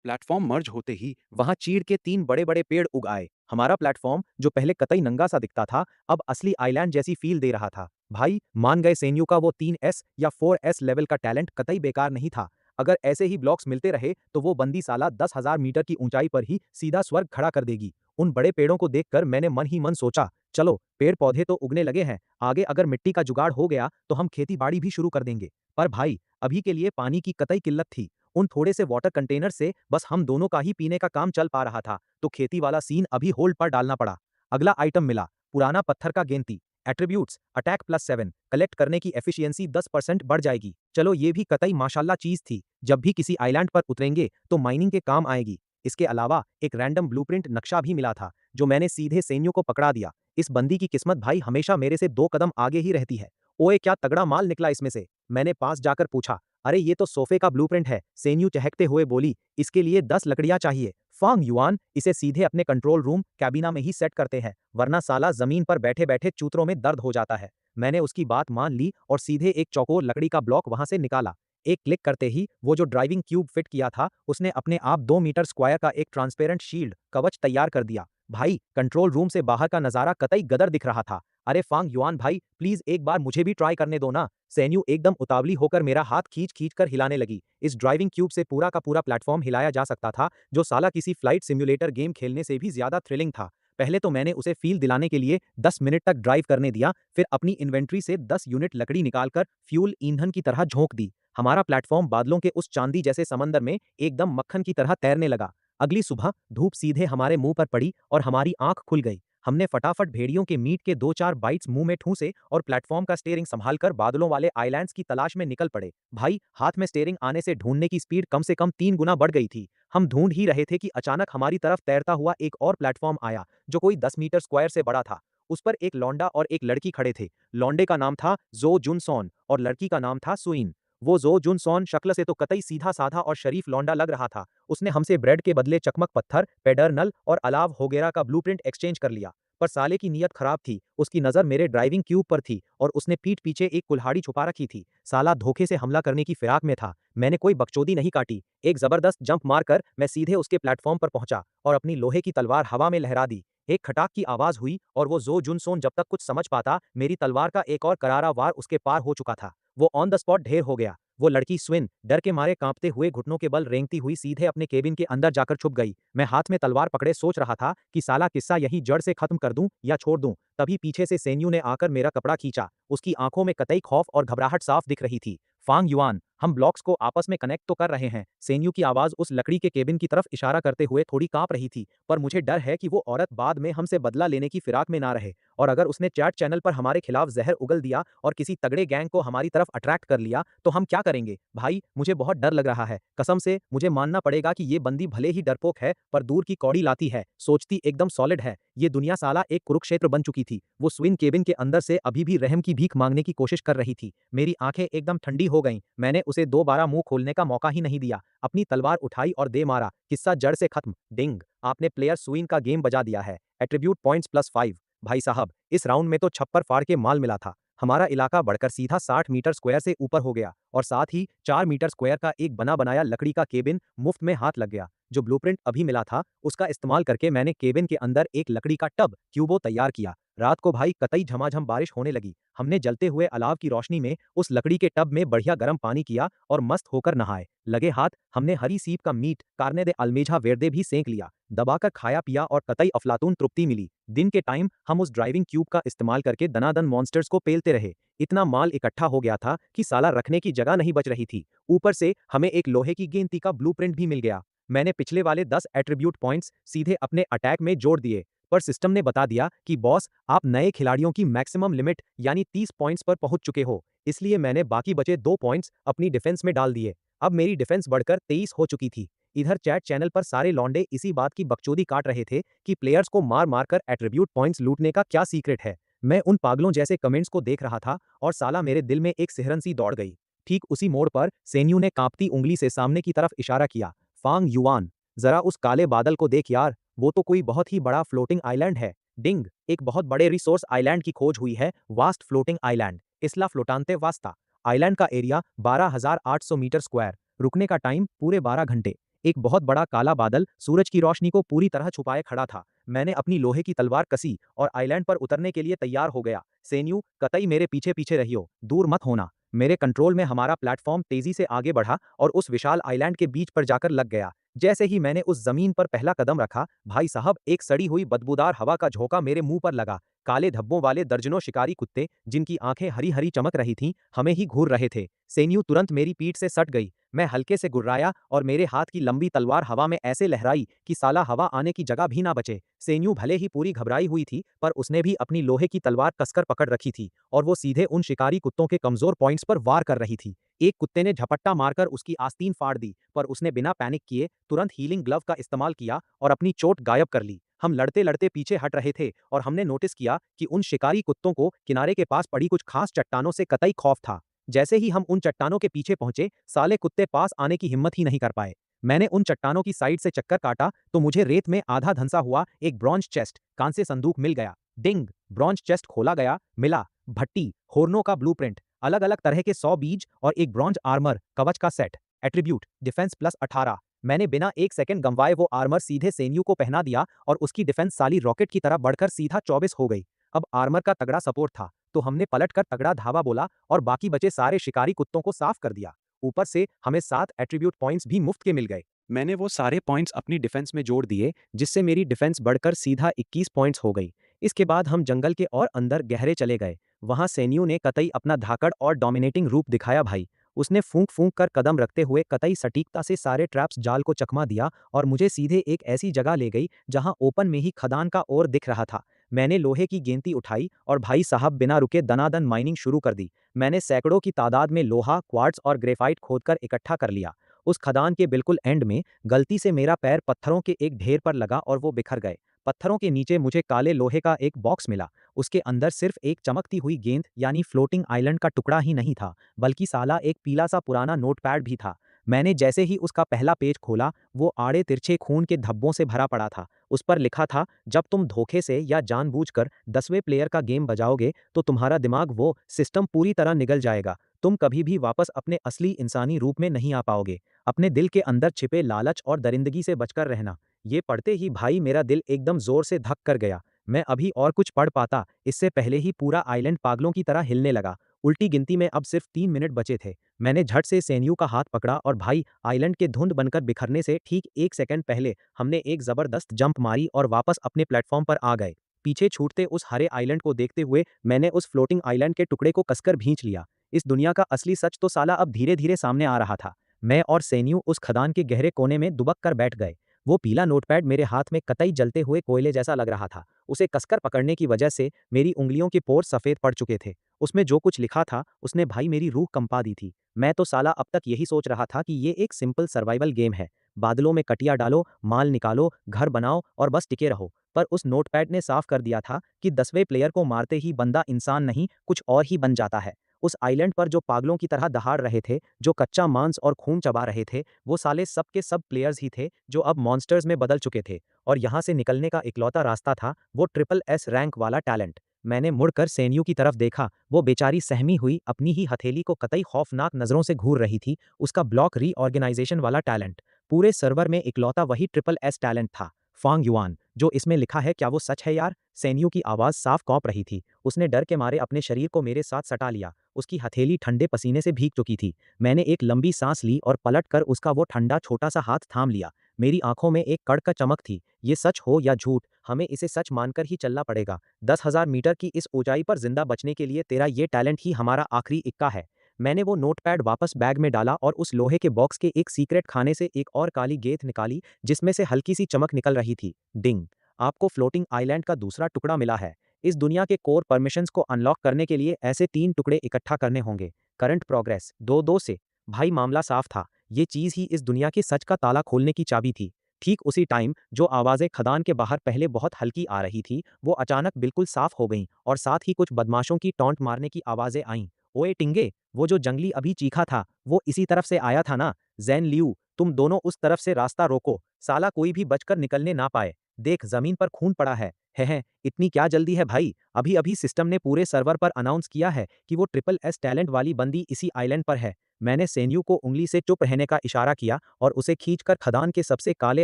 [SPEAKER 2] प्लेटफॉर्म मर्ज होते ही वहां चीड़ के 3 बड़े-बड़े पेड़ उग आए। हमारा प्लेटफॉर्म जो पहले कतई नंगा सा दिखता था, अब असली आइलैंड जैसी फील दे रहा था। भाई मान गए सेन्यू का वो 3S या 4S लेवल का टैलेंट कतई बेकार नहीं था। अगर ऐसे ही ब्लॉक्स मिलते रहे तो वो बंदी साला 10,000 मीटर की ऊंचाई पर ही सीधा स्वर्ग खड़ा कर देगी। उन बड़े पेड़ों को देखकर मैंने मन ही मन सोचा, चलो पेड़ पौधे तो उगने लगे हैं, आगे अगर मिट्टी का जुगाड़ हो गया तो हम खेती बाड़ी भी शुरू कर देंगे। पर भाई अभी के लिए पानी की कतई किल्लत थी। उन थोड़े से वाटर कंटेनर से बस हम दोनों का ही पीने का काम चल पा रहा था, तो खेती वाला सीन अभी होल्ड पर डालना पड़ा। अगला आइटम मिला, पुराना पत्थर का गेंती। एट्रीब्यूट्स अटैक +7, कलेक्ट करने की एफिशिएंसी 10% बढ़ जाएगी। चलो ये भी कतई माशाल्लाह चीज थी, जब भी किसी आइलैंड पर उतरेंगे तो माइनिंग के काम आएगी। इसके अलावा एक रैंडम ब्लूप्रिंट नक्शा भी मिला था, जो मैंने सीधे सेन्यू को पकड़ा दिया। इस बंदी की किस्मत भाई हमेशा मेरे से 2 कदम आगे ही रहती है। ओए क्या तगड़ा माल निकला इसमें से, मैंने पास जाकर पूछा। अरे ये तो सोफे का ब्लूप्रिंट है, सेन्यू चहकते हुए बोली। इसके लिए 10 लकड़ियां चाहिए। फांग युआन, इसे सीधे अपने कंट्रोल रूम कैबिना में ही सेट करते हैं, वरना साला जमीन पर बैठे बैठे चूतरों में दर्द हो जाता है। मैंने उसकी बात मान ली और सीधे एक चौकोर लकड़ी का ब्लॉक वहां से निकाला। एक क्लिक करते ही वो जो ड्राइविंग क्यूब फिट किया था उसने अपने आप 2 मीटर स्क्वायर का एक ट्रांसपेरेंट शील्ड कवच तैयार कर दिया। भाई कंट्रोल रूम से बाहर का नजारा कतई गदर दिख रहा था। अरे फांग युआन भाई, प्लीज एक बार मुझे भी ट्राई करने दो ना। सेन्यू एकदम उतावली होकर मेरा हाथ खींच खींच कर हिलाने लगी। इस ड्राइविंग क्यूब से पूरा का पूरा प्लेटफॉर्म हिलाया जा सकता था, जो साला किसी फ्लाइट सिम्युलेटर गेम खेलने से भी ज्यादा थ्रिलिंग था। पहले तो मैंने उसे फील दिलाने के लिए 10 मिनट तक ड्राइव करने दिया, फिर अपनी इन्वेंट्री से 10 यूनिट लकड़ी निकालकर फ्यूल ईंधन की तरह झोंक दी। हमारा प्लेटफॉर्म बादलों के उस चांदी जैसे समंदर में एकदम मक्खन की तरह तैरने लगा। अगली सुबह धूप सीधे हमारे मुंह पर पड़ी और हमारी आंख खुल गई। हमने फटाफट भेड़ियों के मीट के 2-4 बाइट्स मुंह में ठूंसे और प्लेटफॉर्म का स्टीयरिंग संभालकर बादलों वाले आइलैंड्स की तलाश में निकल पड़े। भाई, हाथ में स्टीयरिंग आने से ढूंढने की स्पीड कम से कम 3 गुना बढ़ गई थी। हम ढूंढ ही रहे थे कि अचानक हमारी तरफ तैरता हुआ एक और प्लेटफॉर्म आया, जो कोई 10 मीटर स्क्वायर से बड़ा था। उस पर एक लौंडा और एक लड़की खड़े थे। लौंडे का नाम था जो जुन सॉन और लड़की का नाम था सुइन। वो जो जुन सॉन शक्ल से तो कतई सीधा साधा और शरीफ लौंडा लग रहा था। उसने हमसे ब्रेड के बदले चकमक पत्थर, पेडरनल और अलाव होगेरा का ब्लूप्रिंट एक्सचेंज कर लिया। पर साले की नीयत खराब थी। उसकी नजर मेरे ड्राइविंग क्यूब पर थी और उसने पीठ पीछे एक कुल्हाड़ी छुपा रखी थी। साला धोखे से हमला करने की फिराक में था। मैंने कोई बकचोदी नहीं काटी। एक जबरदस्त जंप मारकर मैं सीधे उसके प्लेटफॉर्म पर पहुंचा और अपनी लोहे की तलवार हवा में लहरा दी। एक खटाक की आवाज हुई और वो जो जुनसोन जब तक कुछ समझ पाता, मेरी तलवार का एक और करारा वार उसके पार हो चुका था। वो ऑन द स्पॉट ढेर हो गया। वो लड़की स्विन डर के मारे कांपते हुए घुटनों के बल रेंगती हुई सीधे अपने केबिन के अंदर जाकर छुप गई। मैं हाथ में तलवार पकड़े सोच रहा था कि साला किस्सा यही जड़ से खत्म कर दूं या छोड़ दूं। तभी पीछे से सेन्यू ने आकर मेरा कपड़ा खींचा। उसकी आंखों में कतई खौफ और घबराहट साफ दिख रही थी। फांग युआन, हम ब्लॉक्स को आपस में कनेक्ट तो कर रहे हैं। सेन्यू की आवाज उस लकड़ी के केबिन की तरफ इशारा करते हुए थोड़ी कांप रही थी, पर मुझे डर है कि वो औरत बाद में हमसे बदला लेने की फिराक में ना रहे। और अगर उसने चैट चैनल पर हमारे खिलाफ जहर उगल दिया और किसी तगड़े गैंग को हमारी तरफ अट्रैक्ट कर लिया, तो हम क्या करेंगे? भाई, मुझे बहुत डर लग रहा है। कसम से मुझे मानना पड़ेगा कि ये बंदी भले ही डरपोक है, पर दूर की कौड़ी लाती है, सोचती एकदम सॉलिड है। ये दुनिया साला एक कुरुक्षेत्र बन चुकी थी। वो स्विन केबिन के अंदर से अभी भी रहम की भीख मांगने की कोशिश कर रही थी। मेरी आंखें एकदम ठंडी हो गईं। मैंने उसे दोबारा मुंह खोलने का मौका ही नहीं दिया। अपनी तलवार उठाई और दे मारा। किस्सा जड़ से खत्म। डिंग, आपने प्लेयर सुइन का गेम बजा दिया है। Attribute points +5। भाई साहब, इस राउंड में तो छप्पर फाड़ के माल मिला था। हमारा इलाका बढ़कर सीधा 60 मीटर स्क्वायर से ऊपर हो गया और साथ ही 4 मीटर स्क्वायर का एक बना बनाया लकड़ी का केबिन मुफ्त में हाथ लग गया। जो ब्लूप्रिंट अभी मिला था, उसका इस्तेमाल करके मैंने केबिन के अंदर एक लकड़ी का टब क्यूबो तैयार किया। रात को भाई कतई झमाझम बारिश होने लगी। हमने जलते हुए अलाव की रोशनी में उस लकड़ी के टब में बढ़िया गर्म पानी किया और मस्त होकर नहाए। लगे हाथ हमने हरी सीप का मीट कार्ने दे अल्मेजा वेर्दे भी सेंक लिया। दबाकर खाया पिया और कतई अफलातून तृप्ति मिली। दिन के टाइम हम उस ड्राइविंग क्यूब का इस्तेमाल करके दनादन मॉन्स्टर्स को पेलते रहे। इतना माल इकट्ठा हो गया था कि साला रखने की जगह नहीं बच रही थी। ऊपर से हमें एक लोहे की गेंती का ब्लूप्रिंट भी मिल गया। मैंने पिछले वाले 10 एट्रीब्यूट पॉइंट्स सीधे अपने अटैक में जोड़ दिए, पर सिस्टम ने बता दिया कि बॉस, आप नए खिलाड़ियों की मैक्सिमम लिमिट यानी 30 पॉइंट्स पर पहुंच चुके हो। इसलिए मैंने बाकी बचे 2 पॉइंट्स अपनी डिफेंस में डाल दिए। अब मेरी डिफेंस बढ़कर 23 हो चुकी थी। इधर चैट चैनल पर सारे लौंडे इसी बात की बकचोदी काट रहे थे कि प्लेयर्स को मार मार कर एट्रीब्यूट पॉइंट्स लूटने का क्या सीक्रेट है। मैं उन पागलों जैसे कमेंट्स को देख रहा था और साला मेरे दिल में एक सिहरन सी दौड़ गई। ठीक उसी मोड़ पर सेन्यू ने कांपती उंगली से सामने की तरफ इशारा किया। फांग युआन, जरा उस काले बादल को देख यार, वो तो कोई बहुत ही बड़ा फ्लोटिंग आइलैंड है। डिंग, एक बहुत बड़े रिसोर्स आइलैंड की खोज हुई है। वास्ट फ्लोटिंग आइलैंड, इसला फ्लोटांते वास्ता। आइलैंड का एरिया 12,800 मीटर स्क्वायर। रुकने का टाइम पूरे 12 घंटे। एक बहुत बड़ा काला बादल सूरज की रोशनी को पूरी तरह छुपाए खड़ा था। मैंने अपनी लोहे की तलवार कसी और आइलैंड पर उतरने के लिए तैयार हो गया। सेन्यू, कतई मेरे पीछे पीछे रहियो, दूर मत होना। मेरे कंट्रोल में हमारा प्लेटफॉर्म तेजी से आगे बढ़ा और उस विशाल आइलैंड के बीच पर जाकर लग गया। जैसे ही मैंने उस जमीन पर पहला कदम रखा, भाई साहब, एक सड़ी हुई बदबूदार हवा का झोंका मेरे मुंह पर लगा। काले धब्बों वाले दर्जनों शिकारी कुत्ते, जिनकी आंखें हरी हरी चमक रही थीं, हमें ही घूर रहे थे। सेन्यू तुरंत मेरी पीठ से सट गई। मैं हल्के से गुर्राया और मेरे हाथ की लंबी तलवार हवा में ऐसे लहराई कि साला हवा आने की जगह भी ना बचे। सेन्यू भले ही पूरी घबराई हुई थी, पर उसने भी अपनी लोहे की तलवार कसकर पकड़ रखी थी और वो सीधे उन शिकारी कुत्तों के कमजोर पॉइंट्स पर वार कर रही थी। एक कुत्ते ने झपट्टा मारकर उसकी आस्तीन फाड़ दी, पर उसने बिना पैनिक किए तुरंत हीलिंग ग्लव का इस्तेमाल किया और अपनी चोट गायब कर ली। हम लड़ते लड़ते पीछे हट रहे थे और हमने नोटिस किया कि उन शिकारी कुत्तों को किनारे के पास पड़ी कुछ खास चट्टानों से कतई खौफ था। जैसे ही हम उन चट्टानों के पीछे पहुंचे, साले कुत्ते पास आने की हिम्मत ही नहीं कर पाए। मैंने उन चट्टानों की साइड से चक्कर काटा तो मुझे रेत में आधा धंसा हुआ एक ब्रॉन्ज चेस्ट कांस्य संदूक मिल गया। डिंग, ब्रॉन्ज चेस्ट खोला गया। मिला भट्टी, होर्नों का ब्लूप्रिंट, अलग अलग तरह के 100 बीज और एक ब्रॉन्ज आर्मर कवच का सेट। Attribute defence +18। मैंने बिना एक सेकंड गंवाए वो आर्मर सीधे सेन्यू को पहना दिया और उसकी डिफेंस साली रॉकेट की तरह बढ़कर सीधा 24 हो गई। अब आर्मर का तगड़ा सपोर्ट था, तो हमने पलटकर तगड़ा धावा बोला और बाकी बचे सारे शिकारी कुत्तों को साफ कर दिया। ऊपर से हमें 7 एट्रीब्यूट पॉइंट्स भी मुफ्त के मिल गए। मैंने वो सारे पॉइंट्स अपनी डिफेंस में जोड़ दिए, जिससे मेरी डिफेंस बढ़कर सीधा 21 पॉइंट्स हो गई। इसके बाद हम जंगल के और अंदर गहरे चले गए। वहां सेन्यू ने कतई अपना धाकड़ और डोमिनेटिंग रूप दिखाया भाई। उसने फूंक फूंक कर कदम रखते हुए कतई सटीकता से सारे ट्रैप्स जाल को चकमा दिया और मुझे सीधे एक ऐसी जगह ले गई जहां ओपन में ही खदान का ओर दिख रहा था। मैंने लोहे की गेंती उठाई और भाई साहब बिना रुके दनादन माइनिंग शुरू कर दी। मैंने सैकड़ों की तादाद में लोहा, क्वार्ट्ज और ग्रेफाइट खोदकर इकट्ठा कर लिया। उस खदान के बिल्कुल एंड में गलती से मेरा पैर पत्थरों के एक ढेर पर लगा और वो बिखर गए। पत्थरों के नीचे मुझे काले लोहे का एक बॉक्स मिला। उसके अंदर सिर्फ एक चमकती हुई गेंद यानी फ्लोटिंग आइलैंड का टुकड़ा ही नहीं था, बल्कि साला एक पीला सा पुराना नोटपैड भी था। मैंने जैसे ही उसका पहला पेज खोला, वो आड़े तिरछे खून के धब्बों से भरा पड़ा था। उस पर लिखा था, जब तुम धोखे से या जानबूझकर 10वें प्लेयर का गेम बजाओगे तो तुम्हारा दिमाग वो सिस्टम पूरी तरह निगल जाएगा। तुम कभी भी वापस अपने असली इंसानी रूप में नहीं आ पाओगे। अपने दिल के अंदर छिपे लालच और दरिंदगी से बचकर रहना। ये पढ़ते ही भाई मेरा दिल एकदम जोर से धक कर गया। मैं अभी और कुछ पढ़ पाता, इससे पहले ही पूरा आइलैंड पागलों की तरह हिलने लगा। उल्टी गिनती में अब सिर्फ 3 मिनट बचे थे। मैंने झट से सेन्यू का हाथ पकड़ा और भाई, आइलैंड के धुंध बनकर बिखरने से ठीक 1 सेकंड पहले हमने एक जबरदस्त जंप मारी और वापस अपने प्लेटफॉर्म पर आ गए। पीछे छूटते उस हरे आइलैंड को देखते हुए मैंने उस फ्लोटिंग आइलैंड के टुकड़े को कसकर भींच लिया। इस दुनिया का असली सच तो साला अब धीरे धीरे सामने आ रहा था। मैं और सेन्यू उस खदान के गहरे कोने में दुबक कर बैठ गए। वो पीला नोटपैड मेरे हाथ में कतई जलते हुए कोयले जैसा लग रहा था। उसे कसकर पकड़ने की वजह से मेरी उंगलियों के पोर सफेद पड़ चुके थे। उसमें जो कुछ लिखा था उसने भाई मेरी रूह कंपा दी थी। मैं तो साला अब तक यही सोच रहा था कि ये एक सिंपल सर्वाइवल गेम है। बादलों में कटिया डालो, माल निकालो, घर बनाओ और बस टिके रहो। पर उस नोटपैड ने साफ कर दिया था कि 10वें प्लेयर को मारते ही बंदा इंसान नहीं, कुछ और ही बन जाता है। उस आइलैंड पर जो पागलों की तरह दहाड़ रहे थे, जो कच्चा मांस और खून चबा रहे थे, वो साले सब के सब प्लेयर्स ही थे जो अब मॉन्स्टर्स में बदल चुके थे। और यहाँ से निकलने का इकलौता रास्ता था वो ट्रिपल एस रैंक वाला टैलेंट। मैंने मुड़कर सेन्यू की तरफ देखा। वो बेचारी सहमी हुई अपनी ही हथेली को कतई खौफनाक नजरों से घूर रही थी। उसका ब्लॉक रीऑर्गेनाइजेशन वाला टैलेंट। पूरे सर्वर में इकलौता वही ट्रिपल एस टैलेंट था। फांग युआन, जो इसमें लिखा है क्या वो सच है यार? सेन्यू की आवाज साफ कौंप रही थी। उसने डर के मारे अपने शरीर को मेरे साथ सटा लिया। उसकी हथेली ठंडे पसीने से भीग चुकी थी। मैंने एक लंबी सांस ली और पलटकर उसका वो ठंडा छोटा सा हाथ थाम लिया। मेरी आंखों में एक कड़क चमक थी। ये सच हो या झूठ, हमें इसे सच मानकर ही चलना पड़ेगा। 10,000 मीटर की इस ऊंचाई पर जिंदा बचने के लिए तेरा ये टैलेंट ही हमारा आखिरी इक्का है। मैंने वो नोटपैड वापस बैग में डाला और उस लोहे के बॉक्स के एक सीक्रेट खाने से एक और काली गेंद निकाली जिसमें से हल्की सी चमक निकल रही थी। डिंग! आपको फ्लोटिंग आइलैंड का दूसरा टुकड़ा मिला है। इस दुनिया के कोर परमिशंस को अनलॉक करने के लिए ऐसे 3 टुकड़े इकट्ठा करने होंगे। करंट प्रोग्रेस 2-2 से। भाई मामला साफ था। ये चीज ही इस दुनिया के सच का ताला खोलने की चाबी थी। ठीक उसी टाइम जो आवाजें खदान के बाहर पहले बहुत हल्की आ रही थी, वो अचानक बिल्कुल साफ हो गईं और साथ ही कुछ बदमाशों की टॉन्ट मारने की आवाजें आईं। ओए टिंगे, वो जो जंगली अभी चीखा था, वो इसी तरफ से आया था ना? ज़ैन लियू, तुम दोनों उस तरफ से रास्ता रोको, साला कोई भी बचकर निकलने ना पाए। देख जमीन पर खून पड़ा है। हैं, इतनी क्या जल्दी है भाई? अभी अभी सिस्टम ने पूरे सर्वर पर अनाउंस किया है कि वो ट्रिपल एस टैलेंट वाली बंदी इसी आइलैंड पर है। मैंने सेन्यू को उंगली से चुप रहने का इशारा किया और उसे खींचकर खदान के सबसे काले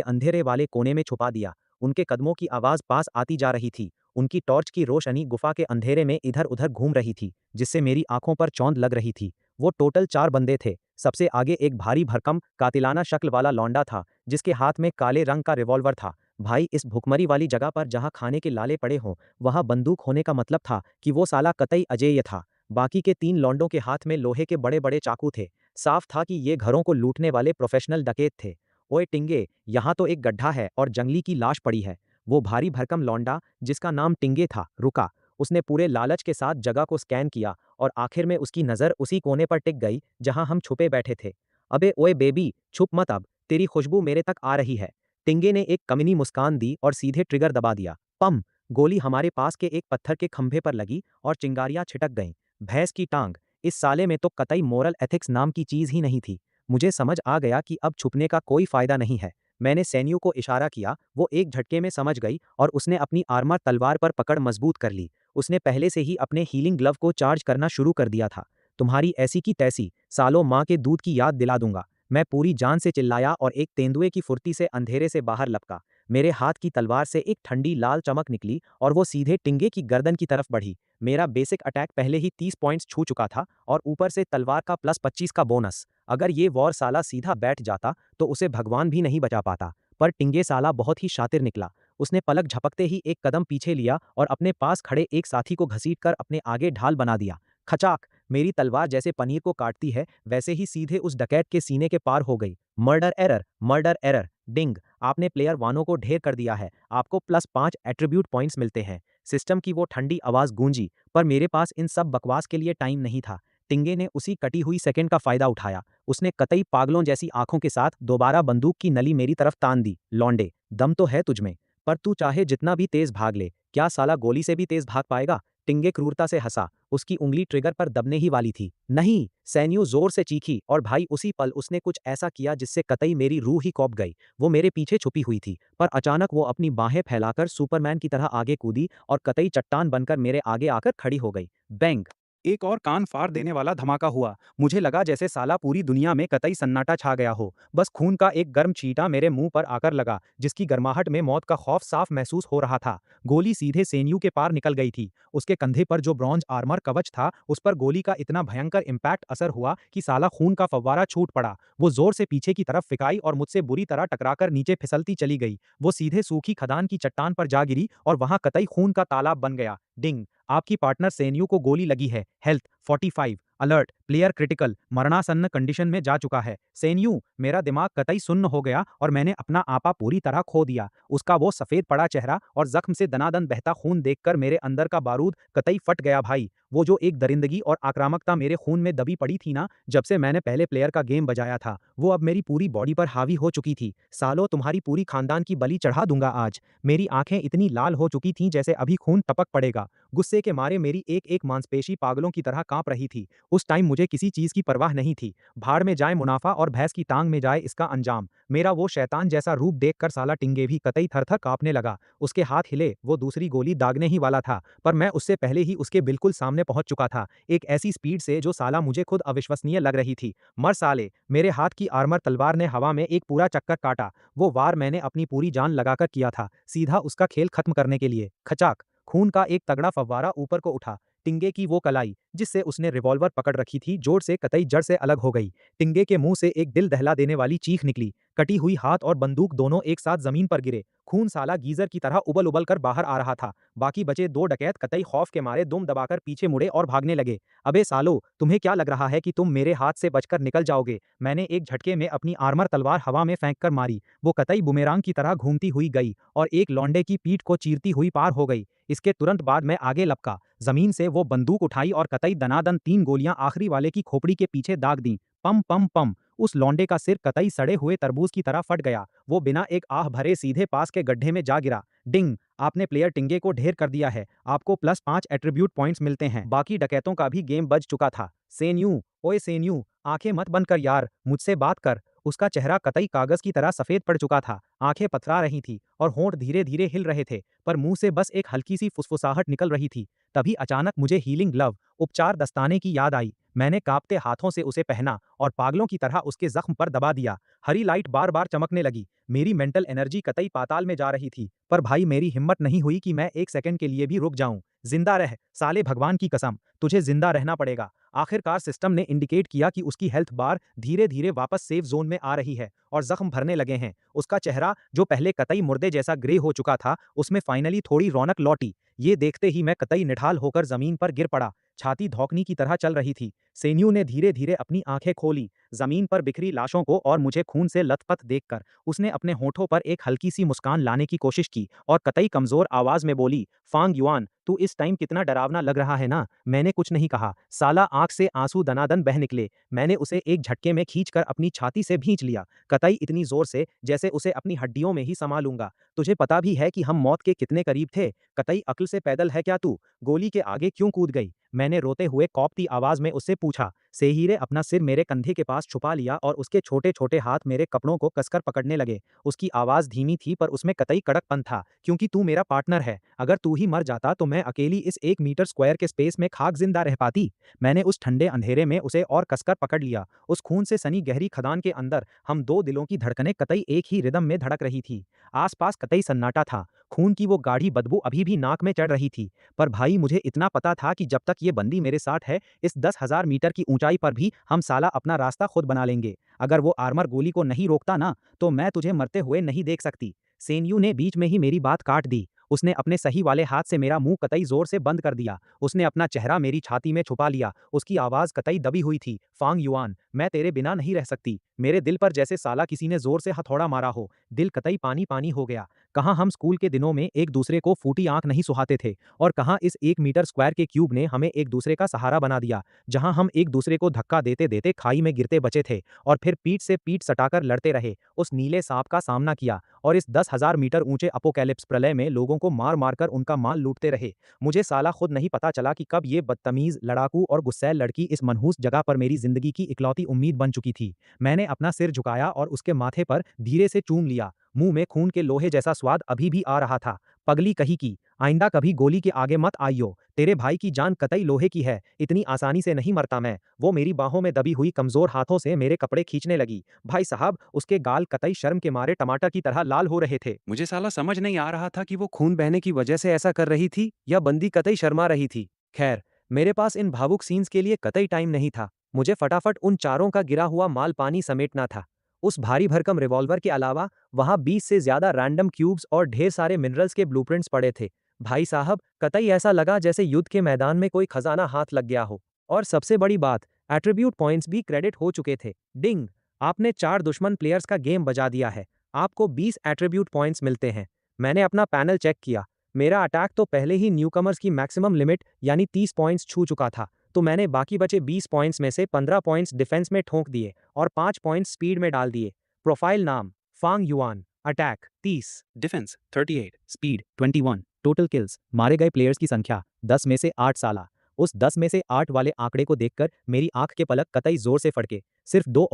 [SPEAKER 2] अंधेरे वाले कोने में छुपा दिया। उनके कदमों की आवाज पास आती जा रही थी। उनकी टॉर्च की रोशनी गुफा के अंधेरे में इधर-उधर घूम रही थी, जिससे मेरी आंखों पर चौंध लग रही थी। वो टोटल 4 बंदे थे। सबसे आगे एक भारी भरकम, कातिलाना शक्ल वाला लौंडा था, जिसके हाथ में काले रंग का रिवॉल्वर था। भाई, इस भुखमरी वाली जगह पर जहाँ खाने के लाले पड़े हों, वहाँ बंदूक होने का मतलब था कि वो साला कतई अजेय था। बाकी के 3 लौंडों के हाथ में लोहे के बड़े-बड़े चाकू थे। साफ था कि ये घरों को लूटने वाले प्रोफेशनल डकैत थे। ओए टिंगे, यहाँ तो एक गड्ढा है और जंगली की लाश पड़ी है। वो भारी भरकम लौंडा, जिसका नाम टिंगे था, रुका। उसने पूरे लालच के साथ जगह को स्कैन किया और आखिर में उसकी नज़र उसी कोने पर टिक गई जहां हम छुपे बैठे थे। अबे ओए बेबी, छुप मत अब, तेरी खुशबू मेरे तक आ रही है। टिंगे ने एक कमीनी मुस्कान दी और सीधे ट्रिगर दबा दिया। पम! गोली हमारे पास के एक पत्थर के खंभे पर लगी और चिंगारियां छिटक गईं। भैंस की टांग, इस साले में तो कतई मोरल एथिक्स नाम की चीज ही नहीं थी। मुझे समझ आ गया कि अब छुपने का कोई फायदा नहीं है। मैंने सैन्यू को इशारा किया, वो एक झटके में समझ गई और उसने अपनी आर्मर तलवार पर पकड़ मजबूत कर ली। उसने पहले से ही अपने हीलिंग ग्लव को चार्ज करना शुरू कर दिया था। तुम्हारी ऐसी की तैसी, सालों माँ के दूध की याद दिला दूंगा। मैं पूरी जान से चिल्लाया और एक तेंदुए की फुर्ती से अंधेरे से बाहर लपका। मेरे हाथ की तलवार से एक ठंडी लाल चमक निकली और वो सीधे टिंगे की गर्दन की तरफ बढ़ी। मेरा बेसिक अटैक पहले ही 30 पॉइंट्स छू चुका था और ऊपर से तलवार का +25 का बोनस। अगर ये वॉर साला सीधा बैठ जाता तो उसे भगवान भी नहीं बचा पाता। पर टिंगे साला बहुत ही शातिर निकला। उसने पलक झपकते ही एक कदम पीछे लिया और अपने पास खड़े एक साथी को घसीटकर अपने आगे ढाल बना दिया। खचाक! मेरी तलवार जैसे पनीर को काटती है, वैसे ही सीधे उस डकैत के सीने के पार हो गई। मर्डर एरर, मर्डर एरर, डिंग! आपने प्लेयर वानों को ढेर कर दिया है, आपको +5 एट्रीब्यूट पॉइंट्स मिलते हैं। सिस्टम की वो ठंडी आवाज़ गूंजी, पर मेरे पास इन सब बकवास के लिए टाइम नहीं था। टिंगे ने उसी कटी हुई सेकंड का फायदा उठाया। उसने कतई पागलों जैसी आंखों के साथ दोबारा बंदूक की नली मेरी तरफ तान दी। लौंडे, दम तो है तुझमें, पर तू चाहे जितना भी तेज भाग ले, क्या साला गोली से भी तेज भाग पाएगा? टिंगे क्रूरता से हंसा, उसकी उंगली ट्रिगर पर दबने ही वाली थी। नहीं! सैन्यू जोर से चीखी और भाई उसी पल उसने कुछ ऐसा किया जिससे कतई मेरी रूह ही कौंप गई। वो मेरे पीछे छुपी हुई थी, पर अचानक वो अपनी बाहें फैलाकर सुपरमैन की तरह आगे कूदी और कतई चट्टान बनकर मेरे आगे आकर खड़ी हो गई। बैंग! एक और कान फाड़ देने वाला धमाका हुआ। मुझे लगा जैसे साला पूरी दुनिया में कतई सन्नाटा छा गया हो। बस खून का एक गर्म छींटा मेरे मुंह पर आकर लगा, जिसकी गर्माहट में मौत का खौफ साफ महसूस हो रहा था। गोली सीधे सेन्यू के पार निकल गई थी। उसके कंधे पर जो ब्रॉन्ज आर्मर कवच था, उस पर गोली का इतना भयंकर इम्पैक्ट असर हुआ कि साला खून का फव्वारा छूट पड़ा। वो जोर से पीछे की तरफ फिकाई और मुझसे बुरी तरह टकराकर नीचे फिसलती चली गई। वो सीधे सूखी खदान की चट्टान पर जा गिरी और वहां कतई खून का तालाब बन गया। डिंग! आपकी पार्टनर सेन्यू को गोली लगी है। हेल्थ 45, अलर्ट, प्लेयर क्रिटिकल, मरणासन्न कंडीशन में जा चुका है। सेन्यू! मेरा दिमाग कतई सुन्न हो गया और मैंने अपना आपा पूरी तरह खो दिया। उसका वो सफेद पड़ा चेहरा और जख्म से दनादन बहता खून देखकर मेरे अंदर का बारूद कतई फट गया भाई। वो जो एक दरिंदगी और आक्रामकता मेरे खून में दबी पड़ी थी ना, जब से मैंने पहले प्लेयर का गेम बजाया था, वो अब मेरी पूरी बॉडी पर हावी हो चुकी थी। सालो, तुम्हारी पूरी खानदान की बलि चढ़ा दूंगा आज। मेरी आंखें इतनी लाल हो चुकी थीं जैसे अभी खून टपक पड़ेगा। गुस्से के मारे मेरी एक-एक मांसपेशी पागलों की तरह कांप रही थी। उस टाइम मुझे किसी चीज की परवाह नहीं थी। भाड़ में जाए मुनाफा और भैंस की टांग में जाए इसका अंजाम। मेरा वो शैतान जैसा रूप देखकर साला टिंगे भी कतई थर-थर कांपने लगा। उसके हाथ हिले, वो दूसरी गोली दागने ही वाला था, पर मैं उससे पहले ही उसके बिल्कुल सामने पहुंच चुका था, एक ऐसी स्पीड से जो साला मुझे खुद अविश्वसनीय लग रही थी। मर साले! मेरे हाथ की आर्मर तलवार ने हवा में एक पूरा चक्कर काटा। वो वार मैंने अपनी पूरी जान लगाकर किया था, सीधा उसका खेल खत्म करने के लिए। खचाक! खून का एक तगड़ा फव्वारा ऊपर को उठा। टिंगे की वो कलाई, जिससे उसने रिवॉल्वर पकड़ रखी थी, जोर से कतई जड़ से अलग हो गई। टिंगे के मुंह से एक दिल दहला देने वाली चीख निकली। कटी हुई हाथ और बंदूक दोनों एक साथ जमीन पर गिरे। खून साला गीजर की तरह उबल-उबल कर बाहर आ रहा था। बाकी बचे 2 डकैत कतई खौफ के मारे दुम दबाकर पीछे मुड़े और भागने लगे। अबे सालो, तुम्हें क्या लग रहा है कि तुम मेरे हाथ से बचकर निकल जाओगे? मैंने एक झटके में अपनी आर्मर तलवार हवा में फेंक कर मारी। वो कतई बुमेरांग की तरह घूमती हुई गई और एक लौंडे की पीठ को चीरती हुई पार हो गई। इसके तुरंत बाद मैं आगे लपका। जमीन से वो बंदूक उठाई और कतई दनादन 3 गोलियां आखिरी वाले की खोपड़ी के पीछे दाग दी। पम पम पम! उस लौंडे का सिर कतई सड़े हुए तरबूज की तरह फट गया। वो बिना एक आह भरे सीधे पास के गड्ढे में जा गिरा। डिंग! आपने प्लेयर टिंगे को ढेर कर दिया है। आपको +5 एट्रीब्यूट पॉइंट्स मिलते हैं। बाकी डकैतों का भी गेम बज चुका था। सेन्यू! ओए सेन्यू! आंखें मत बंद कर यार, मुझसे बात कर। उसका चेहरा कतई कागज की तरह सफेद पड़ चुका था। आंखें पथरा रही थी और होंठ धीरे-धीरे हिल रहे थे, पर मुंह से बस एक हल्की सी फुसफुसाहट निकल रही थी। तभी अचानक मुझे हीलिंग ग्लव, उपचार दस्ताने की याद आई। मैंने कांपते हाथों से उसे पहना और पागलों की तरह उसके जख्म पर दबा दिया। हरी लाइट बार-बार चमकने लगी। मेरी मेंटल एनर्जी कतई पाताल में जा रही थी, पर भाई मेरी हिम्मत नहीं हुई कि मैं एक सेकंड के लिए भी रुक जाऊं। जिंदा रह, साले भगवान की कसम, तुझे जिंदा रहना पड़ेगा। आखिरकार सिस्टम ने इंडिकेट किया कि उसकी हेल्थ बार धीरे-धीरे वापस सेफ जोन में आ रही है और जख्म भरने लगे हैं। उसका चेहरा, जो पहले कतई मुर्दे जैसा ग्रे हो चुका था, उसमें फाइनली थोड़ी रौनक लौटी। ये देखते ही मैं कतई निढाल होकर जमीन पर गिर पड़ा। छाती धौंकनी की तरह चल रही थी। सेन्यू ने धीरे-धीरे अपनी आंखें खोली। जमीन पर बिखरी लाशों को और मुझे खून से लथपथ देखकर उसने अपने होठों पर एक हल्की सी मुस्कान लाने की कोशिश की और कतई कमजोर आवाज में बोली, फांग युआन, तू इस टाइम कितना डरावना लग रहा है ना। मैंने कुछ नहीं कहा। साला आंख से आंसू दनादन बह निकले। मैंने उसे एक झटके में खींचकर अपनी छाती से भींच लिया, कतई इतनी जोर से जैसे उसे अपनी हड्डियों में ही समा लूंगा। तुझे पता भी है कि हम मौत के कितने करीब थे? कतई अक्ल से पैदल है क्या तू? गोली के आगे क्यों कूद गई? मैंने रोते हुए कौपती आवाज में उससे पूछा। सेहीरे अपना सिर मेरे कंधे के पास छुपा लिया और उसके छोटे-छोटे हाथ मेरे कपड़ों को कसकर पकड़ने लगे। उसकी आवाज धीमी थी, पर उसमें कतई कड़कपन था। क्योंकि तू मेरा पार्टनर है। अगर तू ही मर जाता तो मैं अकेली इस 1 मीटर स्क्वायर के स्पेस में खाक जिंदा रह पाती। मैंने उस ठंडे अंधेरे में उसे और कसकर पकड़ लिया। उस खून से सनी गहरी खदान के अंदर हम 2 दिलों की धड़कनें कतई एक ही रिदम में धड़क रही थी। आसपास कतई सन्नाटा था। खून की वो गाढ़ी बदबू अभी भी नाक में चढ़ रही थी। पर भाई मुझे इतना पता था कि जब तक ये बंदी मेरे साथ है, इस 10,000 मीटर की ऊंचाई पर भी हम साला अपना रास्ता खुद बना लेंगे। अगर वो आर्मर गोली को नहीं रोकता ना, तो मैं तुझे मरते हुए नहीं देख सकती। सेन्यू ने बीच में ही मेरी बात काट दी। उसने अपने सही वाले हाथ से मेरा मुंह कतई जोर से बंद कर दिया। उसने अपना चेहरा मेरी छाती में छुपा लिया। उसकी आवाज़ कतई दबी हुई थी, फांग युआन, मैं तेरे बिना नहीं रह सकती। मेरे दिल पर जैसे साला किसी ने जोर से हथौड़ा मारा हो। दिल कतई पानी-पानी हो गया। कहाँ हम स्कूल के दिनों में एक दूसरे को फूटी आंख नहीं सुहाते थे, और कहाँ इस 1 मीटर स्क्वायर के क्यूब ने हमें एक दूसरे का सहारा बना दिया, जहाँ हम एक दूसरे को धक्का देते-देते खाई में गिरते बचे थे और फिर पीठ से पीठ सटाकर लड़ते रहे, उस नीले सांप का सामना किया और इस 10,000 मीटर ऊंचे अपोकैलिप्स प्रलय में लोगों को मार-मार कर उनका माल लूटते रहे। मुझे साला खुद नहीं पता चला कि कब ये बदतमीज, लड़ाकू और गुस्सैल लड़की इस मनहूस जगह पर मेरी जिंदगी की इकलौती उम्मीद बन चुकी थी। मैंने अपना सिर झुकाया और उसके माथे पर धीरे से चूम लिया। मुंह में खून के लोहे जैसा स्वाद अभी भी आ रहा था। पगली कही की, आइंदा कभी गोली के आगे मत आइयो, तेरे भाई की जान कतई लोहे की है, इतनी आसानी से नहीं मरता मैं। वो मेरी बाहों में दबी हुई कमजोर हाथों से मेरे कपड़े खींचने लगी। भाई साहब, उसके गाल कतई शर्म के मारे टमाटर की तरह लाल हो रहे थे। मुझे साला समझ नहीं आ रहा था कि वो खून बहने की वजह से ऐसा कर रही थी या बंदी कतई शर्मा रही थी। खैर, मेरे पास इन भावुक सीन्स के लिए कतई टाइम नहीं था। मुझे फटाफट उन चारों का गिरा हुआ माल पानी समेटना था। उस भारी भरकम रिवॉल्वर के अलावा वहां 20 से ज्यादा रैंडम क्यूब्स और ढेर सारे मिनरल्स के ब्लूप्रिंट्स पड़े थे। भाई साहब, कतई ऐसा लगा जैसे युद्ध के मैदान में कोई खजाना हाथ लग गया हो। और सबसे बड़ी बात, एट्रीब्यूट पॉइंट्स भी क्रेडिट हो चुके थे। डिंग, आपने 4 दुश्मन प्लेयर्स का गेम बजा दिया है। आपको 20 एट्रीब्यूट पॉइंट्स मिलते हैं। मैंने अपना पैनल चेक किया। मेरा अटैक तो पहले ही न्यूकमर्स की मैक्सिमम लिमिट यानी 30 पॉइंट्स छू चुका था, तो मैंने बाकी बचे 20 पॉइंट्स में से 15 पॉइंट्स डिफेंस में ठोंक दिए और 5 पॉइंट्स स्पीड में डाल दिए। प्रोफाइल नाम Fang Yuan, attack 30, defence 38, speed 21, total kills, मारे गए प्लेयर्स की संख्या 10 में से 8 साला। उस 10 में से 8 वाले आंकड़े को देखकर मेरी आंख के पलक कतई जोर से फड़के। सिर्फ 2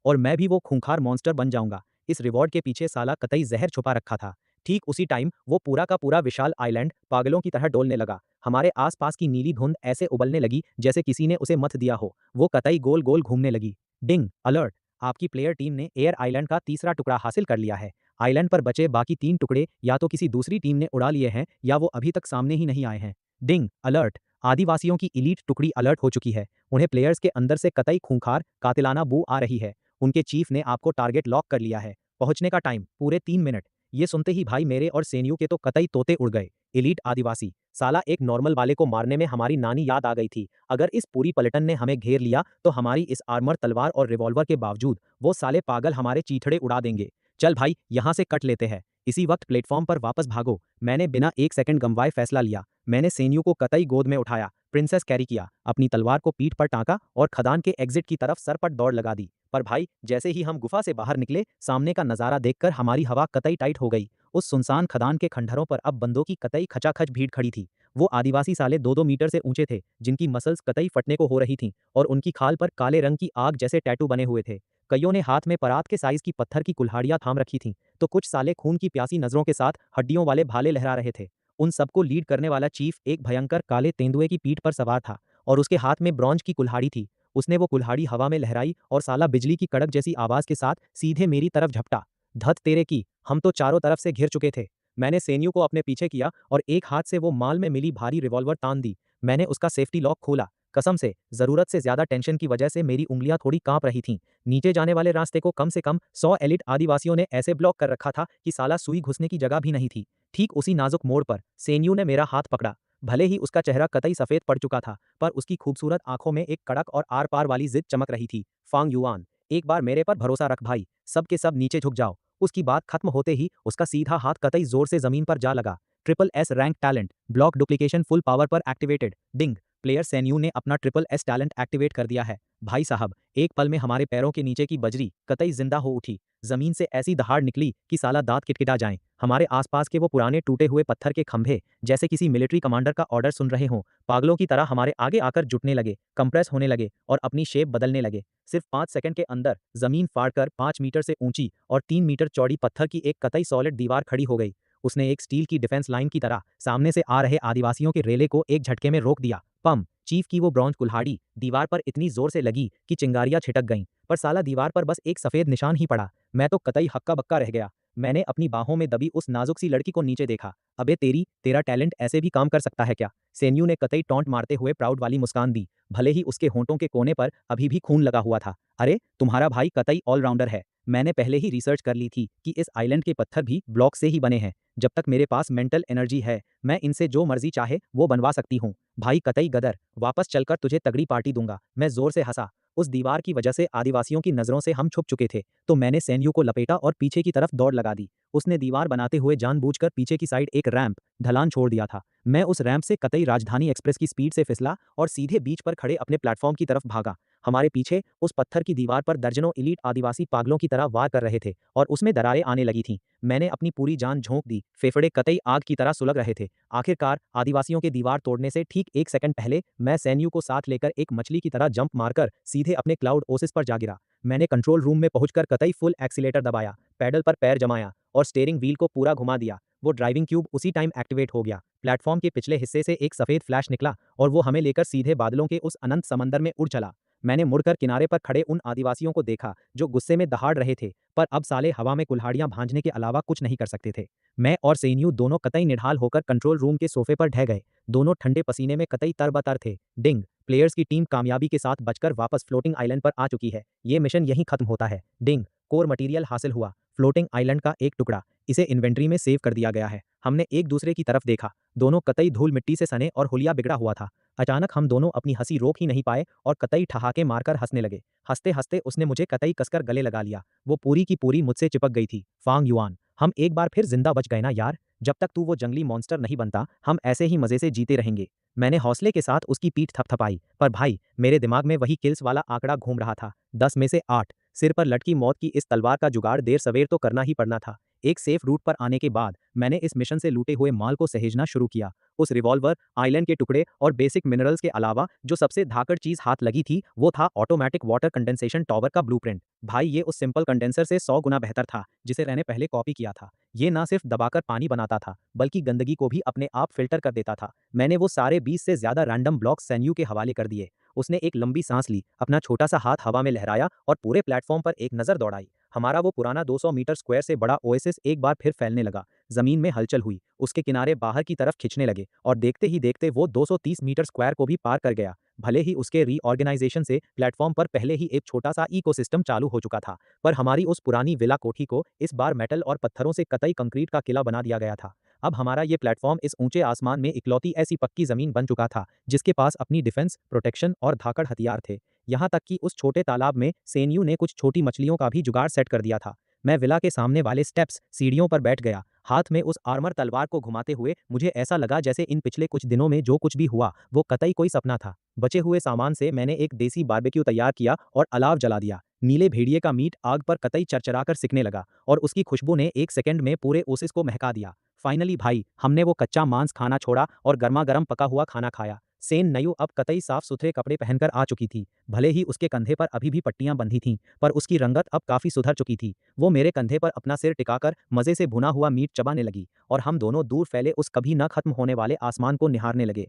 [SPEAKER 2] और मैं भी वो खूंखार मॉन्स्टर बन जाऊंगा। इस रिवॉर्ड के पीछे साला कतई जहर छुपा रखा था। ठीक उसी टाइम वो पूरा का पूरा विशाल आइलैंड पागलों की तरह डोलने लगा। हमारे आसपास की नीली धुंध ऐसे उबलने लगी जैसे किसी ने उसे मथ दिया हो। वो कतई गोल गोल घूमने लगी। डिंग, अलर्ट, आपकी प्लेयर टीम ने एयर आइलैंड का तीसरा टुकड़ा हासिल कर लिया है। आइलैंड पर बचे बाकी 3 टुकड़े या तो किसी दूसरी टीम ने उड़ा लिए हैं या वो अभी तक सामने ही नहीं आए हैं। डिंग, अलर्ट, आदिवासियों की इलीट टुकड़ी अलर्ट हो चुकी है। उन्हें प्लेयर्स के अंदर से कतई खूंखार कातिलाना बू आ रही है। उनके चीफ ने आपको टारगेट लॉक कर लिया है। पहुंचने का टाइम पूरे 3 मिनट। ये सुनते ही भाई मेरे और सेनियो के तो कतई तोते उड़ गए। एलीट आदिवासी, साला एक नॉर्मल वाले को मारने में हमारी नानी याद आ गई थी। अगर इस पूरी पलटन ने हमें घेर लिया तो हमारी इस आर्मर तलवार और रिवॉल्वर के बावजूद वो साले पागल हमारे चीथड़े उड़ा देंगे। चल भाई, यहाँ से कट लेते हैं। इसी वक्त प्लेटफॉर्म पर वापस भागो। मैंने बिना 1 सेकंड गंवाए फैसला लिया। मैंने सेनियो को कतई गोद में उठाया, प्रिंसेस कैरी किया, अपनी तलवार को पीठ पर टांका और खदान के एग्जिट की तरफ सरपट दौड़ लगा दी। पर भाई, जैसे ही हम गुफा से बाहर निकले, सामने का नजारा देखकर हमारी हवा कतई टाइट हो गई। उस सुनसान खदान के खंडहरों पर अब बंदों की कतई खचाखच भीड़ खड़ी थी। वो आदिवासी साले 2-2 मीटर से ऊंचे थे, जिनकी मसल्स कतई फटने को हो रही थीं और उनकी खाल पर काले रंग की आग जैसे टैटू बने हुए थे। कईयों ने हाथ में परात के साइज की पत्थर की कुल्हाड़ियां थाम रखी थीं, तो कुछ साले खून की प्यासी नजरों के साथ हड्डियों वाले भाले लहरा रहे थे। उन सबको लीड करने वाला चीफ एक भयंकर काले तेंदुए की पीठ पर सवार था और उसके हाथ में ब्रॉन्ज की कुल्हाड़ी थी। उसने वो कुल्हाड़ी हवा में लहराई और साला बिजली की कड़क जैसी आवाज के साथ सीधे मेरी तरफ झपटा। धत तेरे की, हम तो चारों तरफ से घिर चुके थे। मैंने सेनियो को अपने पीछे किया और एक हाथ से वो माल में मिली भारी रिवॉल्वर तान दी। मैंने उसका सेफ्टी लॉक खोला। कसम से, जरूरत से ज्यादा टेंशन की वजह से मेरी उंगलियां थोड़ी कांप रही थीं। नीचे जाने वाले रास्ते को कम से कम 100 एलिट आदिवासियों ने ऐसे ब्लॉक कर रखा था कि साला सुई घुसने की जगह भी नहीं थी। ठीक उसी नाजुक मोड़ पर सेनियो ने मेरा हाथ पकड़ा। भले ही उसका चेहरा कतई सफेद पड़ चुका था, पर उसकी खूबसूरत आंखों में एक कड़क और आर पार वाली जिद चमक रही थी। फांग युआन, एक बार मेरे पर भरोसा रख भाई, सब के सब नीचे झुक जाओ। उसकी बात खत्म होते ही उसका सीधा हाथ कतई जोर से जमीन पर जा लगा। Triple S rank talent, block duplication full power पर एक्टिवेटेड। डिंग, प्लेयर सेन्यू ने अपना ट्रिपल एस टैलेंट एक्टिवेट कर दिया है। भाई साहब, एक पल में हमारे पैरों के नीचे की बजरी कतई जिंदा हो उठी। जमीन से ऐसी दहाड़ निकली कि साला दांत किटकिटा जाएं। हमारे आसपास के वो पुराने टूटे हुए पत्थर के खंभे जैसे किसी मिलिट्री कमांडर का ऑर्डर सुन रहे हों, पागलों की तरह हमारे आगे आकर जुटने लगे, कंप्रेस होने लगे और अपनी शेप बदलने लगे। सिर्फ 5 सेकंड के अंदर जमीन फाड़कर 5 मीटर से ऊंची और 3 मीटर चौड़ी पत्थर की एक कतई सॉलिड दीवार खड़ी हो गई। उसने एक स्टील की डिफेंस लाइन की तरह सामने से आ रहे आदिवासियों के रेले को एक झटके में रोक दिया। पम, चीफ की वो ब्रॉन्ज कुल्हाड़ी दीवार पर इतनी जोर से लगी कि चिंगारियां छिटक गईं, पर साला दीवार पर बस एक सफेद निशान ही पड़ा। मैं तो कतई हक्का बक्का रह गया। मैंने अपनी बाहों में दबी उस नाजुक सी लड़की को नीचे देखा। अबे तेरा टैलेंट ऐसे भी काम कर सकता है क्या? सेन्यू ने कतई टॉन्ट मारते हुए प्राउड वाली मुस्कान दी, भले ही उसके होंठों के कोने पर अभी भी खून लगा हुआ था। अरे, तुम्हारा भाई कतई ऑलराउंडर है। मैंने पहले ही रिसर्च कर ली थी कि इस आइलैंड के पत्थर भी ब्लॉक से ही बने हैं। जब तक मेरे पास मेंटल एनर्जी है, मैं इनसे जो मर्जी चाहे वो बनवा सकती हूँ। भाई कतई गदर, वापस चलकर तुझे तगड़ी पार्टी दूंगा। मैं जोर से हंसा। उस दीवार की वजह से आदिवासियों की नजरों से हम छुप चुके थे, तो मैंने सैन्यू को लपेटा और पीछे की तरफ दौड़ लगा दी। उसने दीवार बनाते हुए जानबूझकर पीछे की साइड एक रैंप ढलान छोड़ दिया था। मैं उस रैंप से कतई राजधानी एक्सप्रेस की स्पीड से फिसला और सीधे बीच पर खड़े अपने प्लेटफॉर्म की तरफ भागा। हमारे पीछे उस पत्थर की दीवार पर दर्जनों एलीट आदिवासी पागलों की तरह वार कर रहे थे और उसमें दरारें आने लगी थीं। मैंने अपनी पूरी जान झोंक दी, फेफड़े कतई आग की तरह सुलग रहे थे। आखिरकार आदिवासियों के दीवार तोड़ने से ठीक 1 सेकंड पहले मैं सैन्यू को साथ लेकर एक मछली की तरह जंप मारकर सीधे अपने क्लाउड ओसिस पर जा गिरा। मैंने कंट्रोल रूम में पहुंचकर कतई फुल एक्सीलेटर दबाया, पैडल पर पैर जमाया और स्टीयरिंग व्हील को पूरा घुमा दिया। वो ड्राइविंग क्यूब उसी टाइम एक्टिवेट हो गया। प्लेटफॉर्म के पिछले हिस्से से एक सफेद फ्लैश निकला और वो हमें लेकर सीधे बादलों के उस अनंत समंदर में उड़ चला। मैंने मुड़कर किनारे पर खड़े उन आदिवासियों को देखा जो गुस्से में दहाड़ रहे थे, पर अब साले हवा में कुल्हाड़ियां भांजने के अलावा कुछ नहीं कर सकते थे। मैं और सेन्यू दोनों कतई निढाल होकर कंट्रोल रूम के सोफे पर ढह गए। दोनों ठंडे पसीने में कतई तरबतर थे। डिंग, प्लेयर्स की टीम कामयाबी के साथ बचकर वापस फ्लोटिंग आइलैंड पर आ चुकी है। ये मिशन यहीं खत्म होता है। डिंग, कोर मटेरियल हासिल हुआ। फ्लोटिंग आइलैंड का एक टुकड़ा। इसे इन्वेंट्री में सेव कर दिया गया है। हमने एक दूसरे की तरफ देखा। दोनों कतई धूल मिट्टी से सने और हुलिया बिगड़ा हुआ था। अचानक हम दोनों अपनी हंसी रोक ही नहीं पाए और कतई ठहाके मारकर हंसने लगे। हंसते हंसते उसने मुझे कतई कसकर गले लगा लिया। वो पूरी की पूरी मुझसे चिपक गई थी। फांग युआन, हम एक बार फिर जिंदा बच गए ना यार। जब तक तू वो जंगली मॉन्स्टर नहीं बनता, हम ऐसे ही मजे से जीते रहेंगे। मैंने हौसले के साथ उसकी पीठ थपथपाई, पर भाई मेरे दिमाग में वही किल्स वाला आंकड़ा घूम रहा था। 10 में से 8। सिर पर लटकी मौत की इस तलवार का जुगाड़ देर सवेर तो करना ही पड़ना था। एक सेफ रूट पर आने के बाद मैंने इस मिशन से लूटे हुए माल को सहेजना शुरू किया। उस रिवॉल्वर, आइलैंड के टुकड़े और बेसिक मिनरल्स के अलावा जो सबसे धाकड़ चीज हाथ लगी थी, वो था ऑटोमेटिक वाटर कंडेंसेशन टॉवर का ब्लूप्रिंट। भाई ये उस सिंपल कंडेंसर से 100 गुना बेहतर था जिसे मैंने पहले कॉपी किया था। ये ना सिर्फ दबाकर पानी बनाता था, बल्कि गंदगी को भी अपने आप फिल्टर कर देता था। मैंने वो सारे 20 से ज्यादा रैंडम ब्लॉक्स सैन्यू के हवाले कर दिए। उसने एक लंबी सांस ली, अपना छोटा सा हाथ हवा में लहराया और पूरे प्लेटफॉर्म पर एक नजर दौड़ाई। हमारा वो पुराना 200 मीटर स्क्वायर से बड़ा ओएसिस एक बार फिर फैलने लगा। जमीन में हलचल हुई, उसके किनारे बाहर की तरफ खिंचने लगे और देखते ही देखते वो 230 मीटर स्क्वायर को भी पार कर गया। भले ही उसके रीऑर्गेनाइजेशन से प्लेटफॉर्म पर पहले ही एक छोटा सा इकोसिस्टम चालू हो चुका था, पर हमारी उस पुरानी विला कोठी को इस बार मेटल और पत्थरों से कतई कंक्रीट का किला बना दिया गया था। अब हमारा ये प्लेटफॉर्म इस ऊंचे आसमान में इकलौती ऐसी पक्की जमीन बन चुका था जिसके पास अपनी डिफेंस, प्रोटेक्शन और धाकड़ हथियार थे। यहाँ तक कि उस छोटे तालाब में सेन्यू ने कुछ छोटी मछलियों का भी जुगाड़ सेट कर दिया था। मैं विला के सामने वाले स्टेप्स, सीढ़ियों पर बैठ गया, हाथ में उस आर्मर तलवार को घुमाते हुए। मुझे ऐसा लगा जैसे इन पिछले कुछ दिनों में जो कुछ भी हुआ वो कतई कोई सपना था। बचे हुए सामान से मैंने एक देसी बारबेक्यू तैयार किया और अलाव जला दिया। नीले भेड़िए का मीट आग पर कतई चरचराकर सिकने लगा और उसकी खुशबू ने 1 सेकंड में पूरे ओसिस को महका दिया। फाइनली भाई, हमने वो कच्चा मांस खाना छोड़ा और गर्मा गर्म पका हुआ खाना खाया। सेन नयू अब कतई साफ सुथरे कपड़े पहनकर आ चुकी थी। भले ही उसके कंधे पर अभी भी पट्टियां बंधी थीं, पर उसकी रंगत अब काफी सुधर चुकी थी। वो मेरे कंधे पर अपना सिर टिकाकर मजे से भुना हुआ मीट चबाने लगी और हम दोनों दूर फैले उस कभी न खत्म होने वाले आसमान को निहारने लगे।